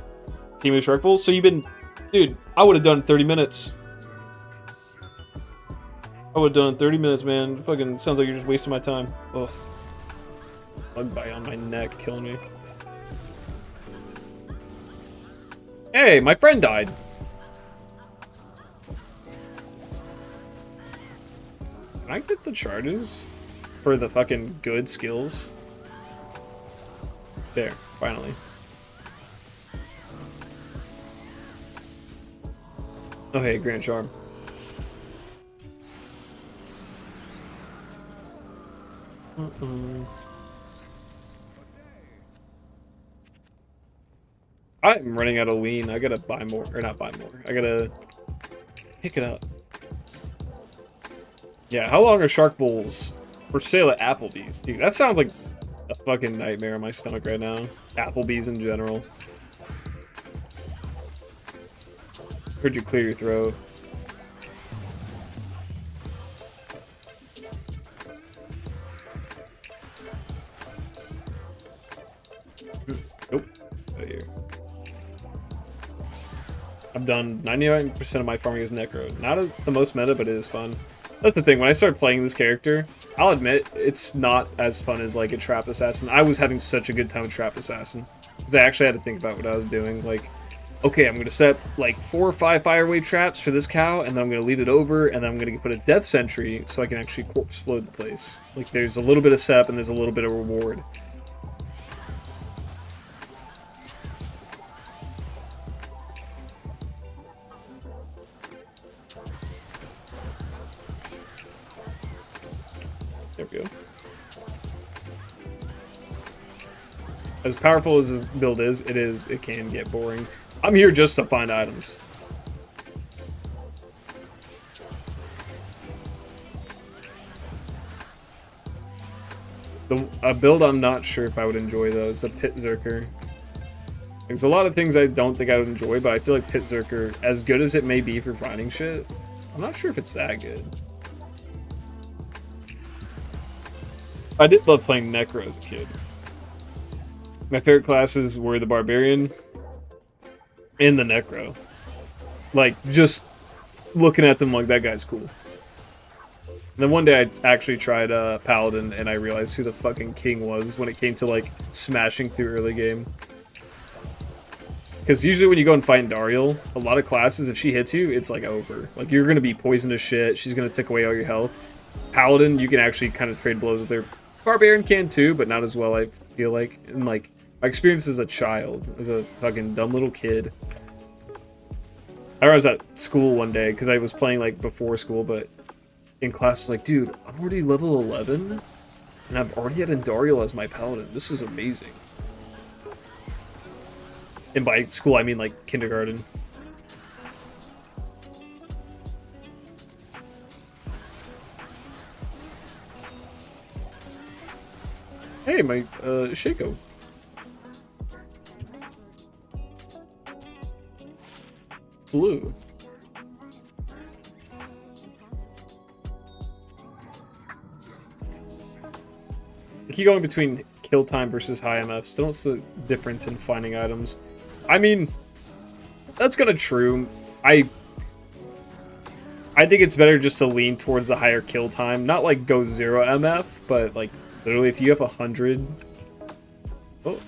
Team of Shark Bowl. So you've been... Dude, I would have done 30 minutes. I would have done 30 minutes, man. Fucking sounds like you're just wasting my time. Ugh. Bug bite on my neck, killing me. Hey, my friend died. Can I get the charges for the fucking good skills? There, finally. Oh hey, Grand Charm. I'm running out of lean. I gotta buy more, or not buy more. I gotta Pick it up. Yeah, how long are shark bowls for sale at Applebee's? Dude, that sounds like a fucking nightmare in my stomach right now. Applebee's in general. Heard you clear your throat. Nope. Right here. I'm done. 99% of my farming is Necro. Not the most meta, but it is fun. That's the thing. When I started playing this character, I'll admit it's not as fun as like a Trap Assassin. I was having such a good time with Trap Assassin because I actually had to think about what I was doing. Like, okay, I'm gonna set like 4 or 5 fireway traps for this cow, and then I'm gonna lead it over, and then I'm gonna put a death sentry so I can actually corpse explode the place. Like, there's a little bit of setup and there's a little bit of reward. There we go. As powerful as the build is, it can get boring. I'm here just to find items. A build I'm not sure if I would enjoy though is the Pit Zerker. There's a lot of things I don't think I would enjoy, but I feel like Pit Zerker, as good as it may be for finding shit, I'm not sure if it's that good. I did love playing Necro as a kid. My favorite classes were the Barbarian and the Necro. Like, just looking at them like, that guy's cool. And then one day I actually tried Paladin, and I realized who the fucking king was when it came to, like, smashing through early game. Because usually when you go and fight Dariel, a lot of classes, if she hits you, it's, like, over. Like, you're going to be poisoned to shit. She's going to take away all your health. Paladin, you can actually kind of trade blows with her. Barbarian can too, but not as well, I feel like. And, like, my experience as a child, as a fucking dumb little kid. I was at school one day, because I was playing, like, before school, but in class, I was like, dude, I'm already level 11, and I've already had Andariel as my paladin. This is amazing. And by school, I mean, like, kindergarten. Hey, my, Shaco. Blue. I keep going between kill time versus high MF. Still don't see the difference in finding items. I mean, that's kind of true. I think it's better just to lean towards the higher kill time. Not like go 0 MF, but like literally if you have 100... Oh.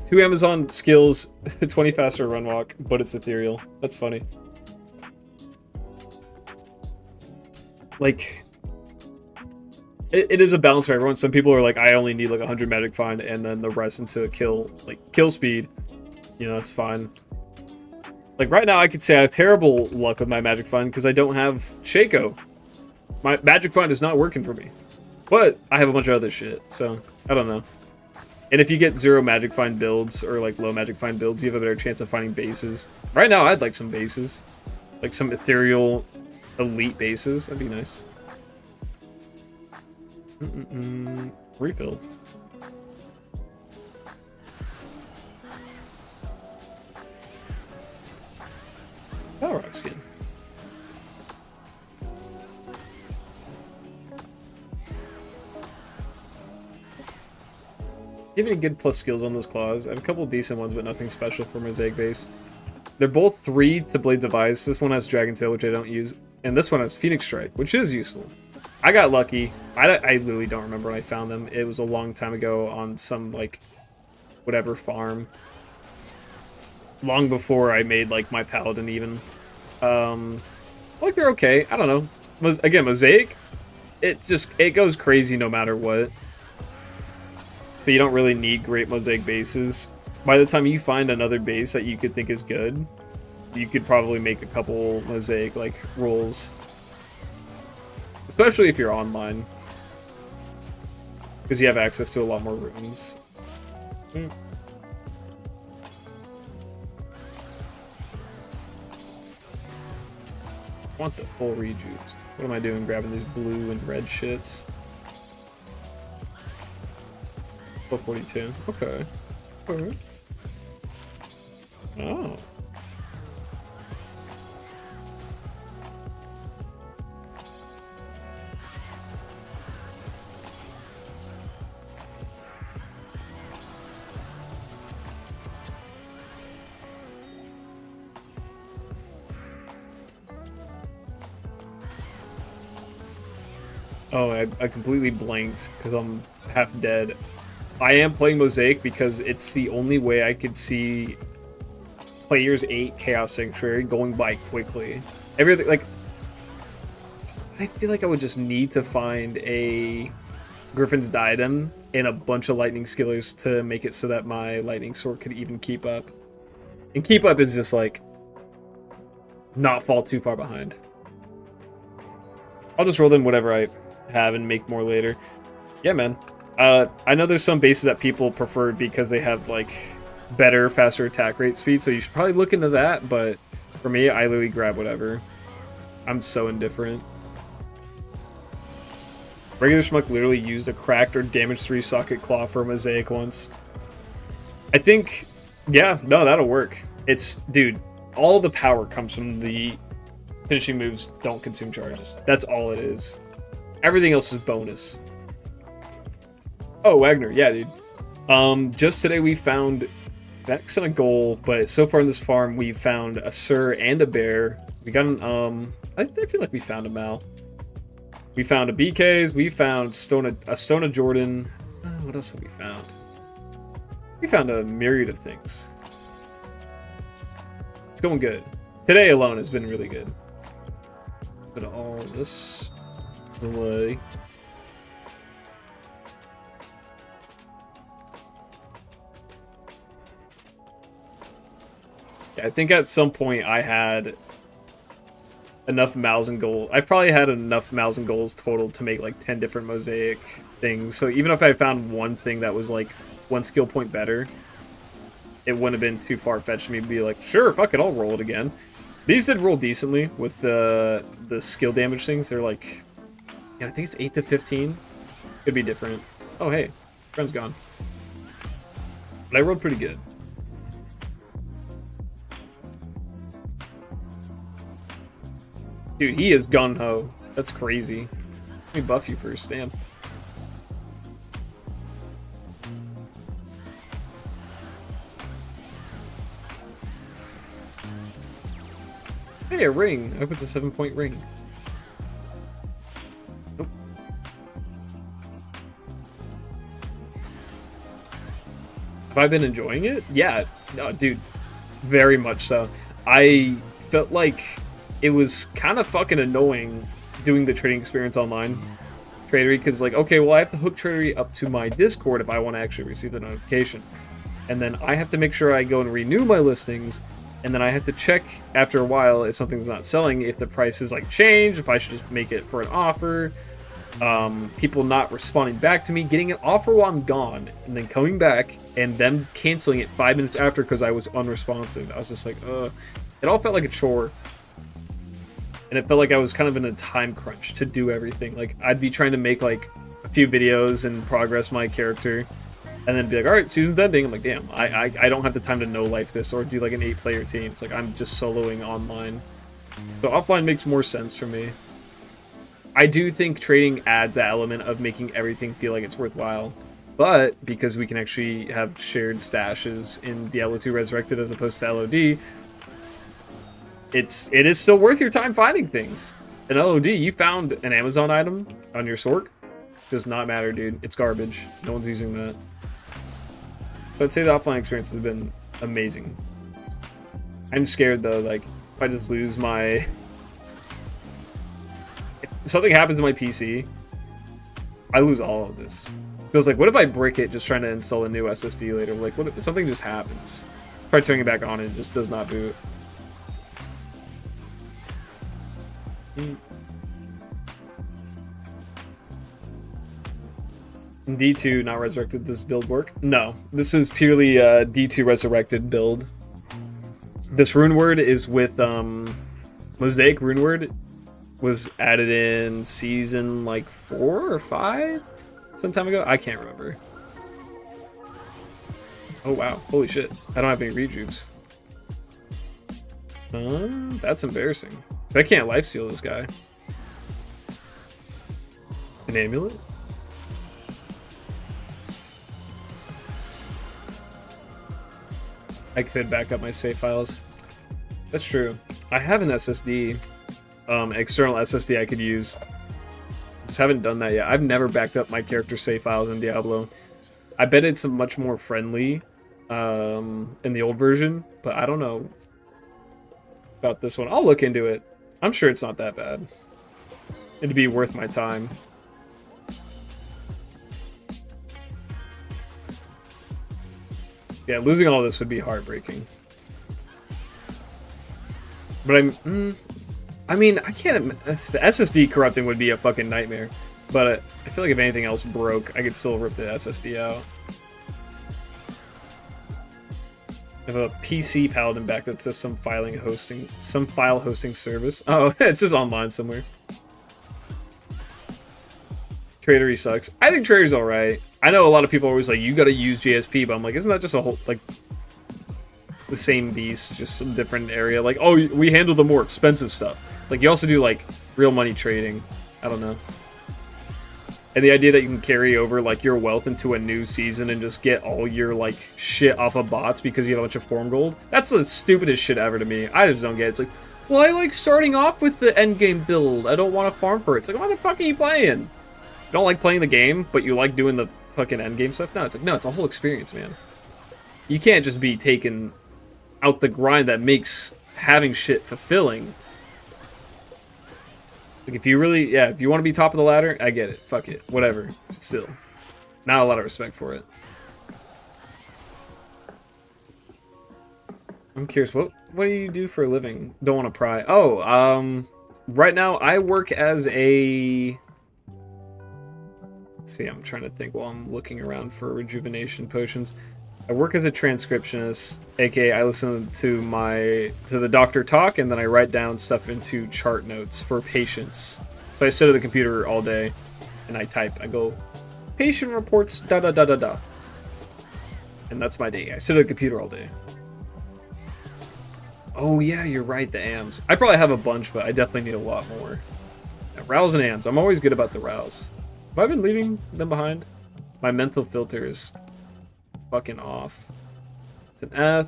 2 Amazon skills, 20 faster run walk, but it's ethereal. That's funny. Like, it is a balance for everyone. Some people are like, I only need like 100 magic find and then the rest into kill speed. You know, it's fine. Like right now I could say I have terrible luck with my magic find because I don't have Shaco. My magic find is not working for me. But I have a bunch of other shit, so I don't know. And if you get 0 magic find builds or like low magic find builds, you have a better chance of finding bases. Right now I'd like some bases. Like some ethereal elite bases. That'd be nice. Refill. Power rock skin. Give any good plus skills on those claws. I have a couple decent ones, but nothing special for Mosaic base. They're both 3 to Blades of Ice. This one has Dragon Tail, which I don't use. And this one has Phoenix Strike, which is useful. I got lucky. I literally don't remember when I found them. It was a long time ago on some, like, whatever farm. Long before I made, like, my Paladin even. Like, they're okay. I don't know. Again, Mosaic, it goes crazy no matter what. So you don't really need great Mosaic bases. By the time you find another base that you could think is good, you could probably make a couple Mosaic, like, rolls. Especially if you're online. Because you have access to a lot more runes. I want the full rejuice. What am I doing grabbing these blue and red shits? 442. Okay. Alright. Oh. Oh, I completely blanked because I'm half dead. I am playing Mosaic because it's the only way I could see Players 8 Chaos Sanctuary going by quickly. Everything, like, I feel like I would just need to find a Griffin's Diadem and a bunch of Lightning Skillers to make it so that my Lightning Sword could even keep up. And keep up is just, like, not fall too far behind. I'll just roll in whatever I have and make more later. Yeah, man. I know there's some bases that people prefer because they have, like, better, faster attack rate speed, so you should probably look into that, but for me, I literally grab whatever. I'm so indifferent. Regular Schmuck literally used a cracked or damaged 3-socket claw for a Mosaic once. I think, yeah, no, that'll work. It's, dude, all the power comes from the finishing moves don't consume charges. That's all it is. Everything else is bonus. Oh, Wagner, yeah, dude. Just today we found Vex and a goal, but so far in this farm we found a Sir and a bear. We got an I feel like we found a Mal. We found a BK's. We found a Stone of Jordan. What else have we found? We found a myriad of things. It's going good. Today alone has been really good. Put all this away. Yeah, I think at some point I had enough Mals and gold. I've probably had enough Mals and golds total to make like 10 different Mosaic things. So even if I found one thing that was like one skill point better, it wouldn't have been too far-fetched for me to be like, sure, fuck it, I'll roll it again. These did roll decently with the skill damage things. They're like, yeah, I think it's 8 to 15. Could be different. Oh, hey, friend's gone. But I rolled pretty good. Dude, he is gung-ho. That's crazy. Let me buff you first, damn. Hey, a ring. I hope it's a 7-point ring. Nope. Have I been enjoying it? Yeah. No, dude. Very much so. I felt like it was kind of fucking annoying doing the trading experience online. Tradery, because like, okay, well, I have to hook Tradery up to my Discord if I want to actually receive the notification. And then I have to make sure I go and renew my listings. And then I have to check after a while if something's not selling, if the price is like changed, if I should just make it for an offer. People not responding back to me, getting an offer while I'm gone, and then coming back and them canceling it 5 minutes after because I was unresponsive. I was just like, it all felt like a chore. And it felt like I was kind of in a time crunch to do everything. Like, I'd be trying to make, like, a few videos and progress my character. And then be like, alright, season's ending. I'm like, damn, I don't have the time to no-life this or do, like, an 8-player team. It's like, I'm just soloing online. So offline makes more sense for me. I do think trading adds that element of making everything feel like it's worthwhile. But, because we can actually have shared stashes in Diablo 2 Resurrected as opposed to LOD, it is still worth your time finding things. In LOD, you found an Amazon item on your Sork. Does not matter, dude. It's garbage. No one's using that. So I'd say the offline experience has been amazing. I'm scared, though, like, if I just lose my... If something happens to my PC, I lose all of this. Feels like, what if I brick it just trying to install a new SSD later? Like, what if something just happens? Try turning it back on and it just does not boot. D2 not resurrected. This build work? No, this is purely a D2 resurrected build. This rune word is with Mosaic rune word was added in season like 4 or 5 some time ago. I can't remember. Oh wow, holy shit. I don't have any rejukes. That's embarrassing. So I can't life steal this guy. An amulet? I could back up my save files. That's true. I have an SSD, external SSD I could use. Just haven't done that yet. I've never backed up my character save files in Diablo. I bet it's much more friendly in the old version, but I don't know about this one. I'll look into it. I'm sure it's not that bad. It'd be worth my time. Yeah, losing all this would be heartbreaking. But I mean, I can't. The SSD corrupting would be a fucking nightmare. But I feel like if anything else broke, I could still rip the SSD out. I have a PC Paladin back that says some file hosting service. Oh, it's just online somewhere. Tradery sucks. I think Trader's alright. I know a lot of people are always like, you gotta use JSP, but I'm like, isn't that just a whole, like, the same beast, just some different area? Like, oh, we handle the more expensive stuff. Like, you also do, like, real money trading. I don't know. And the idea that you can carry over, like, your wealth into a new season and just get all your, like, shit off of bots because you have a bunch of form gold. That's the stupidest shit ever to me. I just don't get it. It's like, well, I like starting off with the endgame build. I don't want to farm for it. It's like, why the fuck are you playing? You don't like playing the game, but you like doing the fucking endgame stuff? No, it's like, no, it's a whole experience, man. You can't just be taking out the grind that makes having shit fulfilling. Like, if you really, yeah, if you want to be top of the ladder, I get it. Fuck it. Whatever. Still, not a lot of respect for it. I'm curious, what do you do for a living? Don't want to pry. Oh, right now I work as a... Let's see, I'm trying to think while I'm looking around for rejuvenation potions. I work as a transcriptionist, aka I listen to the doctor talk, and then I write down stuff into chart notes for patients. So I sit at the computer all day, and I type. I go, patient reports, da da da da da. And that's my day. I sit at the computer all day. Oh yeah, you're right, the AMs. I probably have a bunch, but I definitely need a lot more. Yeah, rows and AMs. I'm always good about the rows. Have I been leaving them behind? My mental filter is fucking off. It's an F.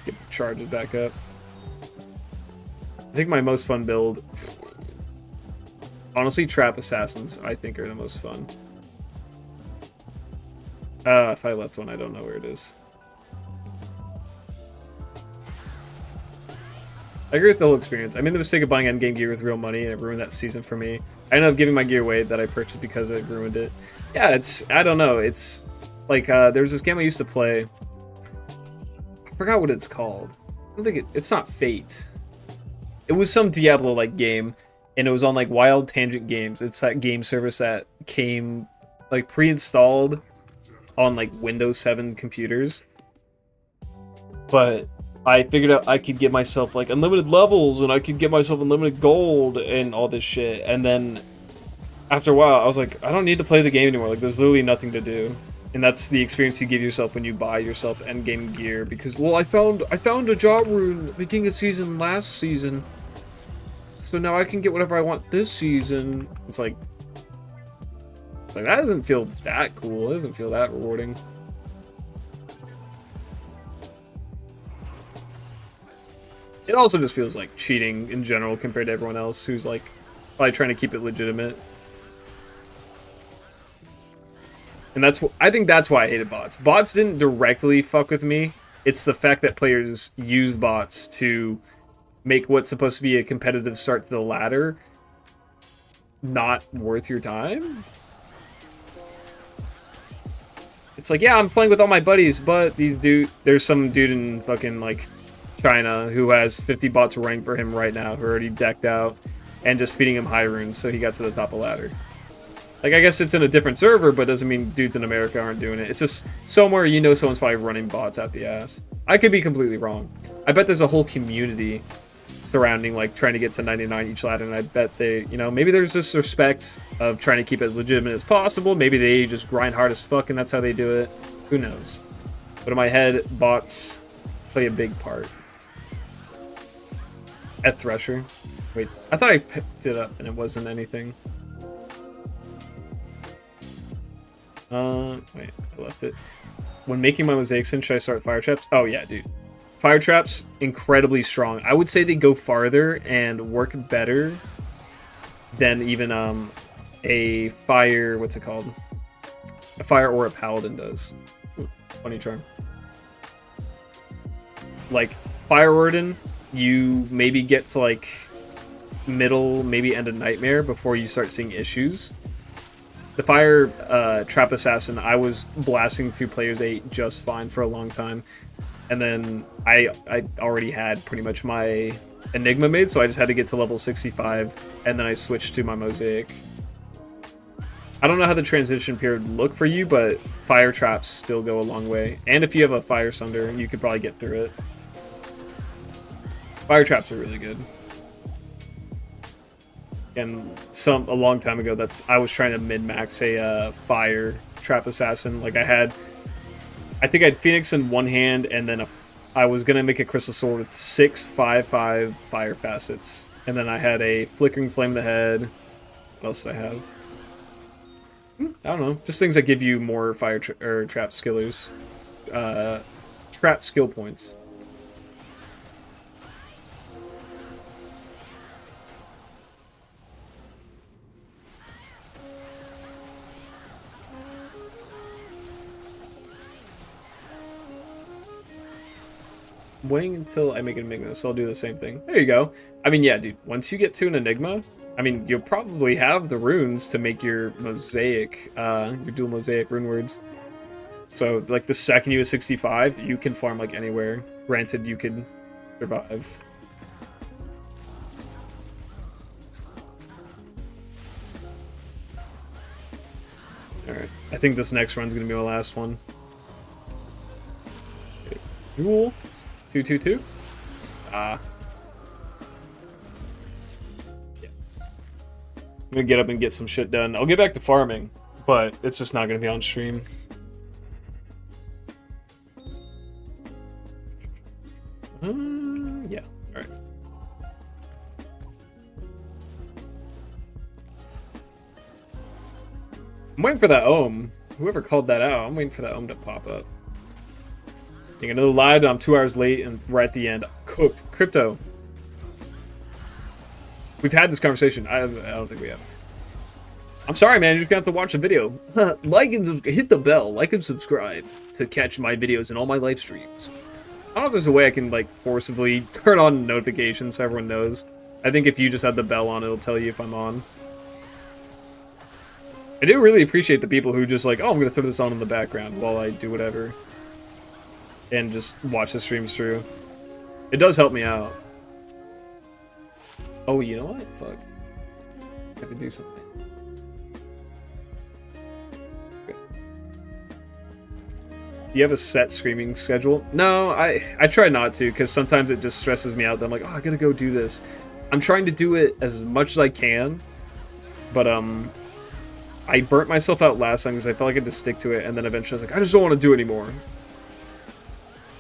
Get the charges back up. I think my most fun build... Honestly, Trap Assassins, I think, are the most fun. If I left one, I don't know where it is. I agree with the whole experience. I made the mistake of buying endgame gear with real money, and it ruined that season for me. I ended up giving my gear away that I purchased because it ruined it. Yeah, it's... I don't know. It's... Like, there's this game I used to play. I forgot what it's called. I don't think it's not Fate. It was some Diablo-like game, and it was on, like, Wild Tangent Games. It's that game service that came, like, pre-installed on, like, Windows 7 computers. But... I figured out I could get myself, like, unlimited levels, and I could get myself unlimited gold, and all this shit. And then, after a while, I was like, I don't need to play the game anymore. Like, there's literally nothing to do. And that's the experience you give yourself when you buy yourself endgame gear. Because, well, I found a job rune beginning of season last season. So now I can get whatever I want this season. It's like that doesn't feel that cool. It doesn't feel that rewarding. It also just feels like cheating in general compared to everyone else who's like probably trying to keep it legitimate. And I think that's why I hated bots. Bots didn't directly fuck with me. It's the fact that players use bots to make what's supposed to be a competitive start to the ladder not worth your time. It's like, yeah, I'm playing with all my buddies, but there's some dude in fucking like China who has 50 bots ranked for him right now who are already decked out and just feeding him high runes so he got to the top of the ladder. Like, I guess it's in a different server, but doesn't mean dudes in America aren't doing it. It's just somewhere you know someone's probably running bots out the ass. I could be completely wrong. I bet there's a whole community surrounding, like, trying to get to 99 each ladder, and I bet they, you know, maybe there's this respect of trying to keep it as legitimate as possible. Maybe they just grind hard as fuck, and that's how they do it. Who knows? But in my head, bots play a big part. At Thresher. Wait, I thought I picked it up and it wasn't anything. Wait, I left it. When making my mosaics in, should I start fire traps? Oh yeah, dude. Fire traps, incredibly strong. I would say they go farther and work better than even a fire, what's it called? A fire or a paladin does. Ooh, funny charm. Like, Fire Warden, you maybe get to like middle, maybe end of Nightmare before you start seeing issues. The Fire Trap Assassin, I was blasting through Players 8 just fine for a long time. And then I already had pretty much my Enigma made, so I just had to get to level 65, and then I switched to my Mosaic. I don't know how the transition period look for you, but Fire Traps still go a long way. And if you have a Fire Sunder, you could probably get through it. Fire Traps are really good. And a long time ago, I was trying to min-max a Fire Trap Assassin. Like I think I had Phoenix in one hand, and then I was gonna make a Crystal Sword with 6 5/5 fire facets, and then I had a Flickering Flame in the head. What else did I have? I don't know, just things that give you more fire or trap skillers, trap skill points. Waiting until I make an Enigma, so I'll do the same thing. There you go. I mean, yeah, dude, once you get to an Enigma, I mean, you'll probably have the runes to make your mosaic, your dual mosaic rune words. So, like, the second you hit 65, you can farm, like, anywhere. Granted, you can survive. Alright, I think this next run's gonna be my last one. Okay. Duel. 222. Yeah. I'm gonna get up and get some shit done. I'll get back to farming, but it's just not gonna be on stream. Yeah. All right. I'm waiting for that ohm. Whoever called that out, I'm waiting for that ohm to pop up. Taking another live, I'm 2 hours late, and right at the end, cooked. Crypto. We've had this conversation. I don't think we have. I'm sorry, man. You're just gonna have to watch the video. Like and hit the bell. Like and subscribe to catch my videos and all my live streams. I don't know if there's a way I can, like, forcibly turn on notifications so everyone knows. I think if you just have the bell on, it'll tell you if I'm on. I do really appreciate the people who just like, oh, I'm gonna throw this on in the background while I do whatever. And just watch the streams through. It does help me out. Oh, you know what? Fuck. I have to do something. Okay. Do you have a set streaming schedule? No, I try not to, because sometimes it just stresses me out that I'm like, oh, I gotta go do this. I'm trying to do it as much as I can, but I burnt myself out last time because I felt like I had to stick to it, and then eventually I was like, I just don't want to do it anymore.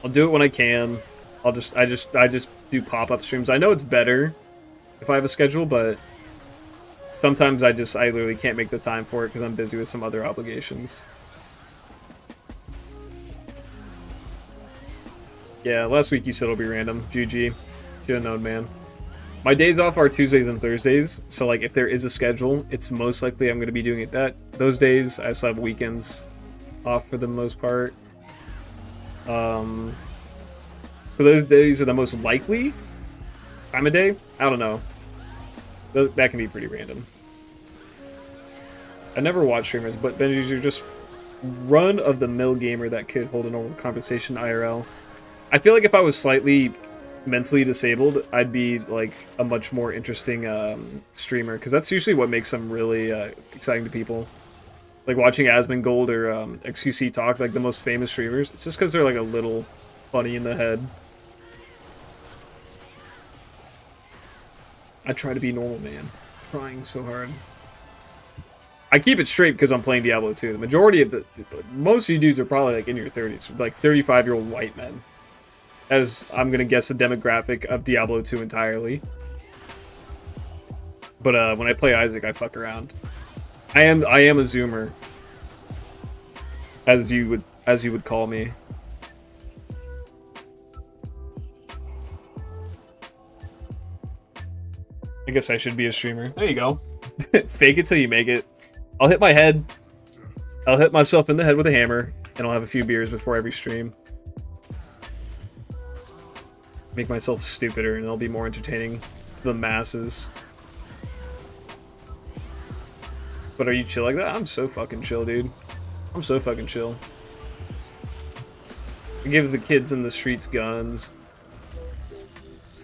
I'll do it when I can. I just do pop-up streams. I know it's better if I have a schedule, but sometimes I literally can't make the time for it because I'm busy with some other obligations. Yeah, last week you said it'll be random. GG. Should've known, man. My days off are Tuesdays and Thursdays, so like if there is a schedule, it's most likely I'm going to be doing it those days. I also have weekends off for the most part. So those days are the most likely time of day. I don't know. That can be pretty random. I never watch streamers, but Benji's are just run-of-the-mill gamer that could hold a normal conversation IRL. I feel like if I was slightly mentally disabled, I'd be like a much more interesting streamer, because that's usually what makes them really exciting to people. Like watching Asmongold or XQC talk, like the most famous streamers, it's just because they're like a little funny in the head. I try to be normal, man. Trying so hard. I keep it straight because I'm playing Diablo 2. The majority of most of you dudes are probably like in your 30s, like 35-year-old white men. As I'm gonna guess the demographic of Diablo 2 entirely. But when I play Isaac, I fuck around. I am a zoomer, as you would call me. I guess I should be a streamer. There you go. Fake it till you make it. I'll hit my head. I'll hit myself in the head with a hammer, and I'll have a few beers before every stream. Make myself stupider, and I'll be more entertaining to the masses. But are you chill like that? I'm so fucking chill, dude. I'm so fucking chill. I give the kids in the streets guns.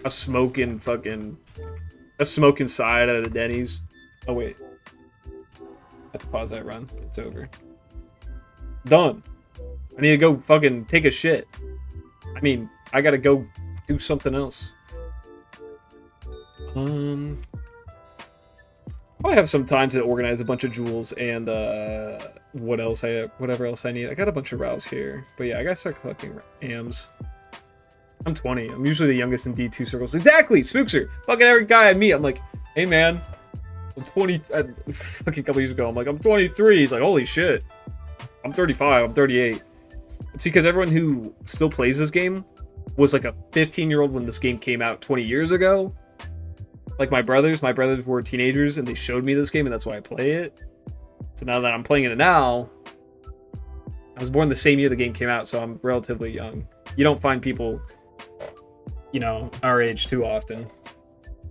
A smoking side out of the Denny's. Oh wait. I have to pause that run. It's over. Done. I need to go fucking take a shit. I mean, I gotta go do something else. Probably have some time to organize a bunch of jewels and whatever else I need. I got a bunch of rows here, but yeah, I gotta start collecting AMs. I'm 20. I'm usually the youngest in D2 circles. Exactly, Spookser. Fucking every guy I meet, I'm like, hey man, I'm 20. Fucking a couple years ago, I'm like, I'm 23. He's like, holy shit. I'm 35. I'm 38. It's because everyone who still plays this game was like a 15-year-old when this game came out 20 years ago. Like my brothers were teenagers and they showed me this game and that's why I play it. So now that I'm playing it now, I was born the same year the game came out, so I'm relatively young. You don't find people, you know, our age too often.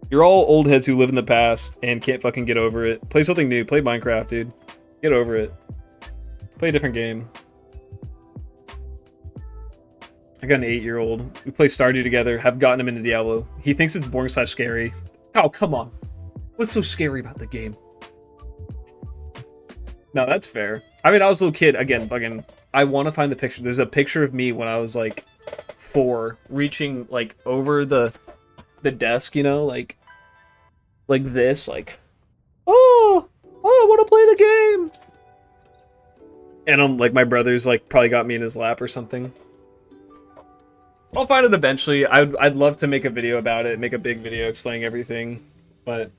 You're all old heads who live in the past and can't fucking get over it. Play something new. Play Minecraft, dude. Get over it. Play a different game. I got an 8-year-old. We play Stardew together. Have gotten him into Diablo. He thinks it's boring / scary. Oh, come on. What's so scary about the game? No, that's fair. I mean, I was a little kid. Again, fucking, I want to find the picture. There's a picture of me when I was like 4, reaching like over the desk, you know, like this, like, oh, I want to play the game. And I'm like, my brother's like probably got me in his lap or something. I'll find it eventually. I'd love to make a video about it, make a big video explaining everything, but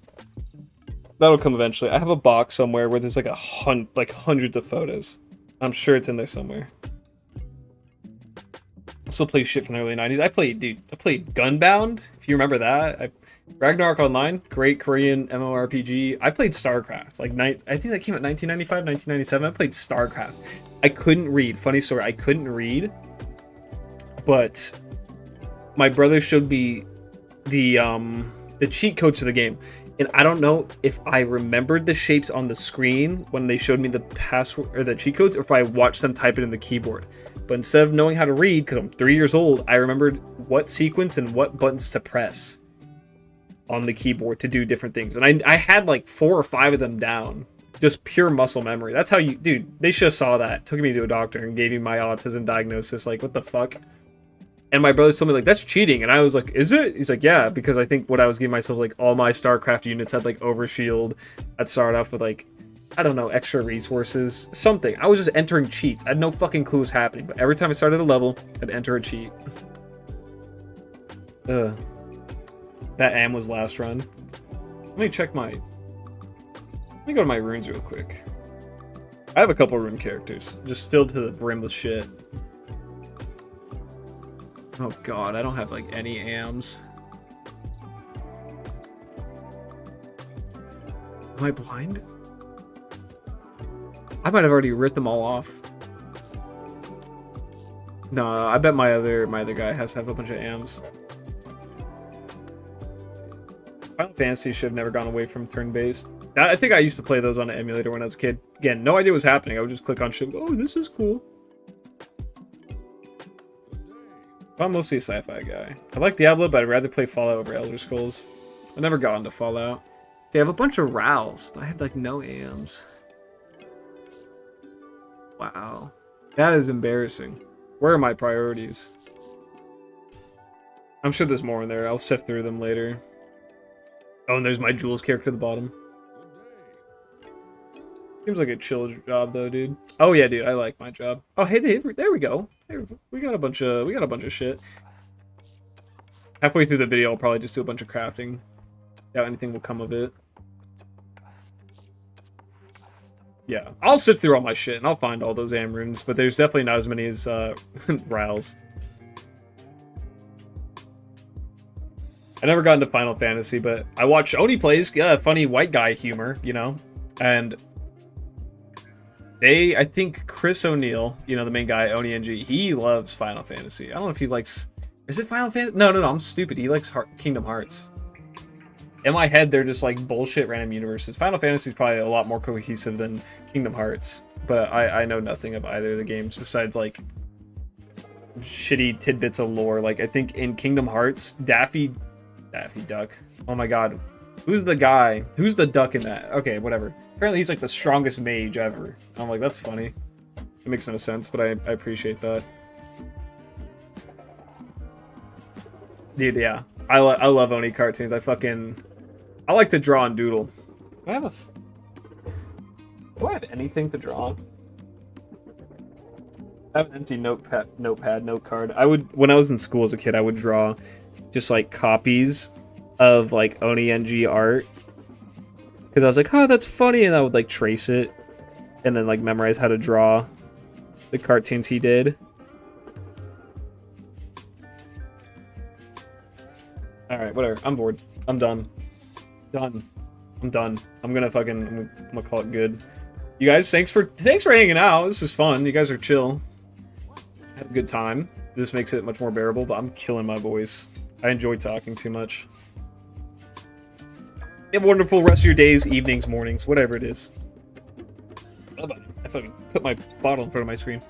that'll come eventually. I have a box somewhere where there's like hundreds of photos. I'm sure it's in there somewhere. I still play shit from the early 90s. I played Gunbound, if you remember that. Ragnarok Online, great Korean MMORPG. I played StarCraft, I think that came out 1995, 1997. I played StarCraft. I couldn't read. Funny story, I couldn't read, but my brother showed me the cheat codes for the game. And I don't know if I remembered the shapes on the screen when they showed me the password or the cheat codes, or if I watched them type it in the keyboard. But instead of knowing how to read, because I'm 3 years old, I remembered what sequence and what buttons to press on the keyboard to do different things. And I had like 4 or 5 of them down. Just pure muscle memory. That's how you... Dude, they should have saw that. Took me to a doctor and gave me my autism diagnosis. Like, what the fuck? And my brother told me, like, that's cheating. And I was like, is it? He's like, yeah, because I think what I was giving myself, like, all my StarCraft units had, like, overshield. I'd start off with, like, I don't know, extra resources. Something. I was just entering cheats. I had no fucking clue what was happening. But every time I started a level, I'd enter a cheat. Ugh. That AM was last run. Let me check my... Let me go to my runes real quick. I have a couple rune characters. Just filled to the brim with shit. Oh god, I don't have like any AMs. Am I blind? I might have already ripped them all off. No, I bet my other guy has to have a bunch of AMs. Final Fantasy should have never gone away from turn-based. I think I used to play those on an emulator when I was a kid. Again, no idea what was happening. I would just click on shit. Oh, this is cool. I'm mostly a sci-fi guy. I like Diablo, but I'd rather play Fallout over Elder Scrolls. I never got into Fallout. They have a bunch of RALs, but I have like no AMs. Wow. That is embarrassing. Where are my priorities? I'm sure there's more in there. I'll sift through them later. Oh, and there's my Jules character at the bottom. Seems like a chill job though, dude. Oh yeah, dude, I like my job. Oh hey, there we go. We got a bunch of shit. Halfway through the video, I'll probably just do a bunch of crafting. Doubt anything will come of it. Yeah, I'll sit through all my shit and I'll find all those AM runes, but there's definitely not as many as Riles. I never got into Final Fantasy, but I watch Oni plays funny white guy humor, you know, and I think Chris O'Neill, you know, the main guy, Oni NG, he loves Final Fantasy. I don't know if he likes, is it Final Fantasy? No, I'm stupid. He likes Kingdom Hearts. In my head, they're just like bullshit random universes. Final Fantasy is probably a lot more cohesive than Kingdom Hearts, but I know nothing of either of the games besides like shitty tidbits of lore. Like I think in Kingdom Hearts, Daffy Duck. Oh my god, who's the guy? Who's the duck in that? Okay, whatever. Apparently he's like the strongest mage ever. I'm like, that's funny. It makes no sense, but I appreciate that. Dude, yeah, I love Oni cartoons. I like to draw and doodle. Do I have anything to draw? I have an empty notepad, note card. When I was in school as a kid, I would draw just like copies of like Oni NG art. Because I was like, oh, that's funny, and I would like trace it and then like memorize how to draw the cartoons he did. Alright, whatever. I'm bored. I'm done. I'm done. I'm gonna call it good. You guys, thanks for hanging out. This is fun. You guys are chill. Have a good time. This makes it much more bearable, but I'm killing my voice. I enjoy talking too much. Have a wonderful rest of your days, evenings, mornings, whatever it is. Bye-bye. I fucking put my bottle in front of my screen.